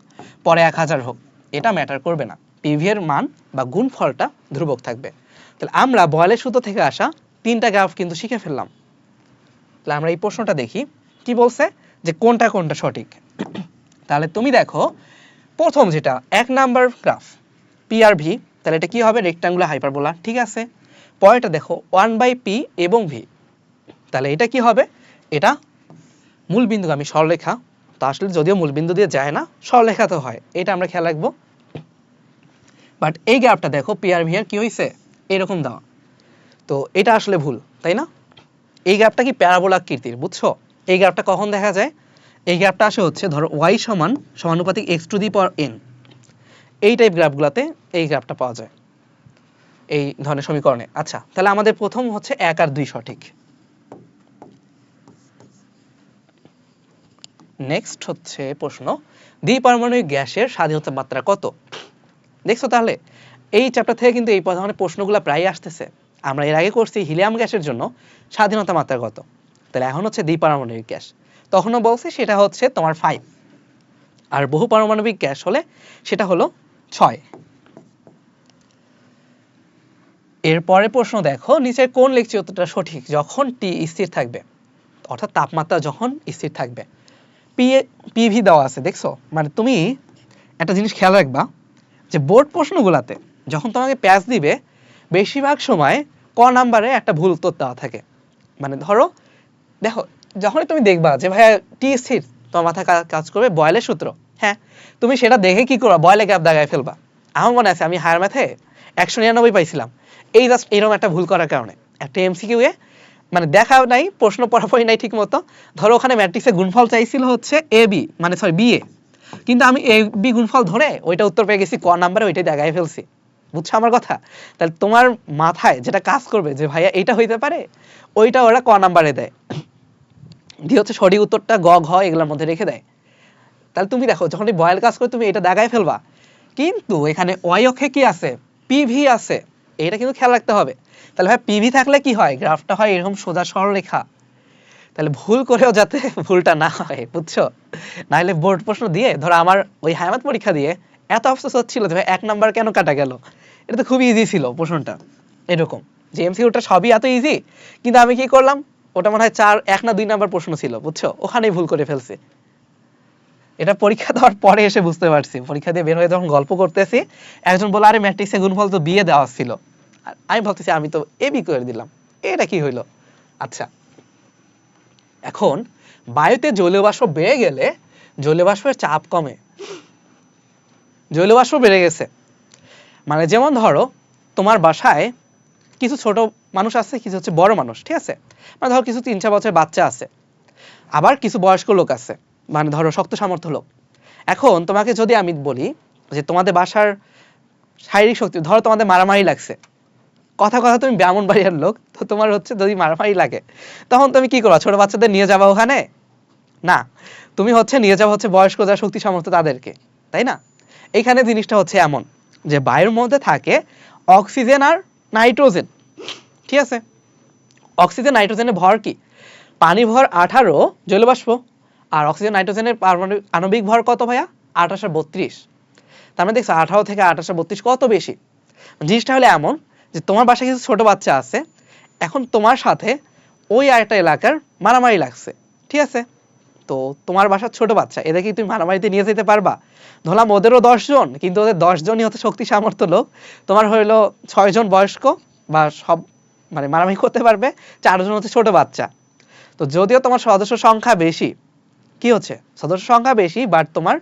পরে 1000 হোক, এটা ম্যাটার করবে না। PV এর মান বা গুণফলটা ধ্রুবক থাকবে। তাহলে আমরা বয়েলের সূত্র থেকে আসা 3টা গ্রাফ কিন্তু শিখে ফেললাম। তাহলে আমরা এই প্রশ্নটা দেখি কি বলছে, যে কোনটা কোনটা সঠিক। তাহলে তুমি দেখো প্রথম যেটা 1 নাম্বার গ্রাফ PRV, তাহলে এটা কি হবে? রেক্টাঙ্গুলার হাইপারবোলা, ঠিক আছে। পরেরটা দেখো 1/p এবং V, তাহলে এটা কি হবে? এটা মূলবিন্দুগামী সরলরেখা। তো আসলে যদিও মূলবিন্দু দিয়ে যায় না, সরলরেখা তো হয়, এটা আমরা খেয়াল রাখবো। বাট এই গ্রাফটা দেখো PRV এর কি হয়েছে? এরকম দেওয়া, তো এটা আসলে ভুল, তাই না? এই গ্রাফটা কি প্যারাবোলাকৃতির, বুঝছো? এই গ্রাফটা কখন দেখা যায়? এই গ্রাফটা আসে হচ্ছে ধরো y সমানুপাতিক x⁴n, এই টাইপ গ্রাফগুলোতে এই গ্রাফটা পাওয়া যায় এই ধরনের সমীকরণে। আচ্ছা, তাহলে আমাদের প্রথম হচ্ছে 1 আর 2 সঠিক। নেক্সট হচ্ছে প্রশ্ন, দ্বিপারমাণবিক গ্যাসের স্বাধীনতার মাত্রা কত? দেখছো, তাহলে এই চ্যাপ্টার থেকে কিন্তু এই ধরনের প্রশ্নগুলো প্রায় আসতেছে। আমরা এর আগে করছি হিলিয়াম গ্যাসের জন্য স্বাধীনতা মাত্রা কত, তাহলে এখন হচ্ছে দ্বিপারমাণবিক গ্যাস, তখনও বলছি সেটা হচ্ছে তোমার 5, আর বহু পারমাণবিক গ্যাস হলে সেটা হলো 6। এরপরে প্রশ্ন দেখো, নিচের কোন লেখচিত্র উত্তরটা সঠিক যখন T স্থির থাকবে, অর্থাৎ তাপমাত্রা যখন স্থির থাকবে। PV দেওয়া আছে, দেখছো? মানে তুমি একটা জিনিস খেয়াল রাখবা যে বোর্ড প্রশ্নগুলোতে যখন তোমাকে প্যাচ দিবে, বেশিরভাগ সময় ক নাম্বারে একটা ভুল উত্তর দেওয়া থাকে। মানে ধরো দেখো, যখনই তুমি দেখবা যে ভাইয়া T স্থির, তোমার মাথায় কাজ করবে বয়েলের সূত্র। হ্যাঁ, তুমি সেটা দেখে কি করবা? বয়েলে গ্যাপ দাগায় ফেলবা। আমার মনে আছে আমি হায়ার ম্যাথে 199 পাইছিলাম, এই জাস্ট এরকম একটা ভুল করার কারণে। একটা MCQ এ মানে দেখা নাই, প্রশ্ন পড়াপড়ি নাই ঠিক মতো। ধরো ওখানে ম্যাট্রিক্সের গুণফল চাইছিল হচ্ছে AB, মানে সরি BA, কিন্তু আমি AB গুণফল ধরে ওইটা উত্তর পেয়ে গেছি ক নাম্বারে, ওইটাই দাগায় ফেলছি। বুঝছো আমার কথা? তাহলে তোমার মাথায় যেটা কাজ করবে যে ভাইয়া এইটা হইতে পারে, ওইটা ওরা ক নাম্বারে দেয়, দিয়ে হচ্ছে সঠিক উত্তরটা গ ঘ এগুলোর মধ্যে রেখে দেয়। তাহলে তুমি দেখো যখন বয়েল কাজ করে তুমি এটা দাগায় ফেলবা, কিন্তু এখানে ওয়াই অক্ষে কি আছে, পিভি আছে, এটা কিন্তু খেয়াল রাখতে হবে। তাহলে ভাই পিভি থাকলে কি হয়, গ্রাফটা হয় এরকম সোজা সরলরেখা। তাহলে ভুল করেও যাতে ভুলটা না হয়, বুঝছো? নাহলে বোর্ড প্রশ্ন দিয়ে ধরো আমার ওই হায়ামাত পরীক্ষা দিয়ে এত আফসোস হচ্ছিল যে ভাই 1 নাম্বার কেন কাটা গেল, এটা তো খুবই ইজি ছিল প্রশ্নটা। এরকম যে এমসিকিউটা সবই এত ইজি, কিন্তু আমি কি করলাম, ওটা মনে হয় 1 না 2 নাম্বার প্রশ্ন ছিল, বুঝছো, ওখানেই ভুল করে ফেলছি। এটা পরীক্ষা দেওয়ার পরে এসে বুঝতে পারছি, পরীক্ষা দিয়ে বের হয়ে যখন গল্প করতেছি, একজন বলে আরে ম্যাট্রিক্সে গুণফল তো বিয়ে দেওয়া ছিল, আর আমি ভাবতেছি আমি তো এ বি করে দিলাম, এটা কি হইলো। আচ্ছা, এখন বায়ুতে জলীয় বাষ্প বেড়ে গেলে জলীয় বাষ্পের চাপ কমে। জলীয় বাষ্প বেড়ে গেছে মানে যেমন ধরো তোমার বাসায় কিছু ছোট মানুষ আছে, কিছু হচ্ছে বড় মানুষ, ঠিক আছে? মানে ধরো কিছু 3-4 বছরের বাচ্চা আছে, আবার কিছু বয়স্ক লোক আছে, মানে ধরো শক্ত সামর্থ্য লোক। এখন তোমাকে যদি আমি বলি যে তোমাদের বাসার শারীরিক শক্তি, ধরো তোমাদের মারামারি লাগছে, কথা কথা তুমি ব্রাহ্মণবাড়িয়ার লোক, তো তোমার হচ্ছে যদি মারামারি লাগে তখন তুমি কি করবা, ছোট বাচ্চাদের নিয়ে যাবা ওখানে? না, তুমি হচ্ছে নিয়ে যাওয়া হচ্ছে বয়স্ক যারা শক্তি সামর্থ্য তাদেরকে, তাই না? এইখানে জিনিসটা হচ্ছে এমন যে বায়ুর মধ্যে থাকে অক্সিজেন আর নাইট্রোজেন, ঠিক আছে? অক্সিজেন নাইট্রোজেনের ভর কি, পানি ভর 18, জলবাষ্প, আর অক্সিজেন নাইট্রোজেনের আণবিক ভর কত ভাইয়া, 28 আর 32। তার মানে দেখছো 18 থেকে 28 আর 32 কত বেশি। জিনিসটা হলো এমন যে তোমার বাসায় কিছু ছোট বাচ্চা আছে, এখন তোমার সাথে ওই আরেকটা এলাকার মারামারি লাগছে, ঠিক আছে? তো তোমার বাসার ছোট বাচ্চা, এদের কি তুমি মারামারিতে নিয়ে যেতে পারবা? ধরলাম ওদেরও 10 জন, কিন্তু ওদের 10 জনই হচ্ছে শক্তি সামর্থ্য লোক, তোমার হইলো 6 জন বয়স্ক বা সব মানে মারামারি করতে পারবে, 4 জন হচ্ছে ছোট বাচ্চা। তো যদিও তোমার সদস্য সংখ্যা বেশি, কি হচ্ছে সদস্য সংখ্যা বেশি, বাট তোমার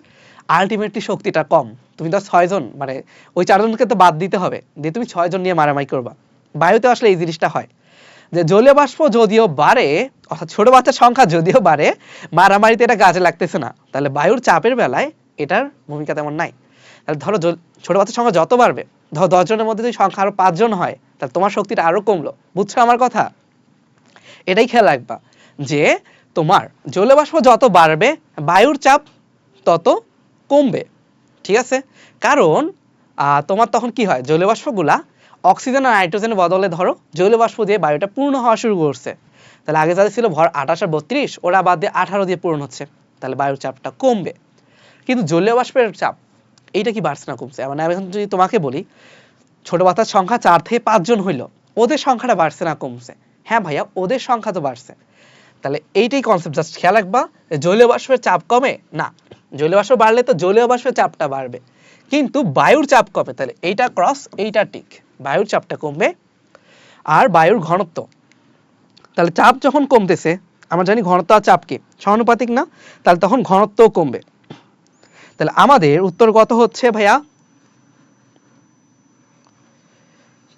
আলটিমেটলি শক্তিটা কম। তুমি তো 6 জন, মানে ওই 4 জনকে তো বাদ দিতে হবে, দিয়ে তুমি 6 জন নিয়ে মারামারি করবা। বায়ুতে আসলে এই জিনিসটা হয় যে জলীয় বাষ্প যদিও বাড়ে, অর্থাৎ ছোট বাচ্চার সংখ্যা যদিও বাড়ে, মারামারিতে এটা কাজে লাগতেছে না। তাহলে বায়ুর চাপের বেলায় এটার ভূমিকা তেমন নাই। তাহলে ধরো ছোট বাচ্চার সংখ্যা যত বাড়বে, ধরো 10 জনের মধ্যে যদি সংখ্যা আরো 5 জন হয়, তাহলে তোমার শক্তিটা আরো কমলো, বুঝছো আমার কথা? এটাই খেয়াল রাখবা যে তোমার জলীয় বাষ্প যত বাড়বে বায়ুর চাপ তত কমবে, ঠিক আছে? কারণ তোমার তখন কি হয়, জলীয় বাষ্পগুলা অক্সিজেন আর নাইট্রোজেনের বদলে ধরো জলীয় বাষ্প দিয়ে বায়ুটা পূর্ণ হওয়া শুরু করছে। তাহলে আগে যাদের ছিল ভর 28 আর 32, ওরা বাদ দিয়ে 18 দিয়ে পূরণ হচ্ছে, তাহলে বায়ুর চাপটা কমবে। কিন্তু জলীয় বাষ্পের চাপ এইটা কি বাড়ছে না কমছে? মানে আমি এখন যদি তোমাকে বলি ছোট বাচ্চার সংখ্যা 4 থেকে 5 জন হইলো, ওদের সংখ্যাটা বাড়ছে না কমছে? হ্যাঁ ভাইয়া, ওদের সংখ্যা তো বাড়ছে। তাহলে এইটাই কনসেপ্ট, জাস্ট খেয়াল রাখবা জলীয় বাষ্পের চাপ কমে না, জলীয় বাষ্প বাড়লে তো জলীয় বাষ্পের চাপটা বাড়বে, কিন্তু বায়ুর চাপ কমে। তাহলে এইটা ক্রস, এইটা টিক, বায়ুর চাপটা কমবে। আর বায়ুর ঘনত্ব, তাহলে চাপ যখন কমতেছে, আমরা জানি ঘনত্ব আর চাপ কি সমানুপাতিক না, তাহলে তখন ঘনত্বও কমবে। তাহলে আমাদের উত্তর কত হচ্ছে ভাইয়া,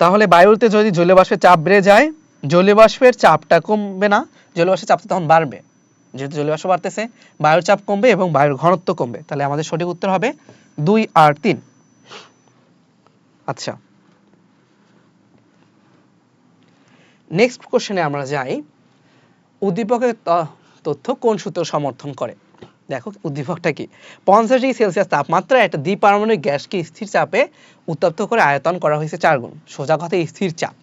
তাহলে বায়ুতে যদি জলীয় বাষ্পের চাপ বেড়ে যায়, জলীয় বাষ্পের চাপটা কমবে না, জলীয় বাষ্পের চাপটা তখন বাড়বে। যেহেতু জলীয় বাষ্প বাড়তেছে, বায়ুর চাপ কমবে এবং বায়ুর ঘনত্ব কমবে। তাহলে আমাদের সঠিক উত্তর হবে 2 আর 3। আচ্ছা, নেক্সট কোশ্চেনে আমরা যাই, উদ্দীপকের তথ্য কোন সূত্র সমর্থন করে? দেখো উদ্দীপকটা কি, 50 ডিগ্রি সেলসিয়াস তাপমাত্রায় একটা দ্বিপারমাণবিক গ্যাসকে স্থির চাপে উত্তপ্ত করে আয়তন করা হয়েছে 4 গুণ। সোজা কথায় স্থির চাপ,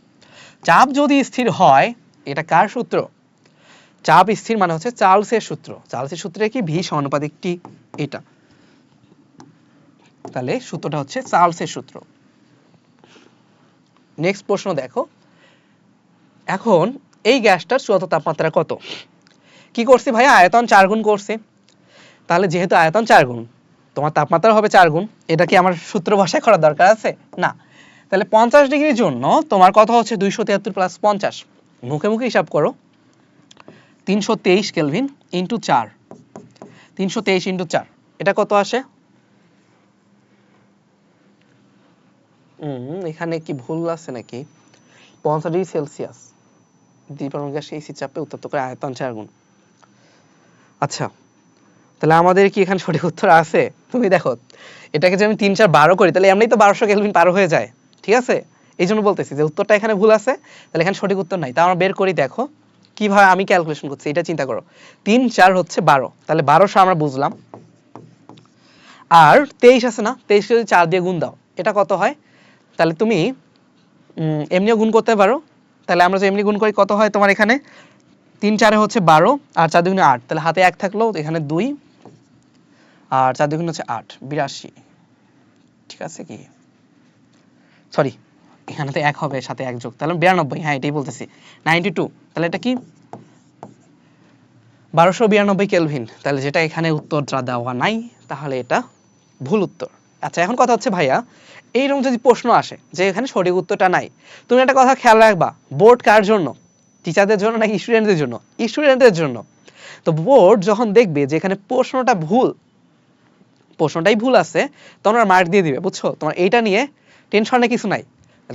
চাপ যদি স্থির হয়, এটা কার সূত্র? চাপ স্থির মানে হচ্ছে চার্লসের সূত্র। চার্লসের সূত্রে কি, ভি সমানুপাতিক টি, এটা। তাহলে সূত্রটা হচ্ছে চার্লসের সূত্র। নেক্সট প্রশ্ন দেখো, এখন এই গ্যাসটার চূড়ান্ত তাপমাত্রা কত? কি করছি ভাইয়া, আয়তন 4 গুণ করছি। তাহলে যেহেতু আয়তন 4 গুণ, তোমার তাপমাত্রা হবে 4 গুণ, এটা কি আমার সূত্র ভাষায় করার দরকার আছে? না। তাহলে 50 ডিগ্রির জন্য তোমার কথা হচ্ছে 273 প্লাস 50, মুখে মুখে হিসাব করো, 323 কেলভিন ইন্টু 4, 323 ইন্টু 4, এটা কত আসে? এখানে কি ভুল আছে নাকি? 50 ডিগ্রি সেলসিয়াস দ্বিপারমাণবিক গ্যাস এই চাপে উত্তপ্ত করে আয়তন 4 গুণ। আচ্ছা, তাহলে আমাদের কি এখানে সঠিক উত্তর আছে? তুমি দেখো, এটাকে যদি আমি 3 4 12 করি, তাহলে এমনিই তো 1200 কেলভিন পার হয়ে যায়, ঠিক আছে? এই জন্য বলতেছি যে উত্তরটা এখানে ভুল আছে, তাহলে এখানে সঠিক উত্তর নাই। তা আমরা বের করি, দেখো কিভাবে আমি ক্যালকুলেশন করছি, এটা চিন্তা করো। 3 4 হচ্ছে 12, তাহলে 1200 আমরা বুঝলাম। আর 23 আছে না, 23 যদি 4 দিয়ে গুণ দাও এটা কত হয়? তাহলে তুমি এমনিও গুণ করতে পারো। তাহলে আমরা যে এমনি গুণ করি কত হয় তোমার এখানে 3 4 হচ্ছে 12 আর 4 দুগুণে 8, তাহলে হাতে 1 থাকলো, এখানে 2 আর 4 দুগুণে হচ্ছে 8, 82। ঠিক আছে কি, সরি এখানে তো 1 হবে, সাথে 1 যোগ, তাহলে 92। হ্যাঁ এটাই বলতেছি 92। তাহলে এটা কি 1292 কেলভিন। তাহলে যেটা এখানে উত্তরটা দেওয়া নাই, তাহলে এটা ভুল উত্তর। আচ্ছা এখন কথা হচ্ছে ভাইয়া, এইরকম যদি প্রশ্ন আসে যে এখানে সঠিক উত্তরটা নাই, তুমি একটা কথা খেয়াল রাখবা, বোর্ড কার জন্য? টিচারদের জন্য নাকি স্টুডেন্টদের জন্য? স্টুডেন্টদের জন্য। তো বোর্ড যখন দেখবে যে এখানে প্রশ্নটা ভুল, প্রশ্নটাই ভুল আছে, তখন ওরা মার্ক দিয়ে দিবে, বুঝছো? তোমার এইটা নিয়ে টেনশনে কিছু নাই।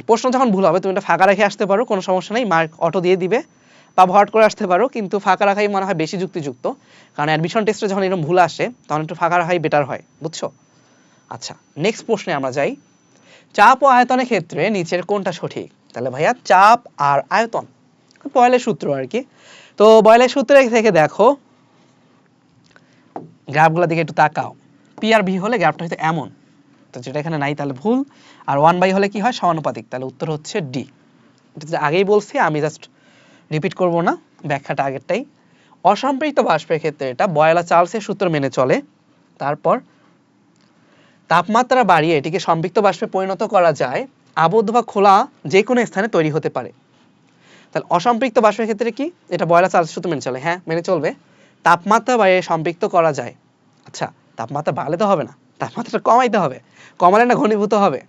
প্রশ্ন যখন ভুল হবে তুমি এটা ফাঁকা রেখে আসতে পারো, কোনো সমস্যা নেই, মার্ক অটো দিয়ে দিবে, বা ভর্ট করে আসতে পারো, কিন্তু ফাঁকা রাখাই মনে হয় বেশি যুক্তিযুক্ত, কারণ অ্যাডমিশন টেস্টে যখন এরকম ভুল আসে তখন একটু ফাঁকা রাখাই বেটার হয়, বুঝছো? আচ্ছা নেক্সট প্রশ্নে আমরা যাই, চাপ ও আয়তনের ক্ষেত্রে নিচের কোনটা সঠিক? তাহলে ভাইয়া চাপ আর আয়তন বয়েলের সূত্র আর কি। তো বয়েলের সূত্র থেকে দেখো, গ্রাফগুলোর দিকে একটু তাকাও, পি আর ভি হলে গ্রাফটা হয়তো এমন, তো যেটা এখানে নাই তাহলে ভুল। আর 1/, হলে কি হয়? সমানুপাতিক, তাহলে উত্তর হচ্ছে ডি। এটা আগেই বলছি, আমি জাস্ট রিপিট করব না, ব্যাখ্যাটা আগেরটাই। অসম্পৃক্ত বাষ্পের ক্ষেত্রে এটা বয়লা চার্লসের সূত্র মেনে চলে। তারপর তাপমাত্রা বাড়িয়ে এটিকে সম্পৃক্ত বাষ্পে পরিণত করা যায়, আবদ্ধ বা খোলা যে কোনো স্থানে তৈরি হতে পারে। তাহলে অসম্পৃক্ত বাষ্পের ক্ষেত্রে কি? এটা বয়লা চার্লসের সূত্র মেনে চলে, হ্যাঁ মেনে চলবে। তাপমাত্রা বাড়িয়ে সম্পৃক্ত করা যায়। আচ্ছা তাপমাত্রা বাড়লে তো হবে না, তাপমাত্রাটা কমাইতে হবে, কমালে না ঘনীভূত হবে।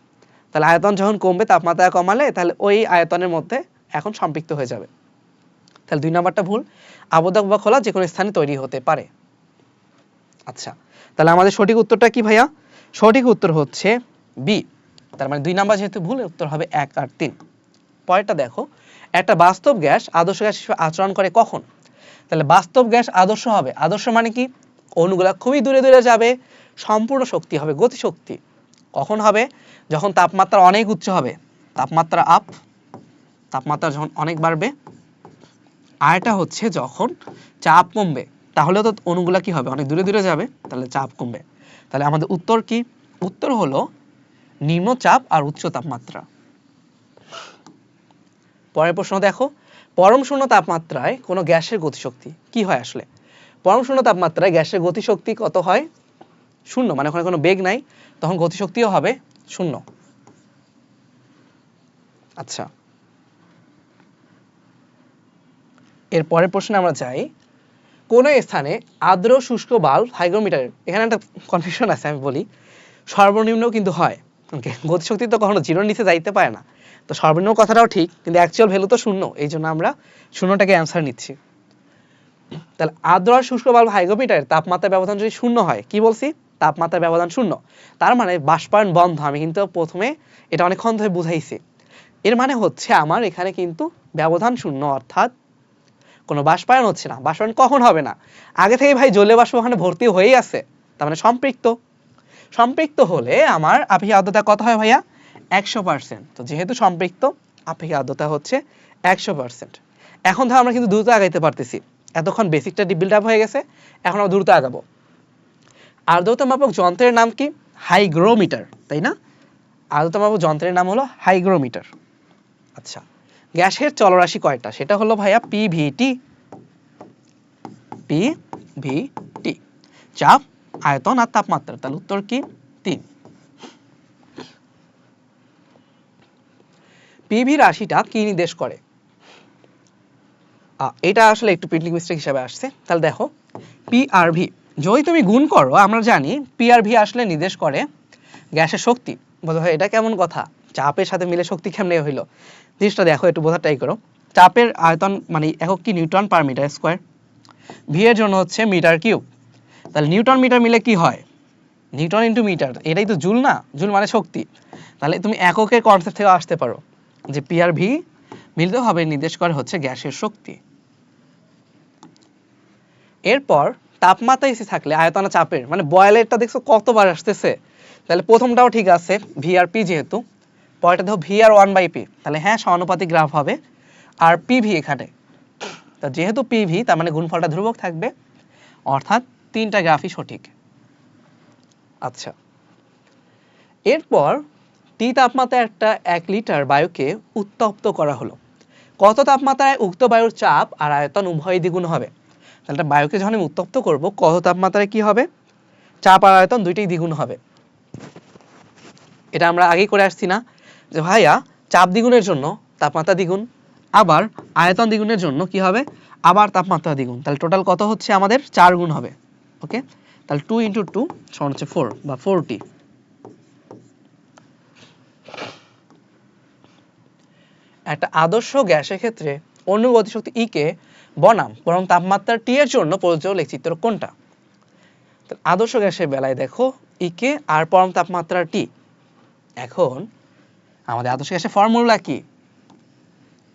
তাহলে আয়তন যখন কমবে তাপমাত্রা কমালে, তাহলে ওই আয়তনের মধ্যে এখন সম্পৃক্ত হয়ে যাবে। তাহলে 2 নাম্বারটা ভুল, আবদ্ধ বা খোলা যে কোনো স্থানে তৈরি হতে পারে। আচ্ছা তাহলে আমাদের সঠিক উত্তরটা কি ভাইয়া? সঠিক উত্তর হচ্ছে বি। তার মানে 2 নাম্বার যেহেতু ভুল, উত্তর হবে 1 আর 3। পরেরটা দেখো, একটা বাস্তব গ্যাস আদর্শ গ্যাস হিসেবে আচরণ করে কখন? তাহলে বাস্তব গ্যাস আদর্শ হবে, আদর্শ মানে কি? অণুগুলা খুবই দূরে দূরে যাবে, সম্পূর্ণ শক্তি হবে গতিশক্তি। কখন হবে? যখন তাপমাত্রা অনেক উচ্চ হবে, তাপমাত্রা আপ, তাপমাত্রা যখন অনেক বাড়বে। আর এটা হচ্ছে যখন চাপ কমবে, তাহলে তো অণুগুলা কি হবে? অনেক দূরে দূরে যাবে, তাহলে চাপ কমবে। তাহলে আমাদের উত্তর কি? উত্তর হলো নিম্নচাপ আর উচ্চ তাপমাত্রা। পরের প্রশ্ন দেখো, পরম শূন্য তাপমাত্রায় কোনো গ্যাসের গতিশক্তি কি হয় আসলে? পরম শূন্য তাপমাত্রায় গ্যাসের গতিশক্তি কত হয়? শূন্য, মানে ওখানে কোনো বেগ নাই, তখন গতিশক্তিও হবে শূন্য। আচ্ছা এর পরের প্রশ্নে আমরা যাই, কোন স্থানে আর্দ্র শুষ্ক বাল্ব হাইগ্রোমিটার, এখানে একটা কনফিউশন আছে আমি বলি, সর্বনিম্ন কিন্তু হয়, ওকে গতিশক্তি তো কখনো জিরোর নিচে যাইতে পারে না, তো সর্বনিম্ন কথাটাও ঠিক, কিন্তু অ্যাকচুয়াল ভ্যালু তো শূন্য, এই জন্য আমরা শূন্যটাকে অ্যান্সার নিচ্ছি। তাহলে আর্দ্র আর শুষ্ক বাল্ব হাইগ্রোমিটারের তাপমাত্রার ব্যবধান যদি শূন্য হয়, কি বলছি? তাপমাত্রার ব্যবধান শূন্য, তার মানে বাষ্পায়ন বন্ধ। আমি কিন্তু প্রথমে এটা অনেকক্ষণ ধরে বুঝাইছি, এর মানে হচ্ছে আমার এখানে কিন্তু ব্যবধান শূন্য, অর্থাৎ কোনো বাষ্পায়ন হচ্ছে না। বাষ্পায়ন কখন হবে না? আগে থেকে ভাই জলীয় বাষ্প ওখানে ভর্তি হয়েই আছে, তার মানে সম্পৃক্ত। সম্পৃক্ত হলে আমার আপেক্ষিক আর্দ্রতা কত হয় ভাইয়া? 100%। তো যেহেতু সম্পৃক্ত, আপেক্ষিক আর্দ্রতা হচ্ছে 100%। এখন ধর আমরা কিন্তু দ্রুত আগাইতে পারতেছি, এতক্ষণ বেসিকটা বিল্ড আপ হয়ে গেছে, এখন আমরা দ্রুত আগাবো। আর্দ্রতা মাপক যন্ত্রের নাম কি? হাইগ্রোমিটার, তাই না? আর্দ্রতা মাপক যন্ত্রের নাম হলো হাইগ্রোমিটার। আচ্ছা গ্যাসের চলরাশি কয়টা? সেটা হলো ভাইয়া পিভিটি। পিভিটি চাপ, আয়তন আর তাপমাত্রা, তাহলে উত্তর কি? 3। পিভি রাশিটা কি নির্দেশ করে? এটা আসলে একটু প্রিন্টিং মিস্টেক হিসেবে আসছে, তাহলে দেখো পিআরভি যদি তুমি গুণ করো, আমরা জানি পিআরভি আসলে নির্দেশ করে গ্যাসের শক্তি। বলো ভাই এটা কেমন কথা, চাপের সাথে মিলে শক্তি কেমনে হইলো? জিনিসটা দেখো, একটু বোঝার ট্রাই করো। চাপের আয়তন মানে একক কি? Newton per metre square. V এর জন্য হচ্ছে মিটার কিউব, তাহলে নিউটন মিটার মিলে কি হয়? নিউটন ইন্টু মিটার, এটাই তো জুল না? জুল মানে শক্তি। তাহলে তুমি এককের কনসেপ্ট থেকে আসতে পারো যে পি আর ভি মিলিতভাবে নির্দেশ করে হচ্ছে গ্যাসের শক্তি। এরপর তাপমাত্রা এসে থাকলে আয়তন চাপের মানে বয়েলেরটা দেখছো কতবার আসতেছে, তাহলে প্রথমটাও ঠিক আছে ভি আর পি, যেহেতু পরেরটা দেখো ভি আর 1/p, তাহলে হ্যাঁ সমানুপাতিক গ্রাফ হবে। আর পিভি এখানে, তা যেহেতু পিভি তার মানে গুণফলটা ধ্রুবক থাকবে, অর্থাৎ 3টা গ্রাফই সঠিক। আচ্ছা, এরপর টি তাপমাত্রায় একটা 1 লিটার বায়ুকে উত্তপ্ত করা হলো। কত তাপমাত্রায় উক্ত বায়ুর চাপ আর আয়তন উভয়ই দ্বিগুণ হবে? তাহলে বায়ুকে যখন আমি উত্তপ্ত করব, কত তাপমাত্রায় কি হবে? চাপ আর আয়তন দুইটাই দ্বিগুণ হবে। এটা আমরা আগেই করে আসছি না যে ভাইয়া চাপ দ্বিগুণের জন্য তাপমাত্রা দ্বিগুণ, আবার আয়তন দ্বিগুণের জন্য কি হবে? আবার তাপমাত্রা দ্বিগুণ। তাহলে টোটাল কত হচ্ছে আমাদের? 4 গুণ হবে। ওকে, তাহলে 2 × 2 সমান হচ্ছে 4 বা 4T। একটা আদর্শ গ্যাসের ক্ষেত্রে অণু গতিশক্তি E কে বনাম পরম তাপমাত্রা T এর জন্য প্রযোজ্য লেখচিত্র কোনটা? আদর্শ গ্যাসের বেলায় দেখো E কে আর পরম তাপমাত্রা T। এখন আমাদের আদর্শ গ্যাসের ফর্মুলা কি?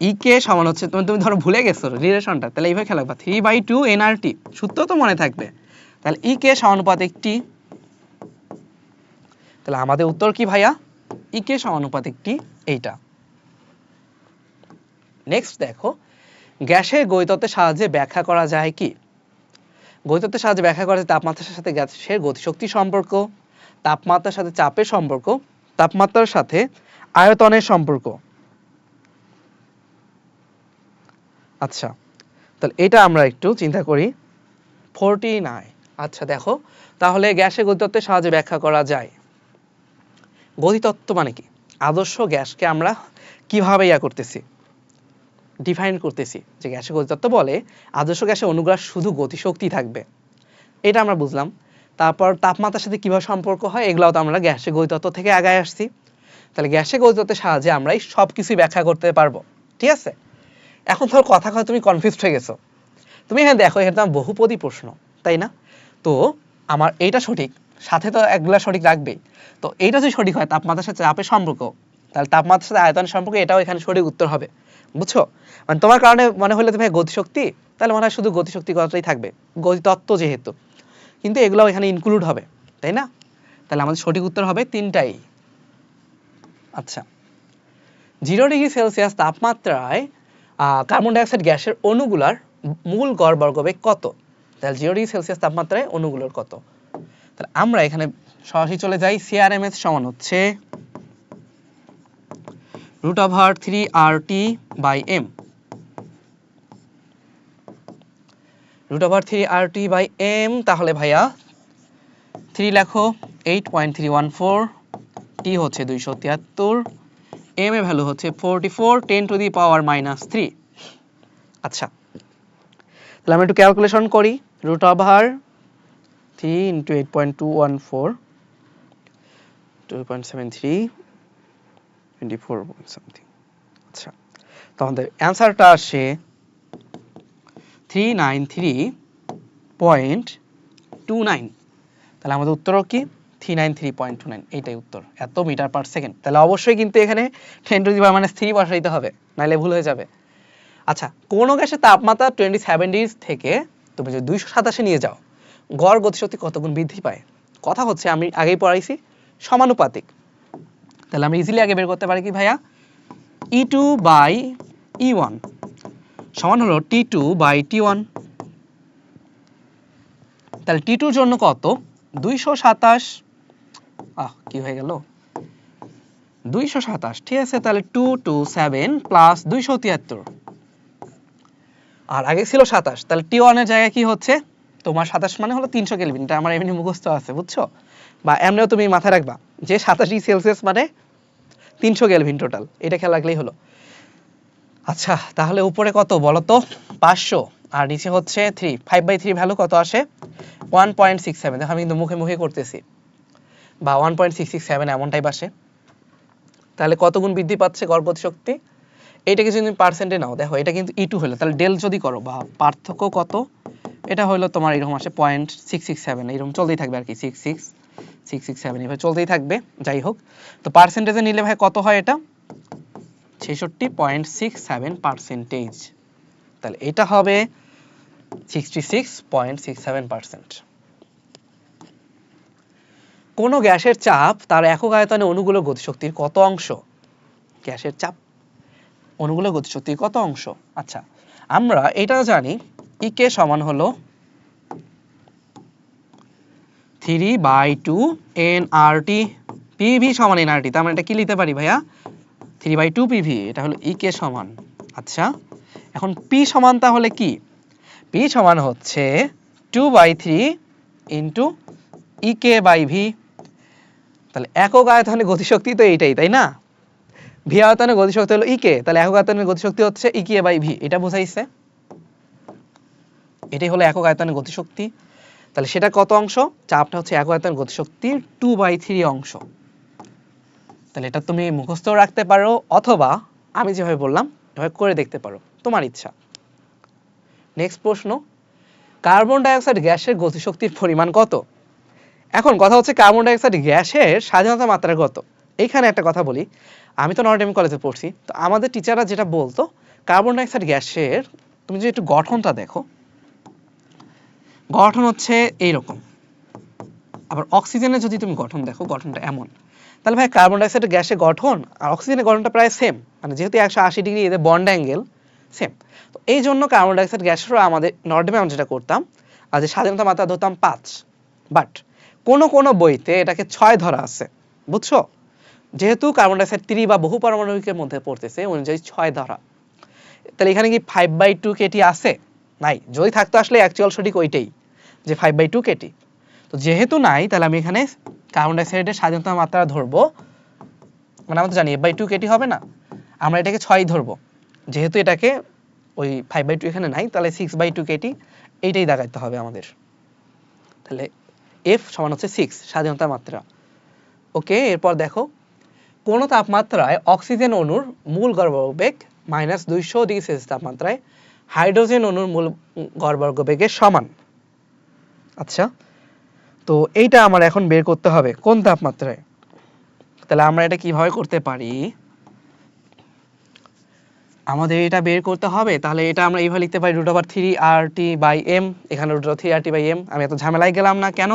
E কে সমান হচ্ছে, তুমি ধরো ভুলে গেছো রিলেশনটা, তাহলে এইভাবে খেলা 3/2 nRT, সূত্র তো মনে থাকবে। তাহলে E কে সমানুপাতিক T। তাহলে আমাদের উত্তর কি ভাইয়া? E কে সমানুপাতিক T, এইটা। নেক্সট দেখো, গ্যাসের গতিতত্ত্বের সাহায্যে ব্যাখ্যা করা যায় কি? গতিতত্ত্বের সাহায্যে ব্যাখ্যা করা যায় তাপমাত্রার সাথে গ্যাসের গতিশক্তির সম্পর্ক, তাপমাত্রার সাথে চাপের সম্পর্ক, তাপমাত্রার সাথে আয়তনের সম্পর্ক। আচ্ছা, তাহলে এটা আমরা একটু চিন্তা করি। 49। আচ্ছা দেখো, তাহলে গ্যাসের গতিতত্ত্বের সাহায্যে ব্যাখ্যা করা যায়। গতিতত্ত্ব মানে কি? আদর্শ গ্যাসকে আমরা কিভাবে করতেছি, ডিফাইন করতেছি যে গ্যাসের গতিতত্ত্ব বলে আদর্শ গ্যাসের অণুগুলোর শুধু গতিশক্তি থাকবে, এটা আমরা বুঝলাম। তারপর তাপমাত্রার সাথে কিভাবে সম্পর্ক হয়, এগুলাও তো আমরা গ্যাসের গতিতত্ত্ব থেকে আগায় আসছি। তাহলে গ্যাসের গতিতত্ত্বের সাহায্যে আমরা এই সব কিছুই ব্যাখ্যা করতে পারবো। ঠিক আছে, এখন ধর কথা তুমি কনফিউজড হয়ে গেছো। তুমি এখানে দেখো, এখানে তোমার বহুপদী প্রশ্ন, তাই না? তো আমার এইটা সঠিক, সাথে তো একগুলা সঠিক রাখবেই। তো এইটা যদি সঠিক হয়, তাপমাত্রার সাথে চাপের সম্পর্ক, তাহলে তাপমাত্রার সাথে আয়তনের সম্পর্ক, এটাও এখানে সঠিক উত্তর হবে। বুঝছো? মানে তোমার কারণে মনে হলো যে ভাই গতিশক্তি, তাহলে মনে হয় শুধু গতিশক্তি কথাটাই থাকবে, গতিতত্ত্ব যেহেতু, কিন্তু এগুলোও এখানে ইনক্লুড হবে, তাই না? তাহলে আমাদের সঠিক উত্তর হবে 3টাই। আচ্ছা, 0°C তাপমাত্রায় কার্বন ডাইঅক্সাইড গ্যাসের অণুগুলার মূল গড় বর্গবেগ কত? তাহলে 0°C তাপমাত্রায় অণুগুলোর কত? তাহলে আমরা এখানে সরাসরি চলে যাই। CRMS সমান হচ্ছে √3RT/m। √3RT/m, তাহলে ভাইয়া 3 লেখো 8.314, T হচ্ছে 273, m এর ভ্যালু হচ্ছে 44, 10⁻³ আচ্ছা, তাহলে আমরা একটু ক্যালকুলেশন করি। √3 × 8.214, 2.73, 24 সামথিং। আচ্ছা, তো আমাদের অ্যান্সারটা আসে 393.29। তাহলে আমাদের উত্তরও কি? 393.29, এইটাই উত্তর, এত মিটার পার সেকেন্ড। তাহলে অবশ্যই কিন্তু এখানে 10⁻³ বসাইতে হবে, নাহলে ভুল হয়ে যাবে। আচ্ছা, কোন গ্যাসের তাপমাত্রা 27° থেকে তুমি যদি 227 নিয়ে যাও, গড় গতিশক্তি কত গুণ বৃদ্ধি পায়? কথা হচ্ছে, আমি আগেই পড়াইছি, সমানুপাতিক। তাহলে আমরা ইজিলি আগে বের করতে পারি কি ভাইয়া? E2/E1 সমান হলো T2/T1। তাহলে T2 এর জন্য কত? 227, কি হয়ে গেল? 227, ঠিক আছে। তাহলে 227 প্লাস 273, আর আগে ছিল 27, তাহলে T1 এর জায়গায় কি হচ্ছে তোমার? 27 মানে হলো 300 কেলভিন, এটা আমার এমনি মুখস্থ আছে, বুঝছো? বা এমনিও তুমি মাথায় রাখবা যে 87°C মানে 300 কেলভিন টোটাল, এটা খেয়াল রাখলেই হলো। আচ্ছা, তাহলে উপরে কত বলো তো? 500, আর নিচে হচ্ছে 3, 5/3 ভ্যালু কত আসে? 1.67। দেখো আমি কিন্তু মুখে মুখে করতেছি, বা 1.667 এমনটাই আসে। তাহলে কত গুণ বৃদ্ধি পাচ্ছে গড় গতিশক্তি? এইটাকে যদি তুমি পার্সেন্টে নাও, দেখো এটা কিন্তু E2 হলো, তাহলে ডেল যদি করো বা পার্থক্য কত, এটা হলো তোমার এরকম আসে 0.667, এরকম চলতেই থাকবে আর কি, 667 এভাবে চলতেই থাকবে। যাই হোক, তো পার্সেন্টেজে নিলে ভাই কত হয়? এটা 66.67%। তাহলে এটা হবে 66.67%। কোন গ্যাসের চাপ তার একক আয়তনে অণুগুলোর গতিশক্তির কত অংশ? গ্যাসের চাপ অণুগুলোর গতিশক্তির কত অংশ? আচ্ছা, আমরা এটা জানি, E কে সমান হলো 3/2 nRT PV সমান nRT। তার মানে এটা কি লিখতে পারি ভাইয়া 3/2 PV, এটা হলো EK সমান। আচ্ছা এখন P সমান তাহলে কি, P সমান হচ্ছে 2/3 ইন্টু EK/V। তাহলে একক আয়তনে গতিশক্তি তো এইটাই, তাই না? V আয়তনে গতিশক্তি হলো EK, তাহলে একক আয়তনের গতিশক্তি হচ্ছে EK/V, এটা বোঝাইছে। এটাই হলো একক আয়তনের গতিশক্তি। তাহলে সেটা কত অংশ, চাপটা হচ্ছে একক আয়তনের গতিশক্তির 2/3 অংশ। তাহলে এটা তুমি মুখস্থ রাখতে পারো অথবা আমি যেভাবে বললাম এভাবে করে দেখতে পারো, তোমার ইচ্ছা। নেক্সট প্রশ্ন, কার্বন ডাই অক্সাইড গ্যাসের গতিশক্তির পরিমাণ কত? এখন কথা হচ্ছে কার্বন ডাই অক্সাইড গ্যাসের স্বাধীনতা মাত্রা কত? এইখানে একটা কথা বলি, আমি তো নর্থ কলেজে পড়ছি, তো আমাদের টিচাররা যেটা বলতো কার্বন ডাই অক্সাইড গ্যাসের, তুমি যদি একটু গঠনটা দেখো, গঠন হচ্ছে এইরকম, আবার অক্সিজেনের যদি তুমি গঠন দেখো গঠনটা এমন। তাহলে ভাই কার্বন ডাই অক্সাইড গ্যাসের গঠন আর অক্সিজেনের গঠনটা প্রায় সেম, মানে যেহেতু 180 ডিগ্রি এদের বন্ড অ্যাঙ্গেল সেম, তো এই জন্য কার্বন ডাই অক্সাইড গ্যাসেরও আমাদের নর্ডেমে আমরা যেটা করতাম আর যে স্বাধীনতা মাত্রা ধরতাম 5, বাট কোন বইতে এটাকে 6 ধরা আছে, বুঝছো? যেহেতু কার্বন ডাই অক্সাইড 3 বা বহু পারমাণবিকের মধ্যে পড়তেছে অনুযায়ী 6 ধরা। তাহলে এখানে কি 5/2 কেটি আছে? নাই। যদি থাকতো আসলে অ্যাকচুয়াল সঠিক ওইটাই, যে 5/2 কেটি। তো যেহেতু নাই তাহলে আমি এখানে কার্বন ডাই অক্সাইডের স্বাধীনতা মাত্রা ধরবো, মানে আমরা তো জানি F/2 কেটি হবে না, আমরা এটাকে 6 ধরবো। যেহেতু এটাকে ওই 5/2 এখানে নাই তাহলে 6/2 কেটি এইটাই দেখাইতে হবে আমাদের। তাহলে F সমান হচ্ছে 6 স্বাধীনতা মাত্রা। ওকে, এরপর দেখো কোন তাপমাত্রায় অক্সিজেন অণুর মূল গড়বেগ -200 ডিগ্রি সেলসিয়াস তাপমাত্রায় হাইড্রোজেন অণুর মূল গড়বেগের সমান। আচ্ছা, তো এইটা আমার এখন বের করতে হবে কোন তাপমাত্রায়। তাহলে আমরা এটা কিভাবে করতে পারি, আমাদের এটা বের করতে হবে, তাহলে এটা আমরা এইভাবে লিখতে পারি √3RT/m, এখানে √3RT/m। আমি এত ঝামেলায় গেলাম না, কেন?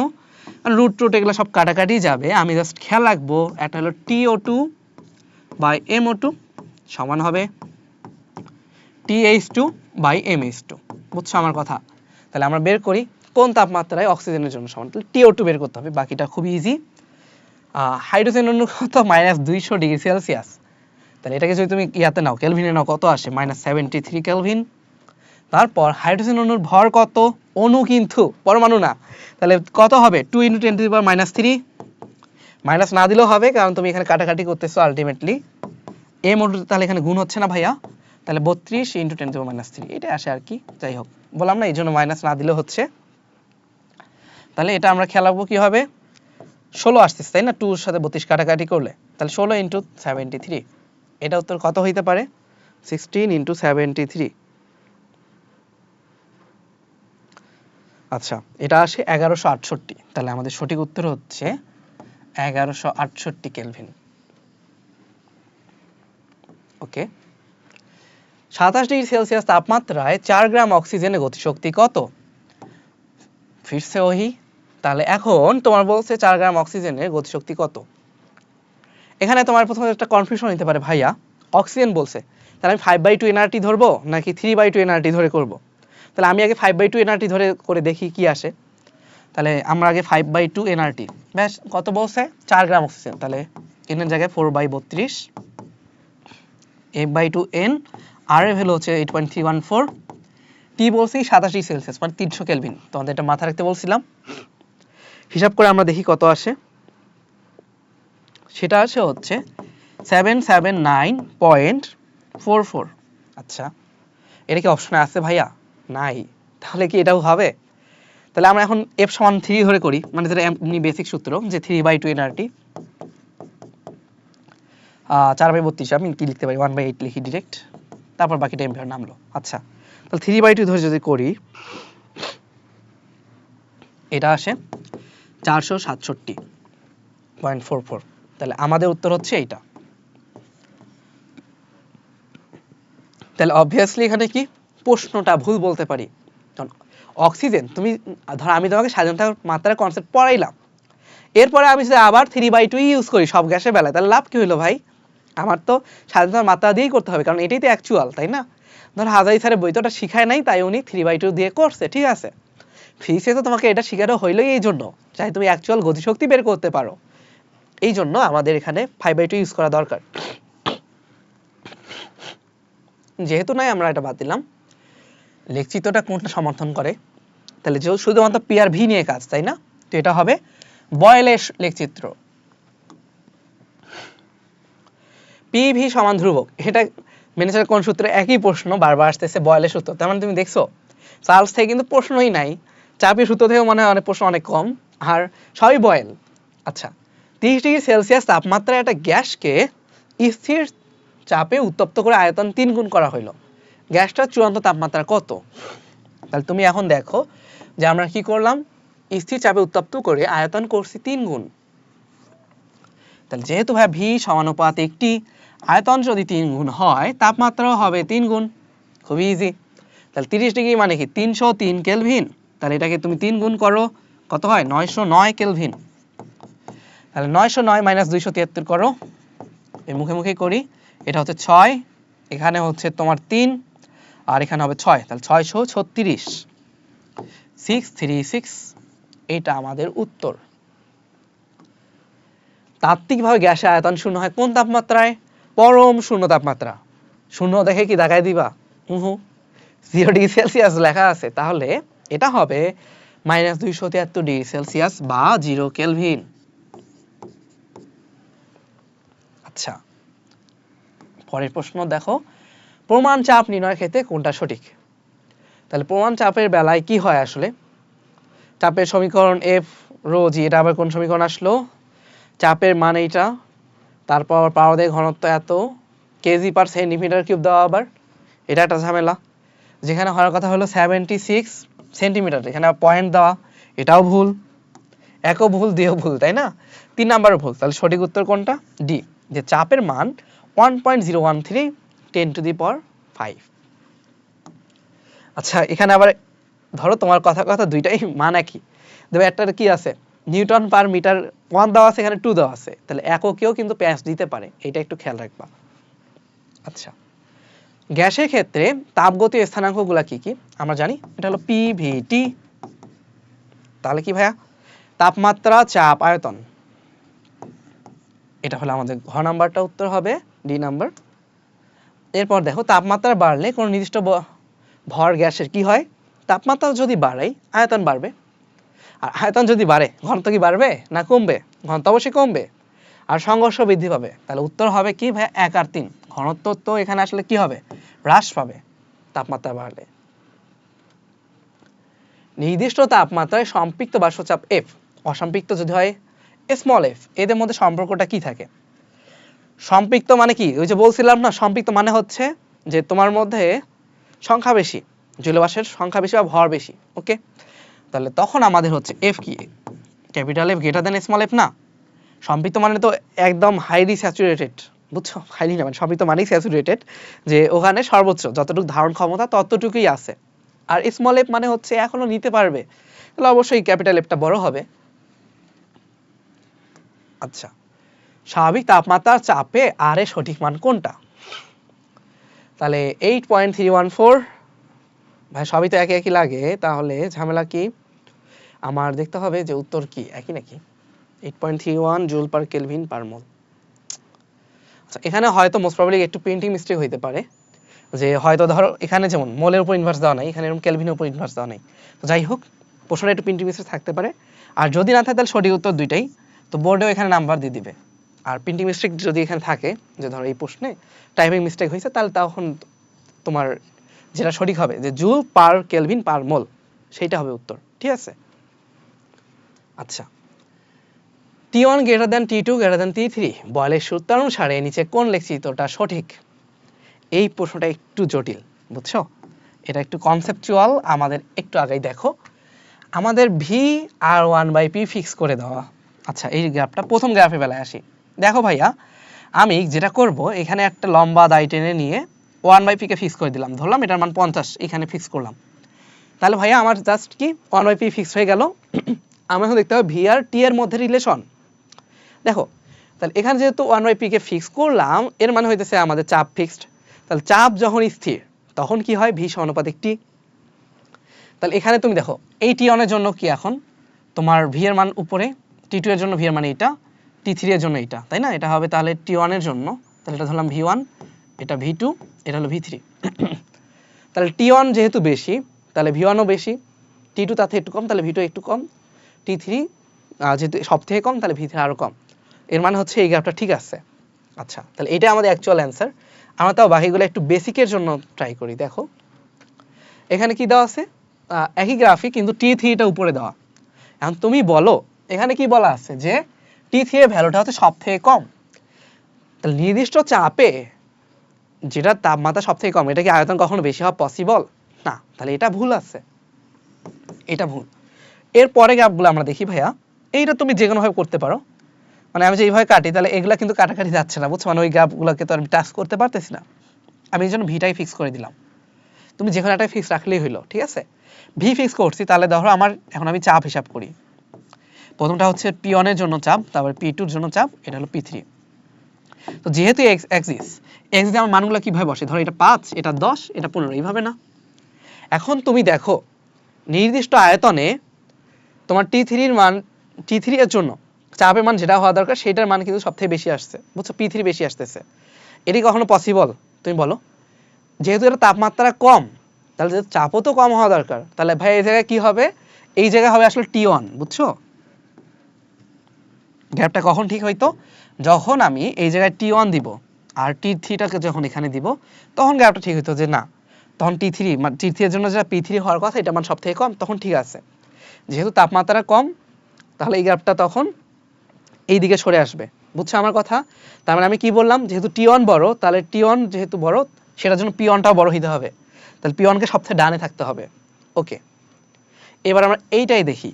কারণ রুট এগুলো সব কাটাকাটি যাবে, আমি জাস্ট খেয়াল রাখবো এটা হলো TO2/MO2 সমান হবে TH2/MH2। বুঝছো আমার কথা? তাহলে আমরা বের করি কোন তাপমাত্রায় অক্সিজেনের জন্য সমান, তাহলে TO2 বের করতে হবে, বাকিটা খুব ইজি। হাইড্রোজেন অণু কত -200 ডিগ্রি সেলসিয়াস, তাহলে এটাকে যদি তুমি ইয়াতে নাও কেলভিনে নাও কত আসে -73 কেলভিন। তারপর হাইড্রোজেন অণুর ভর কত, অণু কিন্তু পরমাণু না, তাহলে কত হবে 2 × 10⁻³ মাইনাস না দিলেও হবে কারণ তুমি এখানে কাটাকাটি করতেছো আলটিমেটলি। এম অণু তাহলে এখানে গুণ হচ্ছে না ভাইয়া, তাহলে 32 × 10⁻³ এটা আসে আর কি, যাই হোক বললাম না এই জন্য মাইনাস না দিলেও হচ্ছে। তাহলে এটা আমরা খেয়াল রাখবো কি হবে 16 আসতেছে তাই না, 2 এর সাথে 32 কাটাকাটি করলে, তাহলে 16 × 73, এটা উত্তর কত হইতে পারে 16 × 73। আচ্ছা, এটা আসে 1168, তাহলে আমাদের সঠিক উত্তর হচ্ছে 1168 কেলভিন। ওকে, 27 ডিগ্রি সেলসিয়াস তাপমাত্রায় 4 গ্রাম অক্সিজেনের গতিশক্তি কত? ফিরছে ওহি। তাহলে এখন তোমার বলছে 4 গ্রাম অক্সিজেনের গতিশক্তি কত। এখানে তোমার প্রথমে একটা কনফিউশন হতে পারে, ভাইয়া অক্সিজেন বলছে, তাহলে আমি 5/2 nRT ধরবো নাকি 3/2 nRT ধরে করব? তাহলে আমি আগে 5/2 nRT ধরে করে দেখি কি আসে। তাহলে আমরা আগে 5/2 nRT, ব্যাস কত বলছে 4 গ্রাম অক্সিজেন, তাহলে n এর জায়গায় 4/32, F/2 n, আর এর ভ্যালু হচ্ছে 8.314, T বলছি 27 ডিগ্রি সেলসিয়াস মানে 300 কেলভিন, তোমাদের এটা মাথা রাখতে বলছিলাম। হিসাব করে আমরা দেখি কত আসে, সেটা আসে হচ্ছে 779.44। আচ্ছা, এটা কি অপশনে আছে ভাইয়া? নাই, তাহলে কি এটাও হবে? তাহলে আমরা এখন F সমান 3 ধরে করি, মানে যেটা এমনি বেসিক সূত্র যে 3/2 nRT, 4/32 আমি কি লিখতে পারি 1/8 লিখি ডিরেক্ট, তারপর বাকিটা এমভিআর নামলো। আচ্ছা, তাহলে 3/2 ধরে যদি করি এটা আসে 467.44, তাহলে আমাদের উত্তর হচ্ছে এইটা। তাহলে অবভিয়াসলি এখানে কি প্রশ্নটা ভুল বলতে পারি, কারণ অক্সিজেন তুমি ধর আমি তোমাকে স্বাধীনতা মাত্রার কনসেপ্ট পড়াইলাম, এরপরে আমি যদি আবার 3/2 ইউজ করি সব গ্যাসের বেলায়, তাহলে লাভ কি হলো ভাই? আমার তো স্বাধীনতার মাত্রা দিয়েই করতে হবে, কারণ এটাই তো অ্যাকচুয়াল, তাই না? ধর হাজারি স্যারের বই তো ওটা শিখায় নাই, তাই উনি 3/2 দিয়ে করছে, ঠিক আছে, ফিজিক্সে তো তোমাকে এটা শেখানো হইলোই এই জন্য চাই তুমি অ্যাকচুয়াল গতিশক্তি বের করতে পারো, এই জন্য আমাদের এখানে 5/2 ইউজ করা দরকার। যেহেতু নাই আমরা এটা বাদ দিলাম। লেখচিত্রটা কোনটা সমর্থন করে, তাহলে যে শুধুমাত্র পি আর ভি নিয়ে কাজ, তাই না? তো এটা হবে বয়েলের লেখচিত্র। পি ভি সমান ধ্রুবক, এটা মেনেচার কোন সূত্রে? একই প্রশ্ন বারবার আসতেছে, বয়েলের সূত্র। তার মানে তুমি দেখছো চার্লস থেকে কিন্তু প্রশ্নই নাই, চাপের সূত্র থেকেও মনে হয় অনেক প্রশ্ন অনেক কম, আর সবই বয়েল। আচ্ছা, 30°C তাপমাত্রায় একটা গ্যাসকে স্থির চাপে উত্তপ্ত করে আয়তন 3 গুণ করা হইলো, গ্যাসটার চূড়ান্ত তাপমাত্রা কত? তাহলে তুমি এখন দেখো যে আমরা কি করলাম, স্থির চাপে উত্তপ্ত করে আয়তন করছি 3 গুণ। তাহলে যেহেতু ভাই ভি সমানুপাত একটি, আয়তন যদি 3 গুণ হয় তাপমাত্রাও হবে 3 গুণ, খুবই ইজি। তাহলে 30° মানে কি 303 কেলভিন, তাহলে এটাকে তুমি 3 গুণ করো, কত হয় 909 কেলভিন। তাহলে 909 - 273 করো, এই মুখে মুখে করি, এটা হচ্ছে 6, এখানে হচ্ছে তোমার 3, আর এখানে হবে 6, তাহলে 636, 636, এটা আমাদের উত্তর। তাত্ত্বিকভাবে গ্যাসের আয়তন শূন্য হয় কোন তাপমাত্রায়? পরম শূন্য তাপমাত্রা। শূন্য দেখে কি দেখাই দিবা? 0°C লেখা আছে, তাহলে এটা হবে -273°C বা 0 কেলভিন। আচ্ছা, পরের প্রশ্ন দেখো, প্রমাণ চাপ নির্ণয়ের ক্ষেত্রে কোনটা সঠিক? তাহলে প্রমাণ চাপের বেলায় কি হয় আসলে? চাপের সমীকরণ F ρ G, এটা আবার কোন সমীকরণ আসলো? চাপের মান এইটা, তারপর পারদের ঘনত্ব এত, kg/cm³ দেওয়া, আবার এটা একটা ঝামেলা। যেখানে হওয়ার কথা হলো 76 সেন্টিমিটার, এখানে পয়েন্ট দেওয়া, এটাও ভুল, একও ভুল দুইও ভুল, তাই না? 3 নাম্বারও ভুল। তাহলে সঠিক উত্তর কোনটা? ডি, যে চাপের মান 1.013 10⁵। আচ্ছা, এখানে আবার ধরো তোমার কথা দুইটাই মান একই, তবে একটার কি আছে নিউটন পার মিটার 1 দেওয়া আছে, এখানে 2 দেওয়া আছে, তাহলে এককেও কিন্তু প্যাঁচ দিতে পারে, এটা একটু খেয়াল রাখবা। আচ্ছা, গ্যাসের ক্ষেত্রে তাপগতীয় স্থানাঙ্কগুলো কি কি আমরা জানি? এটা হলো পি ভি টি। তাহলে কি ভাইয়া? তাপমাত্রা, চাপ, আয়তন, এটা হলো আমাদের ঘ নাম্বারটা উত্তর হবে, ডি নাম্বার। এরপর দেখো, তাপমাত্রা বাড়লে কোন নির্দিষ্ট ভর গ্যাসের কি হয়? তাপমাত্রা যদি বাড়াই আয়তন বাড়বে, আর আয়তন যদি বাড়ে ঘনত্ব কি বাড়বে না কমবে? ঘনত্ব অবশ্যই কমবে, আর সংঘর্ষ বৃদ্ধি পাবে। তাহলে উত্তর হবে কি ভাই? 1 আর 3। ঘনত্ব তো এখানে আসলে কি হবে? হ্রাস পাবে তাপমাত্রা বাড়লে। নির্দিষ্ট তাপমাত্রায় সম্পৃক্ত বাষ্পচাপ F, অসম্পৃক্ত যদি হয় স্মল f, এদের মধ্যে সম্পর্কটা কি থাকে? সম্পৃক্ত মানে কি? ওই যে বলছিলাম না, সম্পৃক্ত মানে হচ্ছে যে তোমার মধ্যে সংখ্যা বেশি, জলীয়বাষ্পের সংখ্যা বেশি বা ভর বেশি, ওকে? তাহলে তখন আমাদের হচ্ছে F কি? Capital F greater than small f না? সম্পৃক্ত মানে তো একদম হাইলি স্যাচুরেটেড, বুঝছো? হাইলি না, মানে সম্পৃক্ত মানেই স্যাচুরেটেড, যে ওখানে সর্বোচ্চ যতটুকু ধারণ ক্ষমতা ততটুকুই আছে। আর স্মল f মানে হচ্ছে এখনো নিতে পারবে, তাহলে অবশ্যই ক্যাপিটাল Fটা বড় হবে। আচ্ছা, স্বাভাবিক তাপমাত্রার চাপে আর এর সঠিক মান কোনটা? তাহলে 8.314, ভাই সবই তো একই একই লাগে, তাহলে ঝামেলা কি? আমার দেখতে হবে যে উত্তর কি একই নাকি। 8.31 জুল পার কেলভিন পার মোল। আচ্ছা, এখানে হয়তো মোস্ট প্রবাবলি একটু প্রিন্টিং মিস্টেক হইতে পারে, যে হয়তো ধরো এখানে যেমন মোলের উপর ইনভার্স দেওয়া নাই, এখানে এরকম কেলভিনের উপর ইনভার্স দেওয়া নাই। তো যাই হোক, প্রশ্নটা একটু প্রিন্টিং মিস্টেক থাকতে পারে, আর যদি না থাকে তাহলে সঠিক উত্তর দুইটাই, তো বোর্ডেও এখানে নাম্বার দিয়ে দিবে। আর প্রিন্টিং মিস্টেক যদি এখানে থাকে, যে ধরো এই প্রশ্নে টাইপিং মিস্টেক হয়েছে, তাহলে তখন তোমার যেটা সঠিক হবে যে জুল পার কেলভিন পার মোল, সেইটা হবে উত্তর, ঠিক আছে? আচ্ছা, T1 greater than T2 greater than T3 বয়েলের সূত্র অনুসারে নিচে কোন লেখচিত্রটা সঠিক? এই প্রশ্নটা একটু জটিল, বুঝছো? এটা একটু কনসেপচুয়াল, আমাদের একটু আগেই দেখো আমাদের ভি আর 1/p ফিক্স করে দেওয়া। আচ্ছা, এই গ্রাফটা প্রথম গ্রাফের বেলায় আসি। দেখো ভাইয়া, আমি যেটা করব, এখানে একটা লম্বা দায় টেনে নিয়ে 1/p কে ফিক্স করে দিলাম, ধরলাম এটার মান 50, এখানে ফিক্স করলাম। তাহলে ভাইয়া আমার জাস্ট কি 1/p ফিক্স হয়ে গেল। আমরা এখন দেখতে হবে ভি আর টি এর মধ্যে রিলেশন। দেখো, তাহলে এখানে যেহেতু 1/p কে ফিক্স করলাম, এর মানে হইতেছে আমাদের চাপ ফিক্সড। তাহলে চাপ যখন স্থির তখন কি হয়? ভি সমানুপাতিক টি। তাহলে এখানে তুমি দেখো এই T1 এর জন্য কি এখন তোমার V এর মান উপরে, T2 এর জন্য V এর মান এইটা, T3 এর জন্য এইটা, তাই না? এটা হবে তাহলে T1 এর জন্য, তাহলে এটা ধরলাম V1, এটা V2, এটা হলো V3। তাহলে T1 যেহেতু বেশি তাহলে V1 ও বেশি, T2 তার থেকে একটু কম তাহলে V2 একটু কম, T3 যেহেতু সব থেকে কম তাহলে V3 আরো কম। এর মানে হচ্ছে এই গ্রাফটা ঠিক আছে। আচ্ছা, তাহলে এটা আমাদের অ্যাকচুয়াল অ্যান্সার। আমরা তাও বাকিগুলো একটু বেসিকের জন্য ট্রাই করি। দেখো এখানে কি দেওয়া আছে, একই গ্রাফই কিন্তু T3টা উপরে দেওয়া। এখন তুমি বলো এখানে কি বলা আছে যে T3 এর ভ্যালুটা হচ্ছে সব থেকে কম। তাহলে নির্দিষ্ট চাপে যেটা তাপমাত্রা সব থেকে কম, এটা কি আয়তন কখনো বেশি হওয়া পসিবল? না, তাহলে এটা ভুল আছে, এটা ভুল। এর পরে গ্রাফগুলো আমরা দেখি ভাইয়া, এইটা তুমি যে কোনোভাবে করতে পারো, মানে আমি যে এইভাবে কাটি তাহলে এগুলা কিন্তু কাটাকাটি যাচ্ছে না, বুঝছো? মানে ওই গ্রাফগুলোকে তো আমি টাচ করতে পারতেছি না, আমি এই জন্য ভিটাই ফিক্স করে দিলাম। তুমি যে কোনো একটা ফিক্স রাখলেই হইলো, ঠিক আছে? ভি ফিক্স করছি, তাহলে ধরো আমার এখন আমি চাপ হিসাব করি। প্রথমটা হচ্ছে P1 এর জন্য চাপ, তারপর P2 এর জন্য চাপ, এটা হলো P3। তো যেহেতু এক্সিস আমার মানগুলো কিভাবে বসে, ধরো এটা 5, এটা 10, এটা 15, এইভাবে না? এখন তুমি দেখো নির্দিষ্ট আয়তনে তোমার T3 এর মান, T3 এর জন্য চাপের মান যেটা হওয়া দরকার সেটার মান কিন্তু সবথেকে বেশি আসছে, বুঝছো? P3 বেশি আসতেছে। এটি কখনো পসিবল? তুমি বলো। যেহেতু এটা তাপমাত্রা কম তাহলে চাপও তো কম হওয়া দরকার, তাহলে ভাই এই জায়গায় কি হবে, এই জায়গায় হবে আসলে T1, বুঝছো? গ্যাপটা কখন ঠিক হইতো, যখন আমি এই জায়গায় T1 দিব আর T3টাকে যখন এখানে দিব তখন গ্যাপটা ঠিক হইতো যে না, তখন T3 মানে T3 এর জন্য যেটা P3 হওয়ার কথা এটা মান সব থেকে কম, তখন ঠিক আছে। যেহেতু তাপমাত্রা কম তাহলে এই গ্যাপটা তখন এই দিকে সরে আসবে, বুঝছো আমার কথা? তার মানে আমি কি বললাম, যেহেতু T1 বড় তাহলে T1 যেহেতু বড় সেটার জন্য P1টাও বড় হইতে হবে, তাহলে P1কে সবচেয়ে ডানে থাকতে হবে। ওকে, এবার আমরা এইটাই দেখি।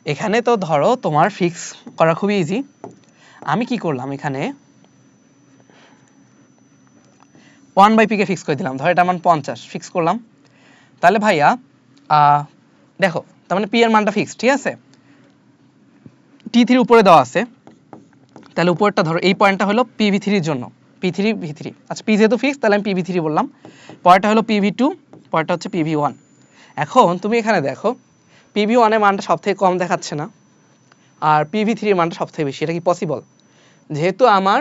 এখানে তো ধরো তোমার ফিক্স করা খুবই ইজি। আমি কি করলাম, এখানে 1/p কে ফিক্স করে দিলাম, ধরো এটা মান 50 ফিক্স করলাম। তাহলে ভাইয়া দেখো তার মানে P এর মানটা ফিক্স, ঠিক আছে? T3 উপরে দেওয়া আছে, তাহলে উপরটা ধরো এই পয়েন্টটা হলো PV3 এর জন্য, P3 V3। আচ্ছা, P যেহেতু ফিক্স তাহলে আমি PV3 বললাম, পরেরটা হলো PV2, পরেরটা হচ্ছে PV1। এখন তুমি এখানে দেখো PV1 এর মানটা সবথেকে কম দেখাচ্ছে না, আর PV3 এর মানটা সবথেকে বেশি, এটা কি পসিবল? যেহেতু আমার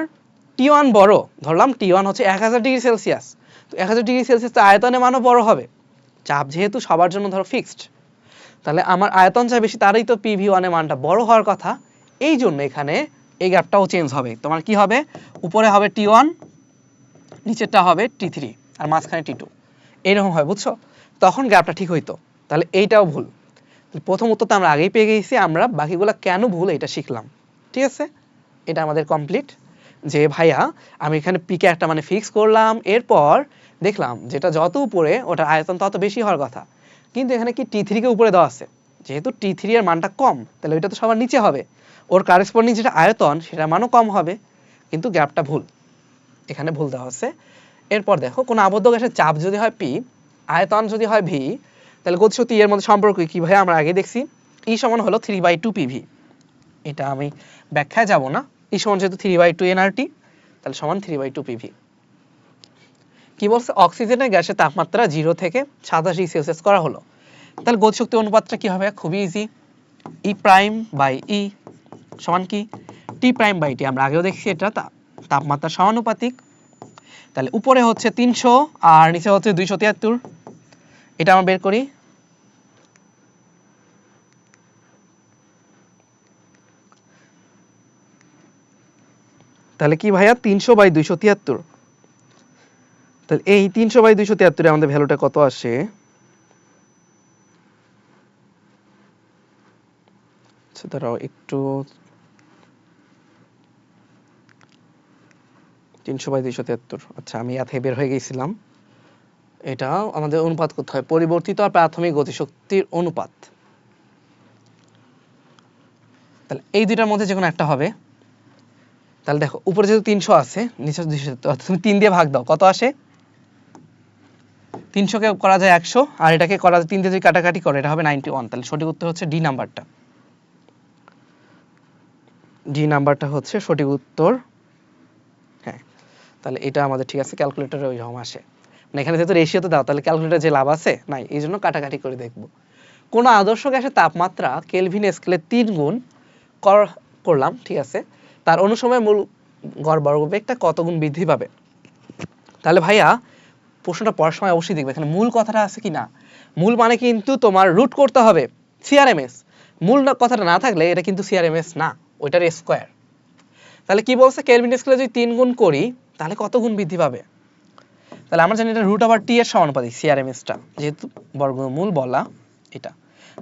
T1 বড়, ধরলাম T1 হচ্ছে 1000 ডিগ্রি সেলসিয়াস, তো 1000 ডিগ্রি সেলসিয়াস তো আয়তনের মানও বড় হবে। চাপ যেহেতু সবার জন্য ধরো ফিক্সড, তাহলে আমার আয়তন যা বেশি তারই তো PV1 এর মানটা বড় হওয়ার কথা। এই জন্য এখানে এই গ্যাপটাও চেঞ্জ হবে, তোমার কি হবে, উপরে হবে T1, নিচেরটা হবে T3, আর মাঝখানে T2, এইরকম হয়, বুঝছো? তখন গ্যাপটা ঠিক হইতো। তাহলে এইটাও ভুল। প্রথম উত্তর তো আমরা আগেই পেয়ে গেছি, আমরা বাকিগুলো কেন ভুল এটা শিখলাম, ঠিক আছে? এটা আমাদের কমপ্লিট। যে ভাইয়া আমি এখানে পিকে একটা মানে ফিক্স করলাম, এরপর দেখলাম যেটা যত উপরে ওটার আয়তন তত বেশি হওয়ার কথা, কিন্তু এখানে কি T3 কে উপরে দেওয়া আছে, যেহেতু T3 এর মানটা কম তাহলে ওইটা তো সবার নিচে হবে, ওর কারেসপন্ডিং যেটা আয়তন সেটার মানও কম হবে, কিন্তু গ্যাপটা ভুল, এখানে ভুল দেওয়া আছে। এরপর দেখো কোন আবদ্ধ গ্যাসের চাপ যদি হয় P, আয়তন যদি হয় V, তাহলে গতিশক্তি এর মধ্যে সম্পর্ক কি ভাই, আমরা আগে দেখছি E সমান হলো 3/2 PV। এটা আমি ব্যাখ্যায় যাব না, E সমান যেহেতু 3/2 nRT তাহলে সমান 3/2 PV। কি বলছে, অক্সিজেনের গ্যাসের তাপমাত্রা 0 থেকে 27 ডিগ্রি সেলসিয়াস করা হলো, তাহলে গতিশক্তি অনুপাতটা কি হবে, খুবই ইজি, E'/E সমান কি T'/T, আমরা আগেও দেখছি এটা তাপমাত্রা সমানুপাতিক। তাহলে উপরে হচ্ছে 300 আর নিচে হচ্ছে 273, এটা আমরা বের করি। তাহলে কি ভাইয়া 300/273, তাহলে এই 300/273 এ আমাদের ভ্যালুটা কত আসে, আচ্ছা দাঁড়াও একটু, 300/273, আচ্ছা আমি থেকে বের হয়ে গেছিলাম। এটা আমাদের অনুপাত করতে হয়, পরিবর্তিত আর প্রাথমিক গতিশক্তির অনুপাত। তাহলে এই দুইটার মধ্যে যে কোনো একটা হবে। তাহলে দেখো উপরে যেহেতু 300 আছে, নিচে 273, অর্থাৎ তুমি 3 দিয়ে ভাগ দাও, কত আসে, 300 কে করা যায় 100 আর এটাকে করা যায় 3 দিয়ে যদি কাটাকাটি করে এটা হবে 91। তাহলে সঠিক উত্তর হচ্ছে ডি নাম্বারটা, ডি নাম্বারটা হচ্ছে সঠিক উত্তর। হ্যাঁ, তাহলে এটা আমাদের ঠিক আছে, ক্যালকুলেটরে ওইরকম আসে। মানে এখানে যেহেতু রেশিওতে দাও তাহলে ক্যালকুলেটর যে লাভ আছে নাই, এই জন্য কাটাকাটি করে দেখব। কোন আদর্শ গ্যাসের তাপমাত্রা কেলভিন স্কেলে 3 গুণ করলাম, ঠিক আছে, তার অনুসময় মূল গড় বর্গবেগটা কত গুণ বৃদ্ধি পাবে। তাহলে ভাইয়া প্রশ্নটা পড়ার সময় অবশ্যই দেখবে এখানে মূল কথাটা আছে কি না। মূল মানে কিন্তু তোমার রুট করতে হবে সিআরএমএস, মূল কথাটা না থাকলে এটা কিন্তু সিআরএমএস না, ওইটার স্কয়ার। তাহলে কি বলছে, কেলভিন স্কেলে যদি 3 গুণ করি তাহলে কত গুণ বৃদ্ধি পাবে। তাহলে আমরা জানি এটা রুট ওভার টি এর সমানুপাতিক সিআরএমএসটা, যেহেতু বর্গমূল বলা এটা।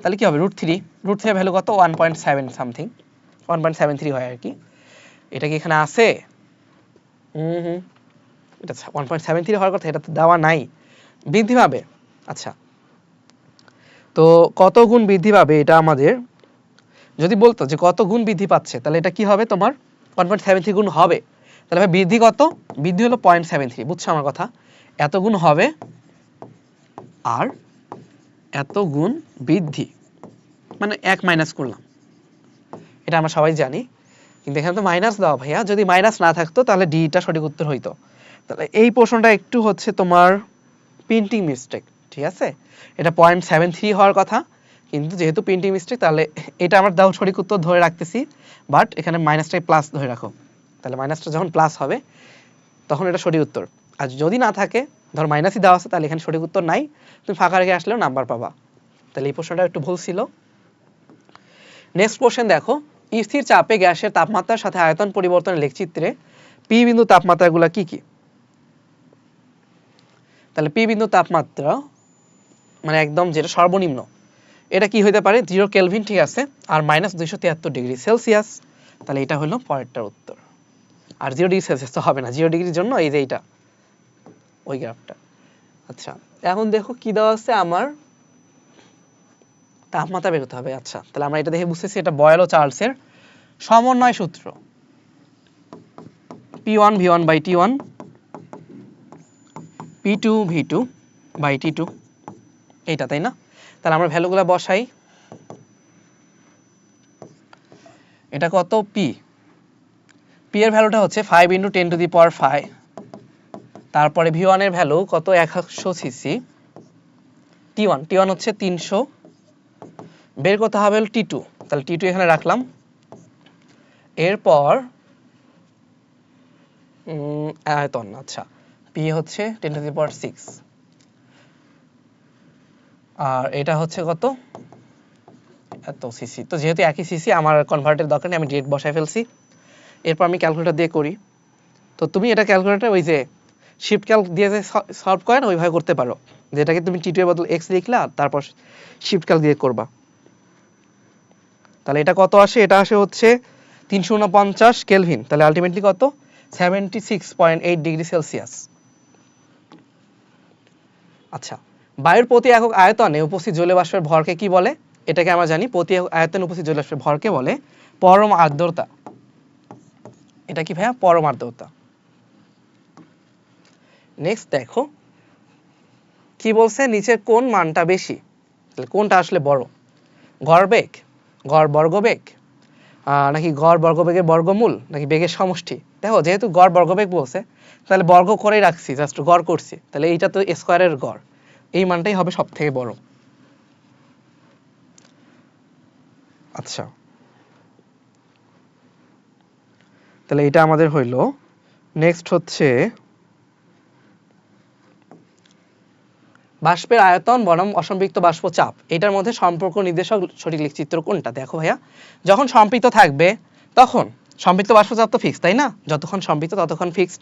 তাহলে কি হবে, রুট 3 ভ্যালু কত 1.7 সামথিং, 1.73 হয় আর কি। এটা কি এখানে আছে? এটা 1.73 হওয়ার কথা, এটা তো দেওয়া নাই। বৃদ্ধি পাবে, আচ্ছা তো কত গুণ বৃদ্ধি পাবে এটা আমাদের যদি বলতো যে কত গুণ বৃদ্ধি পাচ্ছে, তাহলে এটা কি হবে তোমার 1.73 গুণ হবে। তাহলে ভাই বৃদ্ধি কত, বৃদ্ধি হলো 0.73, বুঝছো আমার কথা, এত গুণ হবে আর এত গুণ বৃদ্ধি, মানে 1 মাইনাস করলাম, এটা আমরা সবাই জানি। কিন্তু এখানে তো মাইনাস দেওয়া ভাইয়া, যদি মাইনাস না থাকতো তাহলে ডিটা সঠিক উত্তর হইতো। তাহলে এই প্রশ্নটা একটু হচ্ছে তোমার প্রিন্টিং মিস্টেক, ঠিক আছে, এটা 0.73 হওয়ার কথা, কিন্তু যেহেতু প্রিন্টিং মিস্টেক তাহলে এটা আমরা দাও সঠিক উত্তর ধরে রাখতেছি, বাট এখানে মাইনাসটাই প্লাস ধরে রাখো। তাহলে মাইনাসটা যখন প্লাস হবে তখন এটা সঠিক উত্তর, আর যদি না থাকে ধর মাইনাসই দেওয়া আছে তাহলে এখানে সঠিক উত্তর নাই, তুমি ফাঁকা রেখে আসলেও নাম্বার পাবা। তাহলে এই প্রশ্নটা একটু ভুল ছিল। নেক্সট কোশ্চেন দেখো, স্থির চাপে গ্যাসের তাপমাত্রার সাথে আয়তন পরিবর্তনের লেখচিত্রে পি বিন্দু তাপমাত্রাগুলো কি কি। তাহলে পি বিন্দু তাপমাত্রা মানে একদম যেটা সর্বনিম্ন, এটা কি হইতে পারে 0 কেলভিন, ঠিক আছে, আর -273 ডিগ্রি সেলসিয়াস। তাহলে এটা হলো পরেরটার উত্তর। আর 0 ডিগ্রি সেলসিয়াস তো হবে না, 0 ডিগ্রির জন্য এই যে এইটা ওই গ্রাফটা। আচ্ছা এখন দেখো কি দেওয়া আছে, আমার তাপমাত্রা বের করতে হবে। আচ্ছা তাহলে আমরা এটা দেখে বুঝতেছি এটা বয়েল ও চার্লসের সমন্বয় সূত্র, P1 V1 by T1 P2 V2 by T2, এইটা তাই না। তাহলে আমরা ভ্যালুগুলো বসাই, এটা কত পি এর ভ্যালুটা হচ্ছে 5 × 10⁵, তারপরে V1 এর ভ্যালু কত 100 সিসি, T1 হচ্ছে 300, বের করতে হবে T2, তাহলে T2 এখানে রাখলাম। এরপর আয়তন, আচ্ছা P হচ্ছে 10⁶, আর এটা হচ্ছে কত এত সিসি, তো যেহেতু একই সিসি আমার কনভার্টের দরকার নেই, আমি ডিরেক্ট বসায় ফেলছি। এরপর আমি ক্যালকুলেটর দিয়ে করি, তো তুমি এটা ক্যালকুলেটর ওই যে শিফট ক্যালক দিয়ে যে সলভ করেন ওইভাবে করতে পারো, যেটাকে তুমি T2 এর বদলে x লিখলা তারপর শিফট ক্যালক দিয়ে করবা। তাহলে এটা কত আসে, এটা আসে হচ্ছে 349 কেলভিন, তাহলে আলটিমেটলি কত 76.8 ডিগ্রি সেলসিয়াস। আচ্ছা বায়ুর প্রতি একক আয়তনে উপস্থিত জলীয় বাষ্পের ভরকে কি বলে, এটাকে আমরা জানি প্রতি একক আয়তনে উপস্থিত জলীয় বাষ্পের ভরকে বলে পরম আর্দ্রতা। এটা কি ভাইয়া, পরম আর্দ্রতা। নেক্সট দেখো কি বলছে, নিচের কোন মানটা বেশি, তাহলে কোনটা আসলে বড়, গড় বেগ, গড় বর্গবেগ, নাকি গড় বর্গবেগের বর্গমূল, নাকি বেগের সমষ্টি। দেখো যেহেতু গড় বর্গবেগ বলছে তাহলে বর্গ করেই রাখছি, জাস্ট গড় করছি, তাহলে এইটা তো স্কয়ারের গড়, এই মানটাই হবে সব থেকে বড়। আচ্ছা তাহলে এটা আমাদের হইলো। নেক্সট হচ্ছে বাষ্পের আয়তন বনাম অসম্পৃক্ত বাষ্প চাপ, এটার মধ্যে সম্পর্ক নির্দেশক সঠিক লেখচিত্র কোনটা। দেখো ভাইয়া যখন সম্পৃক্ত থাকবে তখন সম্পৃক্ত বাষ্প চাপ তো ফিক্সড তাই না, যতক্ষণ সম্পৃক্ত ততক্ষণ ফিক্সড।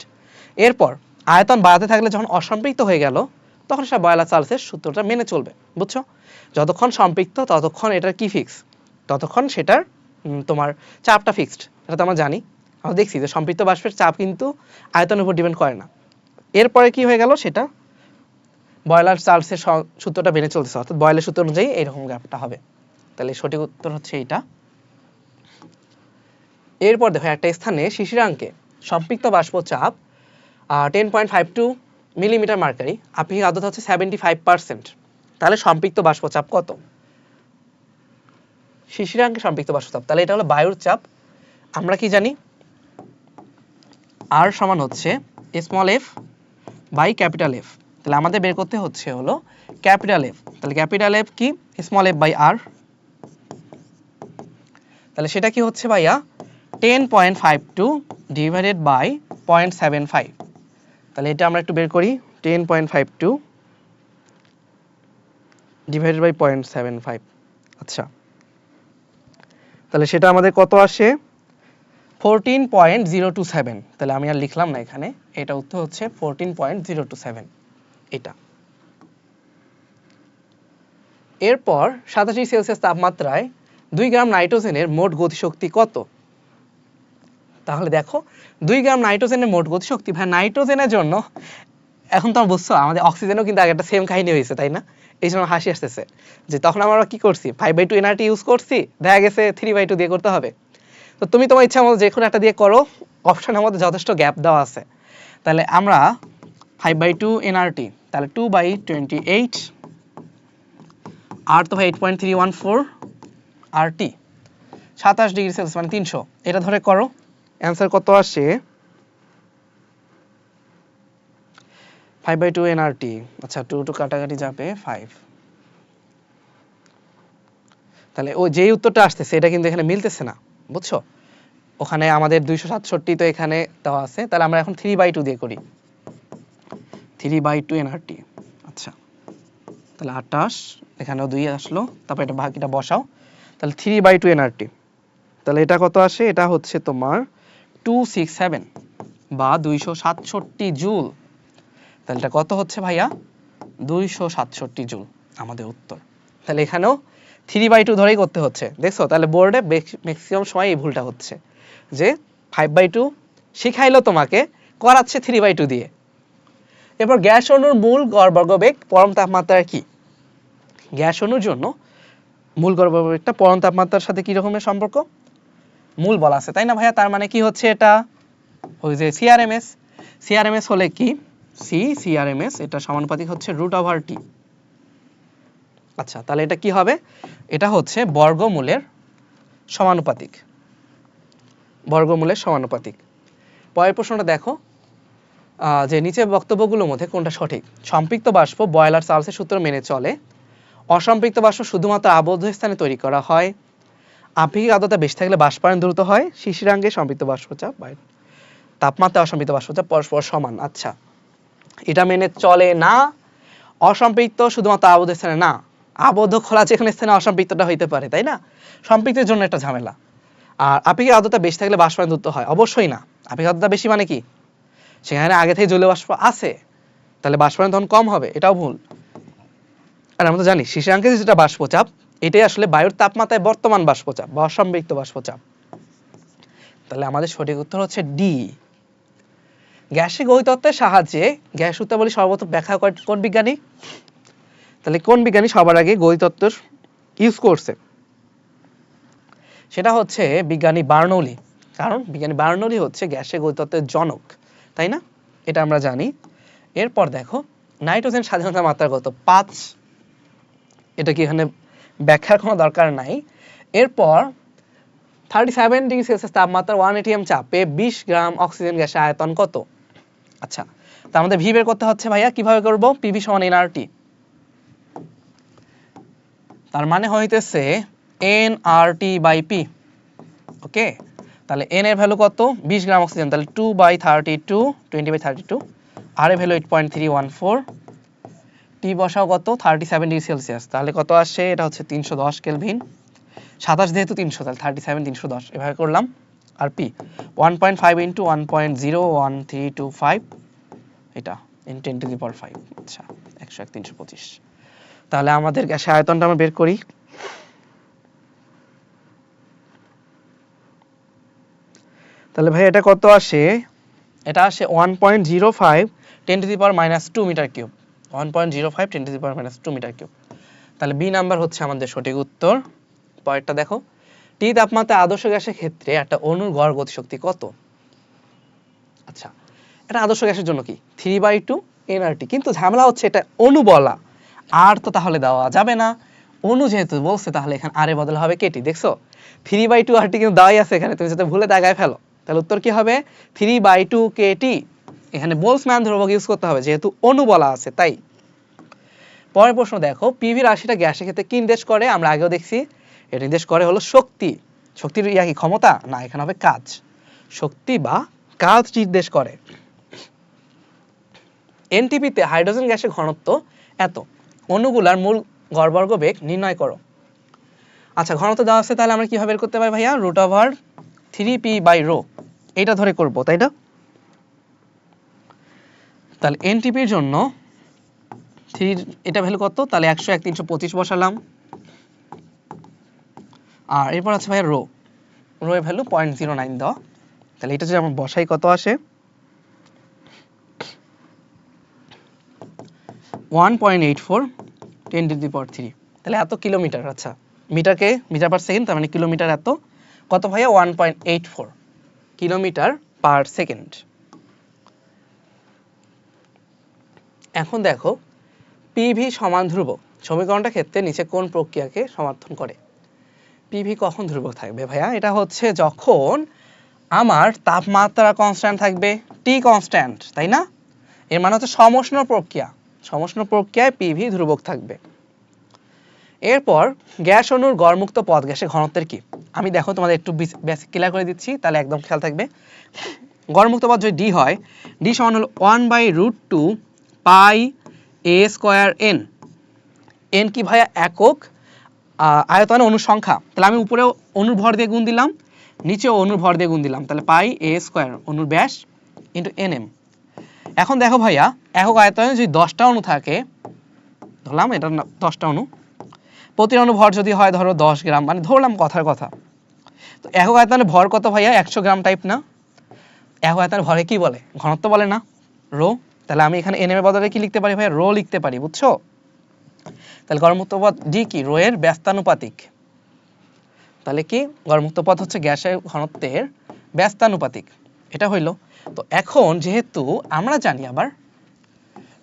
এরপর আয়তন বাড়াতে থাকলে যখন অসম্পৃক্ত হয়ে গেল তখন সেটা বয়লার চার্লসের সূত্রটা মেনে চলবে, বুঝছো, যতক্ষণ সম্পৃক্ত ততক্ষণ এটার কি ফিক্স, ততক্ষণ সেটার তোমার চাপটা ফিক্সড, এটা তো আমরা জানি, আমরা দেখছি যে সম্পৃক্ত বাষ্পের চাপ কিন্তু আয়তনের উপর ডিপেন্ড করে না। এরপরে কি হয়ে গেল, সেটা বয়লার চার্লসের সূত্রটা মেনে চলতেছে, অর্থাৎ বয়লের সূত্র অনুযায়ী এইরকম গ্রাফটা হবে। তাহলে সঠিক উত্তর হচ্ছে এইটা। এরপর দেখো একটা স্থানে শিশিরাঙ্কে সম্পৃক্ত বাষ্প চাপ 10.52 মিলিমিটার মার্কারি, আপেক্ষিক আর্দ্রতা হচ্ছে 75%, তাহলে সম্পৃক্ত বাষ্প চাপ কত, শিশিরাঙ্কে সম্পৃক্ত বাষ্প চাপ, তাহলে এটা হলো বায়ুর চাপ। আমরা কি জানি R সমান হচ্ছে small f by capital F, তাহলে আমাদের বের করতে হচ্ছে হলো ক্যাপিটাল এফ। তাহলে ক্যাপিটাল এফ কি, স্মল এফ বাই আর। তাহলে সেটা কি হচ্ছে ভাইয়া 10.52 ডিভাইডেড বাই 0.75। তাহলে এটা আমরা একটু বের করি, 10.52 ডিভাইডেড বাই 0.75। আচ্ছা, তাহলে সেটা আমাদের কত আসে 14.027। তাহলে আমি আর লিখলাম না এখানে, এটা উত্তর হচ্ছে 14.027 এটা। এরপর 87 সেলসিয়াস তাপমাত্রায় 2 গ্রাম নাইট্রোজেনের মোট গতিশক্তি কত? তাহলে দেখো 2 গ্রাম নাইট্রোজেনের মোট গতিশক্তি, ভাই নাইট্রোজেনের জন্য এখন তো বুঝছো আমাদের অক্সিজেনও কিন্তু আগে একটা সেম কাহিনী হয়েছে তাই না? এই জন্য হাসি আসতেছে যে তখন আমরা কি করছি 5/2 এনআরটি ইউজ করছি, দেখা গেছে 3/2 দিয়ে করতে হবে। তো তুমি তোমার ইচ্ছা মতো যে কোনো একটা দিয়ে করো, অপশনের মধ্যে যথেষ্ট গ্যাপ দেওয়া আছে। তাহলে আমরা 5/2 এনআরটি, তাহলে 2/28 আর তো ভাই 8.314 আরটি 27 ডিগ্রি সেলসিয়াস মানে 300, এটা ধরে করো, অ্যান্সার কত আসে 5/2 এনআরটি। আচ্ছা 2 কাটাকাটি যাবে 5। তাহলে ও যেই উত্তরটা আসতেছে এটা কিন্তু এখানে মিলতেছে না, বুঝছো? ওখানে আমাদের 267 তো এখানে দেওয়া আছে, তাহলে আমরা এখন 3/2 দিয়ে করি, 3/2 এনআরটি। আচ্ছা তাহলে 28, এখানেও 2 আসলো, তারপর এটা বাকিটা বসাও, তাহলে 3/2 এনআরটি। তাহলে এটা কত আসে, এটা হচ্ছে তোমার 267 বা 267 জুল। তাহলে এটা কত হচ্ছে ভাইয়া 267 জুল আমাদের উত্তর। তাহলে এখানেও 3/2 ধরেই করতে হচ্ছে, দেখছো? তাহলে বোর্ডে ম্যাক্সিমাম সময় এই ভুলটা হচ্ছে যে 5/2 শিখাইলো তোমাকে, করাচ্ছে 3/2 দিয়ে। এরপর গ্যাস অণুর মূল গড় বর্গবেগ পরম তাপমাত্রায় কি? গ্যাস অণুর জন্য মূল গড় বর্গবেগটা পরম তাপমাত্রার সাথে কি রকমের সম্পর্ক? মূল বলা আছে তাই না ভাইয়া, তার মানে কি হচ্ছে এটা ওই যে সিআরএমএস। সিআরএমএস হলে কি সিআরএমএস এটা সমানুপাতিক হচ্ছে √/t। আচ্ছা তাহলে এটা কি হবে, এটা হচ্ছে বর্গমূলের সমানুপাতিক, বর্গমূলের সমানুপাতিক। পরের প্রশ্নটা দেখো, যে নিচের বক্তব্যগুলোর মধ্যে কোনটা সঠিক? সম্পৃক্ত বাষ্প বয়লার চার্লসের সূত্র মেনে চলে, অসম্পৃক্ত বাষ্প শুধুমাত্র আবদ্ধ স্থানে তৈরি করা হয়, আপেক্ষিক আর্দ্রতা বেশি থাকলে বাষ্পায়ন দ্রুত হয়, শিশিরাঙ্গে সম্পৃক্ত বাষ্পচাপ তাপমাত্রা অসম্পৃক্ত বাষ্পচাপ পরস্পর সমান। আচ্ছা এটা মেনে চলে না, অসম্পৃক্ত শুধুমাত্র আবদ্ধ স্থানে না, আবদ্ধ খোলা যেখানে স্থানে অসম্পৃক্তটা হইতে পারে তাই না, সম্পৃক্তের জন্য একটা ঝামেলা। আর আপেক্ষিক আর্দ্রতা বেশি থাকলে বাষ্পায়ন দ্রুত হয়, অবশ্যই না। আপেক্ষিক আর্দ্রতা বেশি মানে কি সেখানে আগে থেকে জলীয় বাষ্প আছে, তাহলে বাষ্পায়ন তখন কম হবে, এটাও ভুল। আর আমরা তো জানি শিশিরাঙ্কে যেটা বাষ্পচাপ এটাই আসলে বায়ুর তাপমাত্রায় বর্তমান বাষ্পচাপ বা অসম্পৃক্ত বাষ্পচাপ। তাহলে আমাদের সঠিক উত্তর হচ্ছে ডি। গ্যাসের গতিতত্ত্বের সাহায্যে গ্যাস সূত্রাবলী সর্বপ্রথম ব্যাখ্যা করেন কোন বিজ্ঞানী? তাহলে কোন বিজ্ঞানী সবার আগে গতিতত্ত্ব ইউজ করছে? সেটা হচ্ছে বিজ্ঞানী বার্নৌলি, কারণ বিজ্ঞানী বার্নৌলি হচ্ছে গ্যাসের গতিতত্ত্বের জনক, তাই না? এটা আমরা জানি। এরপর দেখো নাইট্রোজেন স্বাধীনতার মাত্রা কত? 5। এটা কি এখানে ব্যাখ্যার কোনো দরকার নাই। এরপর 37 ডিগ্রি সেলসিয়াস তাপমাত্রা 1 atm চাপে 20 গ্রাম অক্সিজেন গ্যাসের আয়তন কত? আচ্ছা তো আমাদের ভি বের করতে হচ্ছে ভাইয়া, কিভাবে করব? পিভি সমান এনআরটি, তার মানে হইতেছে এনআরটি বাই পি। ওকে তাহলে এন এর ভ্যালু কত? 20 গ্রাম অক্সিজেন, তাহলে 2/32 20/32, আর এর ভ্যালু 8.314, টি বসাও কত 37 ডিগ্রি সেলসিয়াস, তাহলে কত আসে? এটা হচ্ছে 310 কেলভিন, 27 যেহেতু 300 তাহলে 37 310 এভাবে করলাম। আর পি 1.5 × 1.01325, এটা ইন 10⁵। আচ্ছা 101 325। তাহলে আমাদের গ্যাসের আয়তনটা আমরা বের করি। তাহলে ভাই এটা কত আসে? এটা আসে 1.05 × 10⁻² মিটার কিউব, 1.05 × 10⁻² মিটার কিউব। তাহলে বি নাম্বার হচ্ছে আমাদের সঠিক উত্তর। পরেরটা দেখো, টি তাপমাত্রায় আদর্শ গ্যাসের ক্ষেত্রে একটা অণুর গড় গতিশক্তি কত? আচ্ছা এটা আদর্শ গ্যাসের জন্য কি 3/2 এনআরটি, কিন্তু ঝামেলা হচ্ছে এটা অণু বলা, আর তো তাহলে দেওয়া যাবে না। অণু যেহেতু বলছে তাহলে এখানে আর এর বদলে হবে কেটি। দেখছো 3/2 আরটি কিন্তু দেওয়াই আছে এখানে, তুমি যাতে ভুলে দাগায় ফেলো। তাহলে উত্তর কি হবে 3/2 কেটি। এখানে বোলসম্যান ধ্রুবক ইউজ করতে হবে যেহেতু অণু বলা আছে তাই। পরের প্রশ্ন দেখো, পিভি রাশিটা গ্যাসের ক্ষেত্রে কি নির্দেশ করে? আমরা আগেও দেখছি, এটা নির্দেশ করে হলো শক্তি। শক্তির কি ক্ষমতা না, এখানে হবে কাজ। শক্তি বা কাজ নির্দেশ করে। এনটিপিতে হাইড্রোজেন গ্যাসের ঘনত্ব এত, অণুগুলার মূল গড়বর্গ বেগ নির্ণয় করো। আচ্ছা, ঘনত্ব দেওয়া আছে, তাহলে আমরা কিভাবে বের করতে পারি ভাইয়া? √3p/ρ এটা ধরে করব, তাই না? তাহলে এনটিপির জন্য এটা ভ্যালু কত? তাহলে 101 325 বসালাম। আর এরপর আছে ভাইয়া রো এর ভ্যালু 0.09 দেওয়া। তাহলে এটা যদি আমরা বসাই কত আসে? 1.84 10⁻³ তাহলে এত কিলোমিটার। আচ্ছা, মিটারকে মিটার পার সেকেন্ড, তার মানে কিলোমিটার এত। কত ভাইয়া? 1.84 কিলোমিটার পার সেকেন্ড। এখন দেখো, পিভি সমান ধ্রুবক সমীকরণটা ক্ষেত্রে নিচে কোন প্রক্রিয়াকে সমর্থন করে? পিভি কখন ধ্রুবক থাকবে ভাইয়া? এটা হচ্ছে যখন আমার তাপমাত্রা কনস্ট্যান্ট থাকবে, টি কনস্ট্যান্ট, তাই না? এর মানে হচ্ছে সমউষ্ণ প্রক্রিয়া। সমউষ্ণ প্রক্রিয়ায় পিভি ধ্রুবক থাকবে। এরপর গ্যাস অণুর গড়মুক্ত পথ গ্যাসের ঘনত্বের কি? আমি দেখো তোমাদের একটু বেসিক ক্লিয়ার করে দিচ্ছি, তাহলে একদম খেয়াল থাকবে। গড়মুক্ত পথ যদি ডি হয়, ডি সমান হলো 1/√2 πa²n। এন কি ভাইয়া? একক আয়তনে অণুর সংখ্যা। তাহলে আমি উপরেও অণুর ভর দিয়ে গুণ দিলাম, নিচেও অণুর ভর দিয়ে গুণ দিলাম, তাহলে πa² অণুর ব্যাস ইন্টু nm। এখন দেখো ভাইয়া, একক আয়তনে যদি 10টা অণু থাকে, ধরলাম এটা 10টা অণু, প্রতি অণু ভর যদি হয় ধরো 10 গ্রাম, মানে ধরলাম কথার কথা, তো একক আয়তনে ভর কত ভাইয়া? 100 গ্রাম টাইপ না? একক আয়তনে ভরে কি বলে? ঘনত্ব বলে না, রো। তাহলে আমি এখানে nm এর বদলে কি লিখতে পারি ভাইয়া? রো লিখতে পারি, বুঝছো? তাহলে গড়মুক্ত পথ ডি কি? রো এর ব্যস্তানুপাতিক। তাহলে কি? গড়মুক্ত পথ হচ্ছে গ্যাসের ঘনত্বের ব্যস্তানুপাতিক। এটা হইল। তো এখন যেহেতু আমরা জানি আবার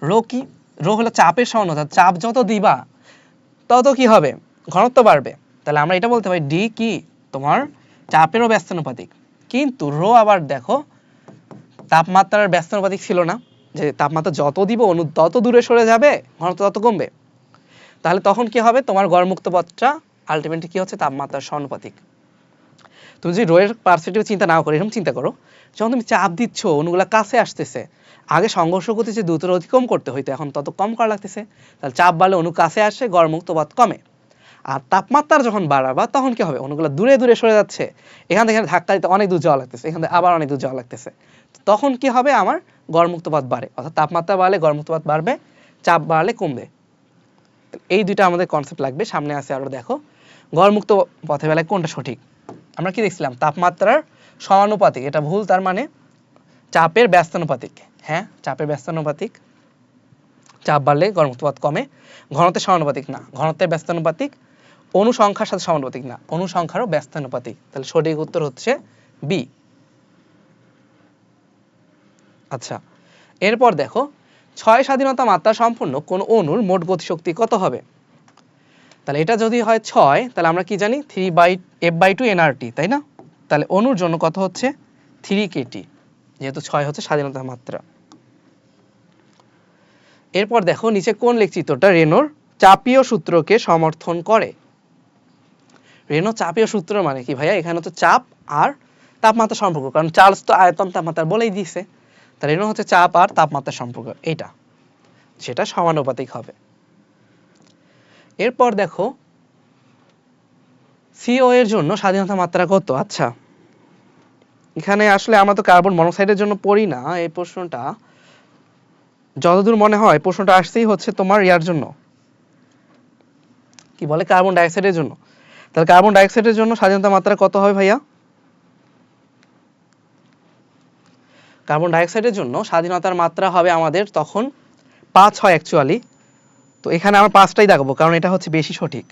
রো কি? রো হলো চাপের সমানুপাতিক। চাপ যত দিবা তত কি হবে? ঘনত্ব বাড়বে। তাহলে আমরা এটা বলতে পারি ডি কি? তোমার চাপেরও ব্যস্তানুপাতিক। কিন্তু রো আবার দেখো তাপমাত্রার ব্যস্তানুপাতিক ছিল না, যে তাপমাত্রা যত দিব অণু তত দূরে সরে যাবে, ঘনত্ব তত কমবে। তাহলে তখন কি হবে? তোমার গড়মুক্ত পথটা আলটিমেটলি কি হচ্ছে? তাপমাত্রার সমানুপাতিক। তুমি যদি রো এর পার্সপেক্টিভে চিন্তা নাও করো, এরকম চিন্তা করো, যখন তুমি চাপ দিচ্ছ অণুগুলা কাছে আসতেছে, আগে সংঘর্ষ গতি যে দ্রুত অতিক্রম করতে হইতো, এখন তত কম করা লাগতেছে। তাহলে চাপ বাড়লে অণু কাছে আসে, গড়মুক্ত পথ কমে। আর তাপমাত্রা যখন বাড়াবা তখন কি হবে? অণুগুলো দূরে দূরে সরে যাচ্ছে, এখান থেকে ধাক্কা দিতে অনেক দূর যাওয়া লাগতেছে, এখান থেকে আবার অনেক দূর যাওয়া লাগতেছে। তখন কি হবে? আমার গড়মুক্ত পথ বাড়ে, অর্থাৎ তাপমাত্রা বাড়লে গড়মুক্ত পথ বাড়বে, চাপ বাড়লে কমবে। এই দুইটা আমাদের কনসেপ্ট লাগবে। সামনে আছে আরো, দেখো গড়মুক্ত পথের বেলায় কোনটা সঠিক? আমরা কি দেখছিলাম? তাপমাত্রার সমানুপাতিক, এটা ভুল, তার মানে চাপের ব্যস্তানুপাতিক। হ্যাঁ, চাপের ব্যস্তানুপাতিক, চাপ বাড়লে গড়মুক্ত পথ কমে। ঘনত্বের সমানুপাতিক না, ঘনত্বের ব্যস্তানুপাতিক। অণু সংখ্যার সাথে সমানুপাতিক না, অণু সংখ্যারও ব্যস্তানুপাতিক। তাহলে সঠিক উত্তর হচ্ছে বি। আচ্ছা, এরপর দেখো 6 স্বাধীনতা মাত্রা সম্পূর্ণ কোন অণুর মোট গতিশক্তি কত হবে? তাহলে এটা যদি হয় 6, তাহলে আমরা কি জানি? 3f/2 nRT, তাই না? তাহলে অণুর জন্য কত হচ্ছে? 3 kT, যেহেতু 6 হচ্ছে স্বাধীনতার মাত্রা। এরপর দেখো নিচে কোন লেখচিত্রটা রেনোর চাপীয় সূত্রকে সমর্থন করে? রেনো চাপীয় সূত্র মানে কি ভাইয়া? এখানে তো চাপ আর তাপমাত্রা সম্পর্ক, কারণ চার্লস তো আয়তন তাপমাত্রা বলেই দিয়েছে। তাহলে রেনো হচ্ছে চাপ আর তাপমাত্রা সম্পর্ক, এটা সেটা সমানুপাতিক হবে। এরপর দেখো CO এর জন্য স্বাধীনতা মাত্রা কত? আচ্ছা, এখানে আসলে আমরা তো কার্বন মনোক্সাইডের জন্য পড়ি না এই প্রশ্নটা, যতদূর মনে হয় প্রশ্নটা আসছেই হচ্ছে তোমার ইয়ার জন্য, কি বলে, কার্বন ডাইঅক্সাইডের জন্য। তাহলে কার্বন ডাইঅক্সাইডের জন্য স্বাধীনতা মাত্রা কত হবে ভাইয়া? কার্বন ডাইঅক্সাইডের জন্য স্বাধীনতার মাত্রা হবে আমাদের তখন 5 হয় অ্যাকচুয়ালি। তো এখানে আমরা 5টাই দেখাবো, কারণ এটা হচ্ছে বেশি সঠিক।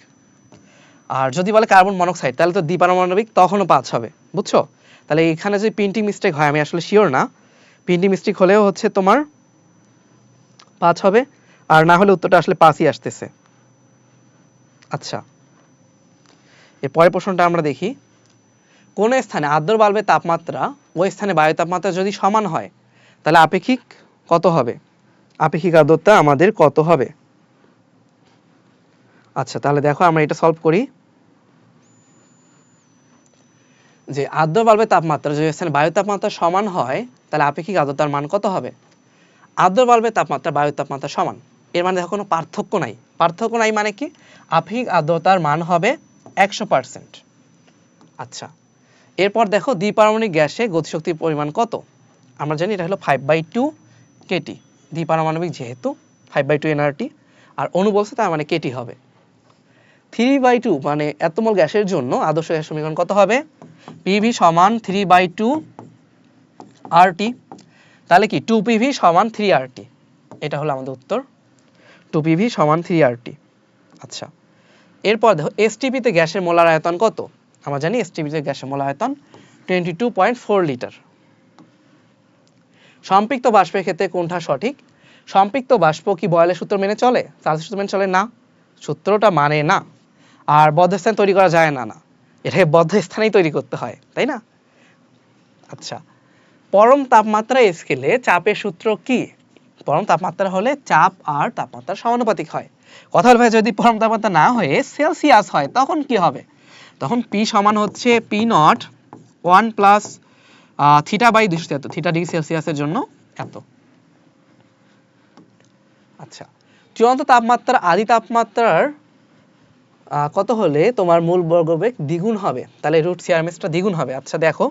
আর যদি বলে কার্বন মনোক্সাইড, তাহলে তো দ্বিপারমাণবিক, তখনও 5 হবে, বুঝছো? তাহলে এখানে যদি প্রিন্টিং মিস্টেক হয়, আমি আসলে শিওর না, প্রিন্টিং মিস্টেক হলেও হচ্ছে তোমার 5 হবে, আর না হলে উত্তরটা আসলে 5ই আসতেছে। আচ্ছা, এর পরের প্রশ্নটা আমরা দেখি। কোন স্থানে আর্দ্র বাল্বের তাপমাত্রা ওই স্থানে বায়ু তাপমাত্রা যদি সমান হয়, তাহলে আপেক্ষিক কত হবে? আপেক্ষিক আর্দ্রতা আমাদের কত হবে? আচ্ছা, তাহলে দেখো আমরা এটা সলভ করি। যে আর্দ্র বাল্বের তাপমাত্রা যদি এখানে বায়ু তাপমাত্রা সমান হয়, তাহলে আপেক্ষিক আর্দ্রতার মান কত হবে? আর্দ্র বাল্বের তাপমাত্রা বায়ুর তাপমাত্রা সমান, এর মানে দেখো কোনো পার্থক্য নাই। পার্থক্য নাই মানে কি? আপেক্ষিক আর্দ্রতার মান হবে 100%। আচ্ছা, এরপর দেখো দ্বিপারমাণবিক গ্যাসে গতিশক্তির পরিমাণ কত? আমরা জানি এটা হলো 5/2 কেটি। দ্বিপারমাণবিক যেহেতু 5/2 nRT, আর অণু বলছে তার মানে কেটি হবে। 3/2 মানে এত মোল গ্যাসের জন্য আদর্শ গ্যাস সমীকরণ কত হবে? PV সমান 3/2 RT। তাহলে কি 2PV সমান 3RT। এটা হলো আমাদের উত্তর, 2PV সমান 3RT। আচ্ছা, এরপর দেখো STP তে গ্যাসের মোলার আয়তন কত? আমরা জানি STP তে গ্যাসের মোলার আয়তন 22.4 লিটার। সম্পৃক্ত বাষ্পের ক্ষেত্রে কোনটা সঠিক? সম্পৃক্ত বাষ্প কি বয়লের সূত্র মেনে চলে? চার্লস সূত্র মেনে চলে না, সূত্রটা মানে না। আর বদ্ধ স্থান তৈরি করা যায় না, এটাকে বদ্ধ স্থানেই তৈরি করতে হয়, তাই না? আচ্ছা, পরম তাপমাত্রা স্কেলে চাপের সূত্র কি? পরম তাপমাত্রা হলে চাপ আর তাপমাত্রা সমানুপাতিক হয়। কথা হল ভাই, যদি পরম তাপমাত্রা না হয়ে সেলসিয়াস হয় তখন কি হবে? তখন P সমান হচ্ছে P0 1 প্লাস θ/273, থিটা ডিগ্রি সেলসিয়াসের জন্য এত। আচ্ছা, চূড়ান্ত তাপমাত্রা আদি তাপমাত্রার কত হলে তোমার মূল বর্গবেগ দ্বিগুণ হবে? তাহলে রুট সিআরএমএসটা দ্বিগুণ হবে। আচ্ছা দেখো,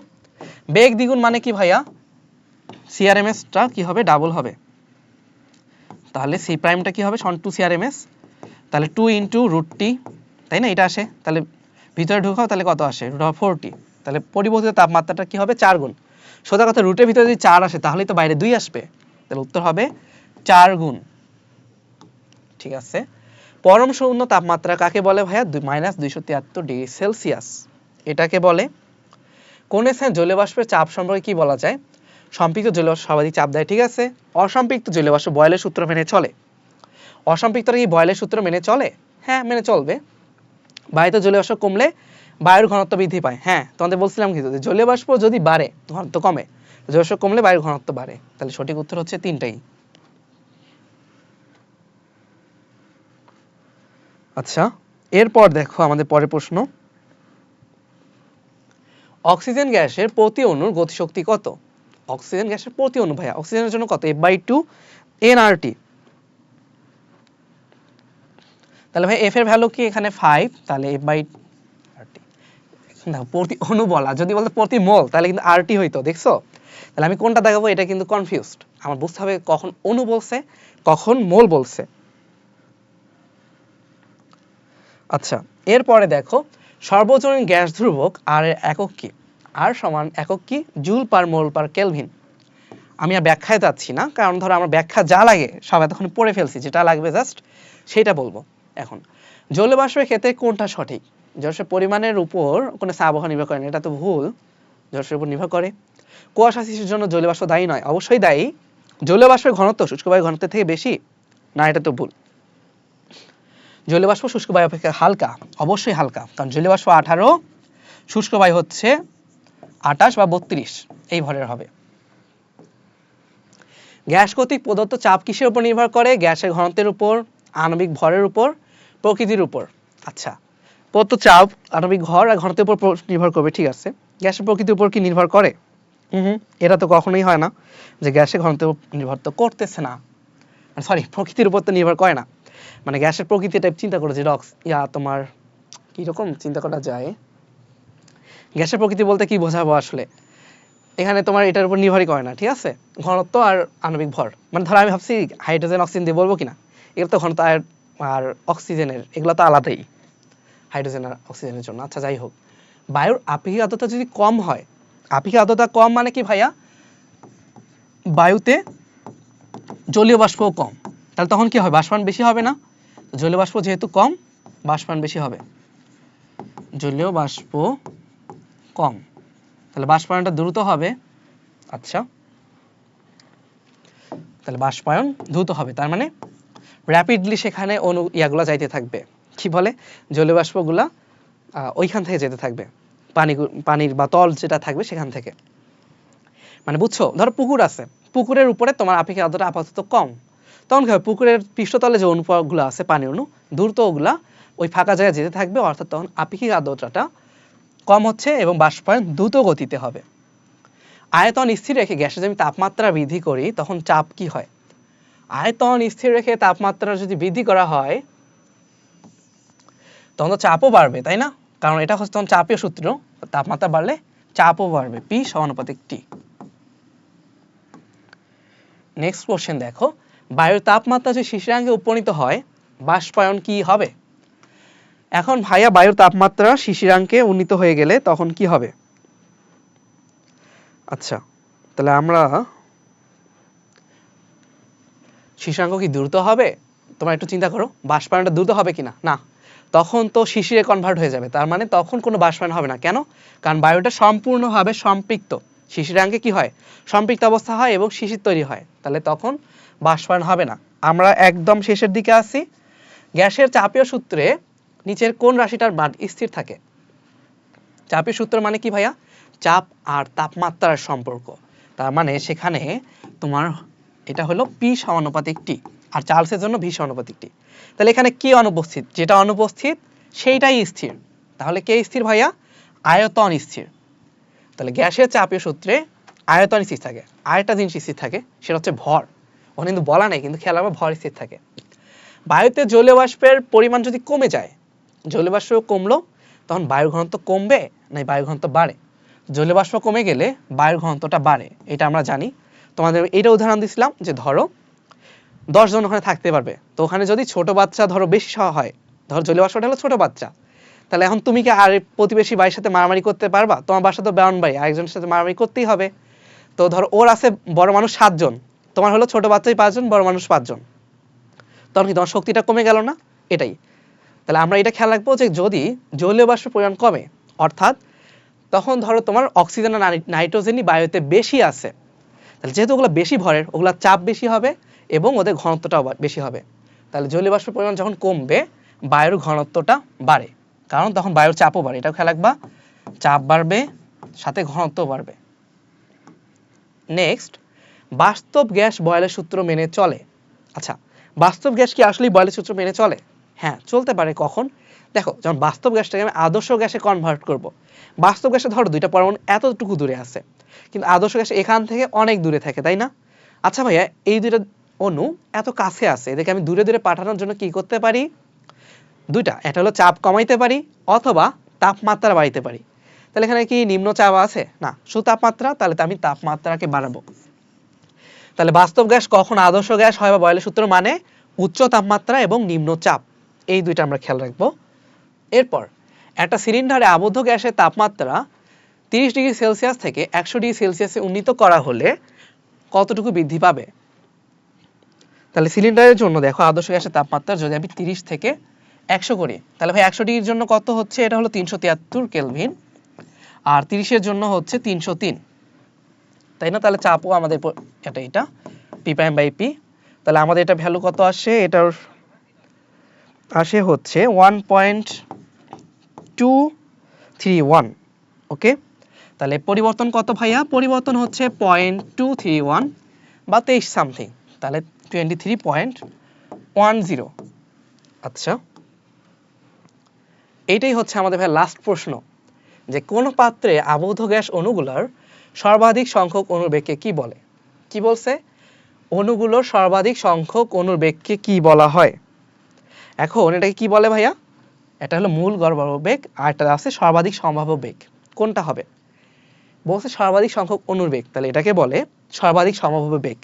বেগ দ্বিগুণ মানে কি ভাইয়া? সিআরএমএসটা কি হবে? ডাবল হবে। তাহলে সি প্রাইমটা কি হবে? সমান 2 সিআরএমএস, তাহলে 2 ইন্টু রুট টি, তাই না? এটা আসে, তাহলে ভিতরে ঢুকাও, তাহলে কত আসে? Root of 4t। তাহলে পরিবর্তিত তাপমাত্রাটা কি হবে? 4 গুণ। সোজা কথা, রুটের ভিতরে যদি 4 আসে তাহলেই তো বাইরে 2 আসবে, তাহলে উত্তর হবে 4 গুণ। ঠিক আছে, পরম শূন্য তাপমাত্রা কাকে বলে ভাইয়া? -273 ডিগ্রি সেলসিয়াস। এটাকে বলে। কোন স্থানে জলীয় বাষ্পের চাপ সম্পর্কে কি বলা যায়? সম্পৃক্ত জলীয় বাষ্প সর্বাধিক চাপ দেয়, ঠিক আছে। অসম্পৃক্ত জলীয় বাষ্প বয়লের সূত্র মেনে চলে। অসম্পৃক্তরা কি বয়লের সূত্র মেনে চলে? হ্যাঁ, মেনে চলবে। বায়ুতে জলীয় বাষ্প কমলে বায়ুর ঘনত্ব বৃদ্ধি পায়। হ্যাঁ, তোমাদের বলছিলাম কিন্তু জলীয় বাষ্প যদি বাড়ে ঘনত্ব কমে, জলীয় বাষ্প কমলে বায়ুর ঘনত্ব বাড়ে। তাহলে সঠিক উত্তর হচ্ছে তিনটাই। আচ্ছা, এরপর দেখো আমাদের পরের প্রশ্ন, অক্সিজেন গ্যাসের প্রতি অণুর গতিশক্তি কত? অক্সিজেন গ্যাসের প্রতি অণু ভাইয়া, অক্সিজেনের জন্য কত? F/2 nRT। তাহলে ভাই F এর ভ্যালু কি এখানে 5, তাহলে F/RT। দেখো, প্রতি অণু বলা, যদি বলতে প্রতি মোল তাহলে কিন্তু RT হইতো, দেখছো? তাহলে আমি কোনটা দেখাবো এটা কিন্তু কনফিউজড। আমার বুঝতে হবে কখন অণু বলছে, কখন মোল বলছে। আচ্ছা, এরপরে দেখো, সর্বজনীন গ্যাস ধ্রুবক আর এর একক কি? আর সমান একক কি? জুল পার মোল পার কেলভিন। আমি আর ব্যাখ্যায় যাচ্ছি না, কারণ ধরো আমার ব্যাখ্যা যা লাগে সব এতক্ষণ পড়ে ফেলছি, যেটা লাগবে জাস্ট সেটা বলবো এখন। জলীয় বাষ্পের ক্ষেত্রে কোনটা সঠিক? জলীয় পরিমাণের উপর কোনো আবহাওয়া নির্ভর করে না, এটা তো ভুল। জলীয় উপর নির্ভর করে। কুয়াশা সৃষ্টির জন্য জলীয় বাষ্প দায়ী নয়, অবশ্যই দায়ী। জলীয় বাষ্পের ঘনত্ব শুষ্ক বায়ুর ঘনত্বের থেকে বেশি না, এটা তো ভুল। জলীয় বাষ্প শুষ্ক বায়ু অপেক্ষা হালকা, অবশ্যই হালকা, কারণ জলীয় বাষ্প 18, শুষ্ক বায়ু হচ্ছে 28 বা 32 এই ভরের হবে। গ্যাস কর্তৃক প্রদত্ত চাপ কিসের উপর নির্ভর করে? গ্যাসের ঘনত্বের উপর, আণবিক ভরের উপর, প্রকৃতির উপর। আচ্ছা, প্রদত্ত চাপ আণবিক ভর আর ঘনত্বের উপর নির্ভর করবে, ঠিক আছে। গ্যাসের প্রকৃতির উপর কি নির্ভর করে? এটা তো কখনোই হয় না, যে গ্যাসের ঘনত্বের উপর নির্ভর তো করতেছে না, সরি, প্রকৃতির উপর তো নির্ভর করে না। মানে গ্যাসের প্রকৃতি টাইপ চিন্তা করো, যেটা তোমার কি রকম চিন্তা করা যায়। গ্যাসের প্রকৃতি বলতে কি বোঝাবো আসলে? এখানে তোমার এটার উপর নির্ভরই করে না, ঠিক আছে। ঘনত্ব আর আণবিক ভর, মানে ধরো আমি ভাবছি হাইড্রোজেন অক্সিজেন দিয়ে বলবো কিনা, এগুলো তো ঘনত্ব আর অক্সিজেনের এগুলো তো আলাদাই হাইড্রোজেন আর অক্সিজেনের জন্য। আচ্ছা, যাই হোক, বায়ুর আপেক্ষিক আর্দ্রতা যদি কম হয়, আপেক্ষিক আর্দ্রতা কম মানে কি ভাইয়া? বায়ুতে জলীয় বাষ্পও কম, তাহলে তখন কি হয়? বাষ্পায়ন বেশি হবে না? জলীয় বাষ্প যেহেতু কম, বাষ্পায়ন বেশি হবে। জলীয় বাষ্প কম, তাহলে বাষ্পায়নটা দ্রুত হবে। আচ্ছা, তাহলে বাষ্পায়ন দ্রুত হবে, তার মানে র্যাপিডলি সেখানে ইয়াগুলা যাইতে থাকবে, কি বলে, জলীয় বাষ্পগুলা ওইখান থেকে যেতে থাকবে, পানির বা তল যেটা থাকবে সেখান থেকে। মানে বুঝছো, ধরো পুকুর আছে, পুকুরের উপরে তোমার আপেক্ষিক আর্দ্রতা আপাতত কম, তখন কি হবে, পুকুরের পৃষ্ঠতলে যে অনুগুলো আছে পানি অণু দ্রুত ওগুলা ওই ফাঁকা জায়গায় যেতে থাকবে, অর্থাৎ তখন আপেক্ষিক আর্দ্রতাটা কম হচ্ছে এবং বাষ্পায়ন দ্রুত গতিতে হবে। আয়তন স্থির রেখে গ্যাসের যদি তাপমাত্রা বৃদ্ধি করি তখন চাপ কি হয়? আয়তন স্থির রেখে তাপমাত্রা যদি বৃদ্ধি করা হয় তখন তো চাপও বাড়বে, তাই না? কারণ এটা হচ্ছে তখন চাপীয় সূত্র, তাপমাত্রা বাড়লে চাপও বাড়বে, P সমানুপাতিক T। নেক্সট কোশ্চেন দেখো, বায়ুর তাপমাত্রা যদি শিশিরাঙ্কে উপনীত হয় বাষ্পায়ন কি হবে? এখন ভাইয়া বায়ুর তাপমাত্রা শিশিরাঙ্কে উন্নীত হয়ে গেলে তখন কি হবে? আচ্ছা, তাহলে আমরা শিশিরাঙ্ক কি দ্রুত হবে? তোমরা একটু চিন্তা করো, বাষ্পায়নটা দ্রুত হবে কিনা? না, তখন তো শিশিরে কনভার্ট হয়ে যাবে, তার মানে তখন কোনো বাষ্পায়ন হবে না। কেন? কারণ বায়ুটা সম্পূর্ণভাবে সম্পৃক্ত, শিশিরাঙ্কে কি হয়, সম্পৃক্ত অবস্থা হয় এবং শিশির তৈরি হয়, তাহলে তখন বাষ্পায়ন হবে না। আমরা একদম শেষের দিকে আসি। গ্যাসের চাপীয় সূত্রে নিচের কোন রাশিটার মান স্থির থাকে? চাপীয় সূত্র মানে কি ভাইয়া? চাপ আর তাপমাত্রার সম্পর্ক, তার মানে সেখানে তোমার এটা হলো P সমানুপাতিক T আর চার্লসের জন্য V সমানুপাতিক T। তাহলে এখানে কি অনুপস্থিত? যেটা অনুপস্থিত সেইটাই স্থির। তাহলে কে স্থির ভাইয়া? আয়তন স্থির। তাহলে গ্যাসের চাপীয় সূত্রে আয়তন স্থির থাকে, আরেকটা জিনিস স্থির থাকে, সেটা হচ্ছে ভর। ওখানে কিন্তু বলা নেই, কিন্তু খেয়াল রাখবে ভর স্থির থাকে। বায়ুতে জলীয় বাষ্পের পরিমাণ যদি কমে যায়, জলীয় বাষ্প কমলো তখন বায়ুর ঘনত্ব কমবে না বায়ুর ঘনত্ব বাড়ে? জলীয় বাষ্প কমে গেলে বায়ুর ঘনত্বটা বাড়ে, এটা আমরা জানি। তোমাদের এইটা উদাহরণ দিছিলাম যে ধরো 10 জন ওখানে থাকতে পারবে, তো ওখানে যদি ছোট বাচ্চা ধরো বেশি হয়, ধরো জলীয় বাষ্পটা হলো ছোট বাচ্চা, তাহলে এখন তুমি কি আর প্রতিবেশী ভাইয়ের সাথে মারামারি করতে পারবা? তোমার বাসা তো ব্রাউন ভাই, আরেকজনের সাথে মারামারি করতেই হবে। তো ধরো ওর আছে বড় মানুষ 7 জন, তোমার হলো ছোট বাচ্চাই 5 জন, বড় মানুষ 5 জন, তখন কি তোমার শক্তিটা কমে গেল না? এটাই। তাহলে আমরা এটা খেয়াল রাখবো যে যদি জলীয় বাষ্পের পরিমাণ কমে, অর্থাৎ তখন ধরো তোমার অক্সিজেন আর নাইট্রোজেনই বায়ুতে বেশি আছে, তাহলে যেহেতু ওগুলো বেশি ভরের, ওগুলোর চাপ বেশি হবে এবং ওদের ঘনত্বটাও বেশি হবে। তাহলে জলীয় বাষ্পের পরিমাণ যখন কমবে বায়ুর ঘনত্বটা বাড়ে, কারণ তখন বায়ুর চাপও বাড়ে, এটাও খেয়াল রাখবা, চাপ বাড়বে সাথে ঘনত্ব বাড়বে। নেক্সট, বাস্তব গ্যাস বয়লের সূত্র মেনে চলে। আচ্ছা, বাস্তব গ্যাস কি আসলেই বয়লের সূত্র মেনে চলে? হ্যাঁ, চলতে পারে। কখন? দেখো, যখন বাস্তব গ্যাসটাকে আমি আদর্শ গ্যাসে কনভার্ট করব, বাস্তব গ্যাসে ধরো দুইটা পরমাণু এতটুকু দূরে আছে, কিন্তু আদর্শ গ্যাস এখান থেকে অনেক দূরে থাকে, তাই না? আচ্ছা ভাইয়া, এই দুইটা অণু এত কাছে আছে, এদেরকে আমি দূরে দূরে পাঠানোর জন্য কি করতে পারি? দুইটা, এটা হলো চাপ কমাইতে পারি অথবা তাপমাত্রা বাড়াইতে পারি। তাহলে এখানে কি নিম্ন চাপ আছে? না, শুধু তাপমাত্রা, তাহলে তো আমি তাপমাত্রাকে বাড়াবো। তাহলে বাস্তব গ্যাস কখন আদর্শ গ্যাস হয় বা বয়লের সূত্র মানে উচ্চ তাপমাত্রা এবং নিম্ন চাপ, এই দুইটা আমরা খেয়াল রাখবো। এরপর একটা সিলিন্ডারে আবদ্ধ গ্যাসের তাপমাত্রা 30 ডিগ্রি সেলসিয়াস থেকে 100 ডিগ্রি সেলসিয়াসে উন্নীত করা হলে কতটুকু বৃদ্ধি পাবে? তাহলে সিলিন্ডারের জন্য দেখো, আদর্শ গ্যাসের তাপমাত্রা যদি আমি 30 থেকে 100 করি, তাহলে ভাই 100 ডিগ্রির জন্য কত হচ্ছে? এটা হলো 373 কেলভিন, আর 30 এর জন্য হচ্ছে 303, তাই না? তাহলে চাপও আমাদের এটা P'/P, তাহলে আমাদের এটা ভ্যালু কত আসে? এটার আসে হচ্ছে 1.231। ওকে, তাহলে পরিবর্তন কত ভাইয়া? পরিবর্তন হচ্ছে 0.231 বা 23 সামথিং, তাহলে 23.10। আচ্ছা, এইটাই হচ্ছে আমাদের ভাই লাস্ট প্রশ্ন, যে কোন পাত্রে আবদ্ধ গ্যাস অণুগুলোর সর্বাধিক সংখ্যক অণুর বেগকে কি বলে? কি বলছে? অণুগুলোর সর্বাধিক সংখ্যক অণুর বেগকে কি বলা হয়? এখন এটাকে কি বলে ভাইয়া? এটা হলো মূল গড় বেগ, আর এটা আছে সর্বাধিক সম্ভাব্য বেগ। কোনটা হবে? বলছে সর্বাধিক সংখ্যক অণুর বেগ, তাহলে এটাকে বলে সর্বাধিক সম্ভাব্য বেগ।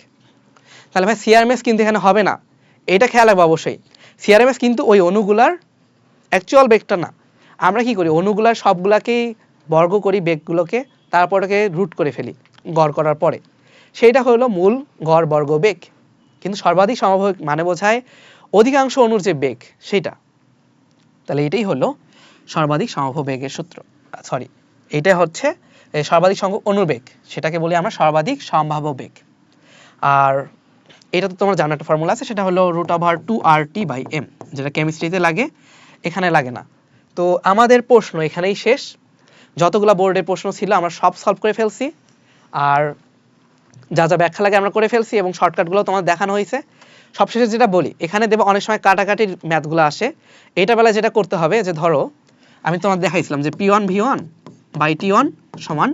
তাহলে ভাই সিআরএমএস কিন্তু এখানে হবে না, এটা খেয়াল রাখবো অবশ্যই। সিআরএমএস কিন্তু ওই অণুগুলার অ্যাকচুয়াল বেগটা না। আমরা কি করি? অণুগুলার সবগুলাকেই বর্গ করি বেগগুলোকে, তারপর ওটাকে রুট করে ফেলি গড় করার পরে, সেইটা হলো মূল গড় বর্গ বেগ। কিন্তু সর্বাধিক সম্ভাব্য বেগ মানে বোঝায় অধিকাংশ অণুর যে বেগ সেটা। তাহলে এটাই হলো সর্বাধিক সম্ভাব্য বেগের সূত্র, সরি, এইটা হচ্ছে সর্বাধিক সংখ্যক অণুর বেগ, সেটাকে বলি আমরা সর্বাধিক সম্ভাব্য বেগ। আর এটা তো তোমার জানা একটা ফর্মুলা আছে, সেটা হলো √2RT/m, যেটা কেমিস্ট্রিতে লাগে, এখানে লাগে না। তো আমাদের প্রশ্ন এখানেই শেষ। যতগুলো বোর্ডের প্রশ্ন ছিল আমরা সব সলভ করে ফেলছি। আর যা যা ব্যাখ্যা লাগে আমরা করে ফেলছি এবং শর্টকাটগুলো তোমাদের দেখানো হয়েছে। সবশেষে যেটা বলি, এখানে দেবে অনেক সময় কাটাকাটির ম্যাথগুলো আসে। এটা বেলায় যেটা করতে হবে যে ধরো আমি তোমাদের দেখাইছিলাম যে P1 V1 বাই T1 সমান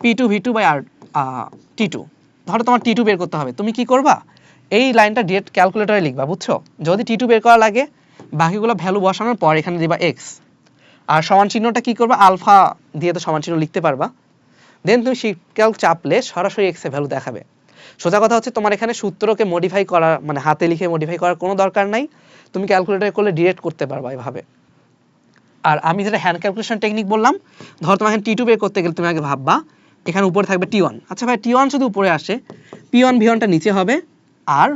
P2 V2 বাই T2। ধরো তোমার T2 বের করতে হবে, তুমি কি করবা, এই লাইনটা ডিরেক্ট ক্যালকুলেটরে লিখবা, বুঝছো? যদি T2 বের করা লাগে বাকিগুলো ভ্যালু বসানোর পর এখানে দিবা x, আর সমান চিহ্নটা কি করবা, আলফা দিয়ে তো সমান চিহ্ন লিখতে পারবা। দেন তুমি শিফট ক্যালক চাপলে সরাসরি x এর ভ্যালু দেখাবে। সোজা কথা হচ্ছে তোমার এখানে সূত্রকে মডিফাই করা মানে হাতে লিখে মডিফাই করার কোনো দরকার নাই, তুমি ক্যালকুলেটরে করলে ডিরেক্ট করতে পারবা এভাবে। আর আমি যেটা হ্যান্ড ক্যালকুলেশন টেকনিক বললাম, ধরো তোমার এখানে T2 বের করতে গেলে তুমি আগে ভাববা এখানে উপরে থাকবে T1। আচ্ছা ভাই T1 যদি উপরে আসে P1 V1টা নিচে হবে, আর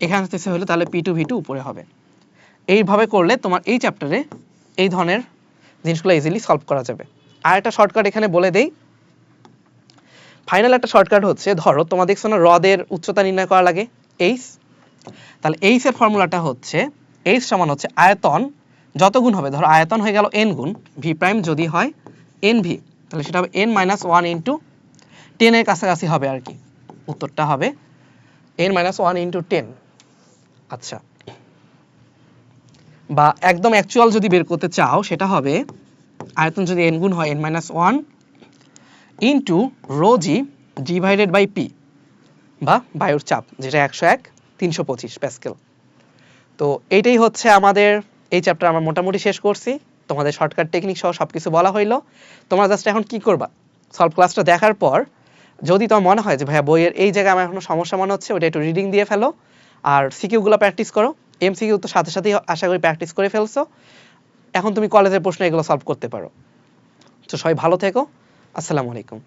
এখানে আসতেছে হলো তাহলে P2 V2 উপরে হবে। এইভাবে করলে তোমার এই চ্যাপ্টারে এই ধরনের জিনিসগুলো ইজিলি সলভ করা যাবে। আর একটা শর্টকাট এখানে বলে দেই, ফাইনাল একটা শর্টকাট হচ্ছে, ধরো তোমার দেখছো না হ্রদের উচ্চতা নির্ণয় করা লাগে h, তাহলে h এর ফর্মুলাটা হচ্ছে h সমান হচ্ছে আয়তন যত গুণ হবে, ধরো আয়তন হয়ে গেল n গুণ v প্রাইম যদি হয় nv, তাহলে সেটা হবে n - 1 ইন্টু 10 এর কাছাকাছি হবে আর কি, উত্তরটা হবে n - 1 ইন্টু 10। আচ্ছা, বা একদম অ্যাকচুয়াল যদি বের করতে চাও সেটা হবে আয়তন যদি n গুণ হয় n - 1 into rho G divided by P, বা বায়ুর চাপ যেটা 101 325 প্যাসকেল। তো এইটাই হচ্ছে আমাদের এই চ্যাপ্টার আমরা মোটামুটি শেষ করছি, তোমাদের শর্টকাট টেকনিক সহ সবকিছু বলা হইলো। তোমরা জাস্ট এখন কি করবা, সলভ ক্লাসটা দেখার পর যদি তোমার মনে হয় যে ভাইয়া বইয়ের এই জায়গায় আমার এখনো সমস্যা মনে হচ্ছে, ওটা একটু রিডিং দিয়ে ফেলো, আর সিকিউগুলো প্র্যাকটিস করো। এমসিকিউ তো সাথে সাথেই আশা করি প্র্যাকটিস করে ফেলছো, এখন তুমি কলেজের প্রশ্ন এগুলো সলভ করতে পারো। তো সবাই ভালো থেকো, আসসালামু আলাইকুম।